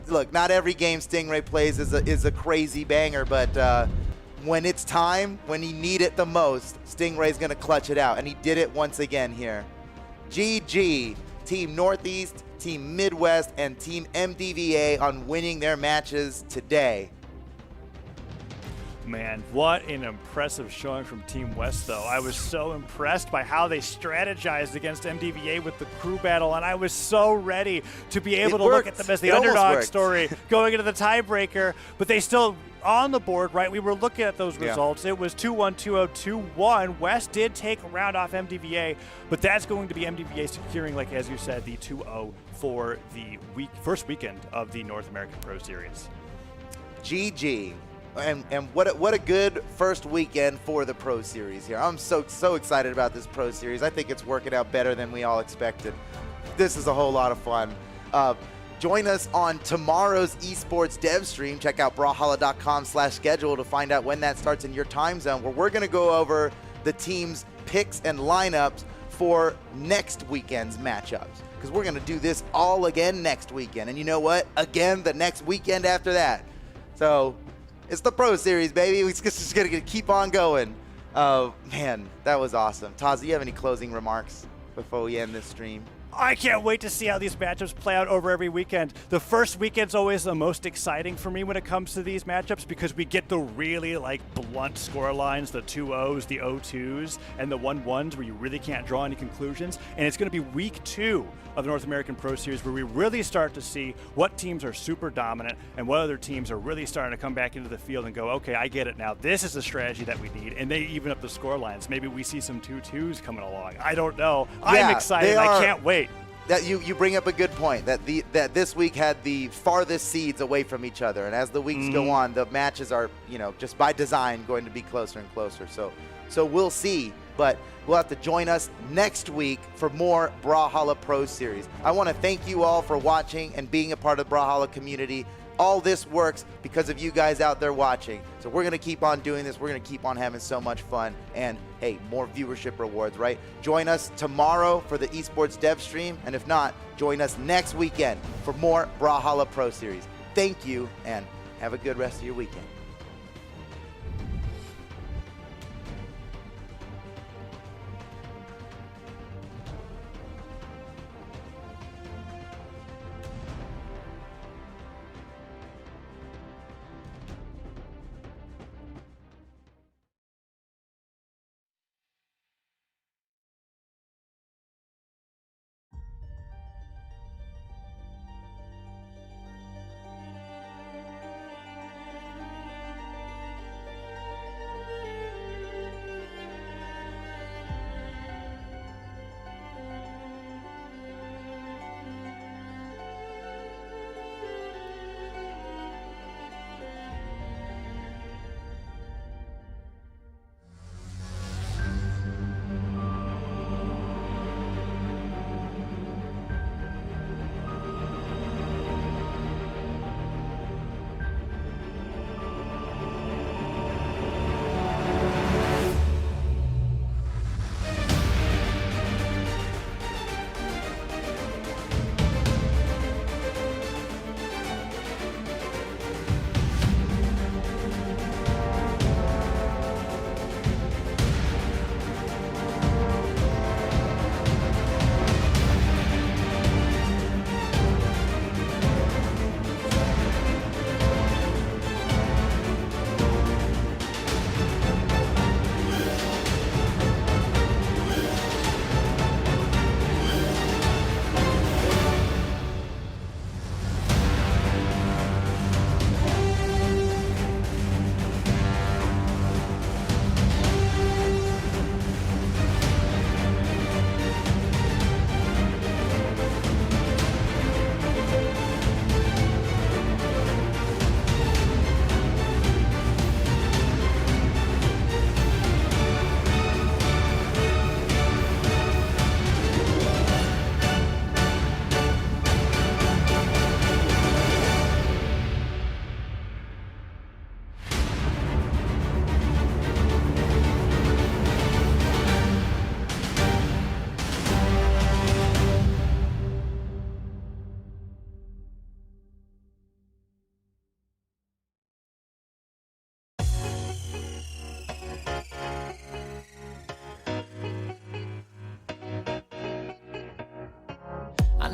Look, not every game Stingray plays is a crazy banger, but when it's time, when you need it the most, Stingray's going to clutch it out, and he did it once again here. GG, Team Northeast, Team Midwest, and Team MDVA on winning their matches today. Man, what an impressive showing from Team West, though. I was so impressed by how they strategized against MDVA with the crew battle, and I was so ready to be able to look at them as the underdog story going into the tiebreaker, but they still on the board, right? We were looking at those results. It was 2-1, 2-0, 2-1. West did take a round off MDVA, but that's going to be MDVA securing, like as you said, the 2-0 for the first weekend of the North American Pro Series. GG. And what a good first weekend for the Pro Series here. I'm so excited about this Pro Series. I think it's working out better than we all expected. This is a whole lot of fun. Join us on tomorrow's esports dev stream. Check out brawlhalla.com/schedule to find out when that starts in your time zone, where we're going to go over the team's picks and lineups for next weekend's matchups. Because we're going to do this all again next weekend. And you know what? Again, the next weekend after that. So it's the Pro Series, baby. It's just going to keep on going. Oh, man, that was awesome. Taz, do you have any closing remarks before we end this stream? I can't wait to see how these matchups play out over every weekend. The first weekend's always the most exciting for me when it comes to these matchups because we get the really blunt score lines, the 2-0s, the 0-2s, and the 1-1s where you really can't draw any conclusions. And it's going to be week 2 of the North American Pro Series where we really start to see what teams are super dominant and what other teams are really starting to come back into the field and go, okay, I get it now. This is the strategy that we need. And they even up the score lines. Maybe we see some 2-2s coming along. I don't know. Yeah, I'm excited. I can't wait. That you bring up a good point that this week had the farthest seeds away from each other, and as the weeks go on, the matches are just by design going to be closer and closer. So we'll see, but we'll have to join us next week for more Brawlhalla Pro Series. I want to thank you all for watching and being a part of the Brawlhalla community. All this works because of you guys out there watching. So we're going to keep on doing this. We're going to keep on having so much fun. And, hey, more viewership rewards, right? Join us tomorrow for the esports dev stream. And if not, join us next weekend for more Brawlhalla Pro Series. Thank you, and have a good rest of your weekend.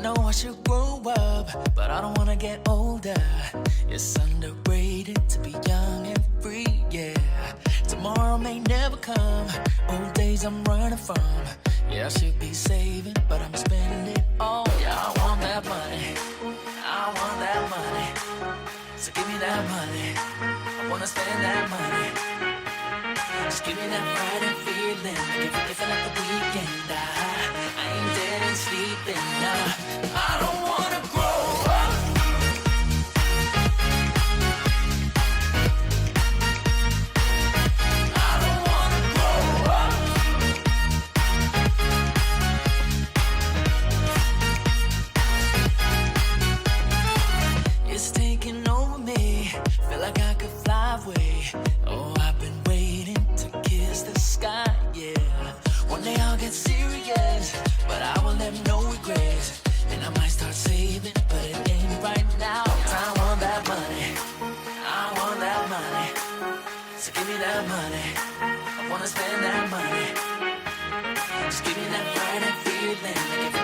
know I should grow up, but I don't wanna get older. It's underrated to be young and free, yeah. Tomorrow may never come, old days I'm running from. Yeah, I should be saving, but I'm spending it all. Yeah, I want that money, I want that money. So give me that money, I wanna spend that money. Just give me that Friday feeling, like if I like the weekend. I ain't dead and sleeping, nah. I don't wanna grow up. I don't wanna grow up. It's taking over me, feel like I could fly away. Oh, I've been waiting to kiss the sky, yeah. One day I'll get serious, but I will have no regrets. And I might start saving, but it ain't right now. I want that money, I want that money. So give me that money, I wanna spend that money. Just give me that Friday feeling, like if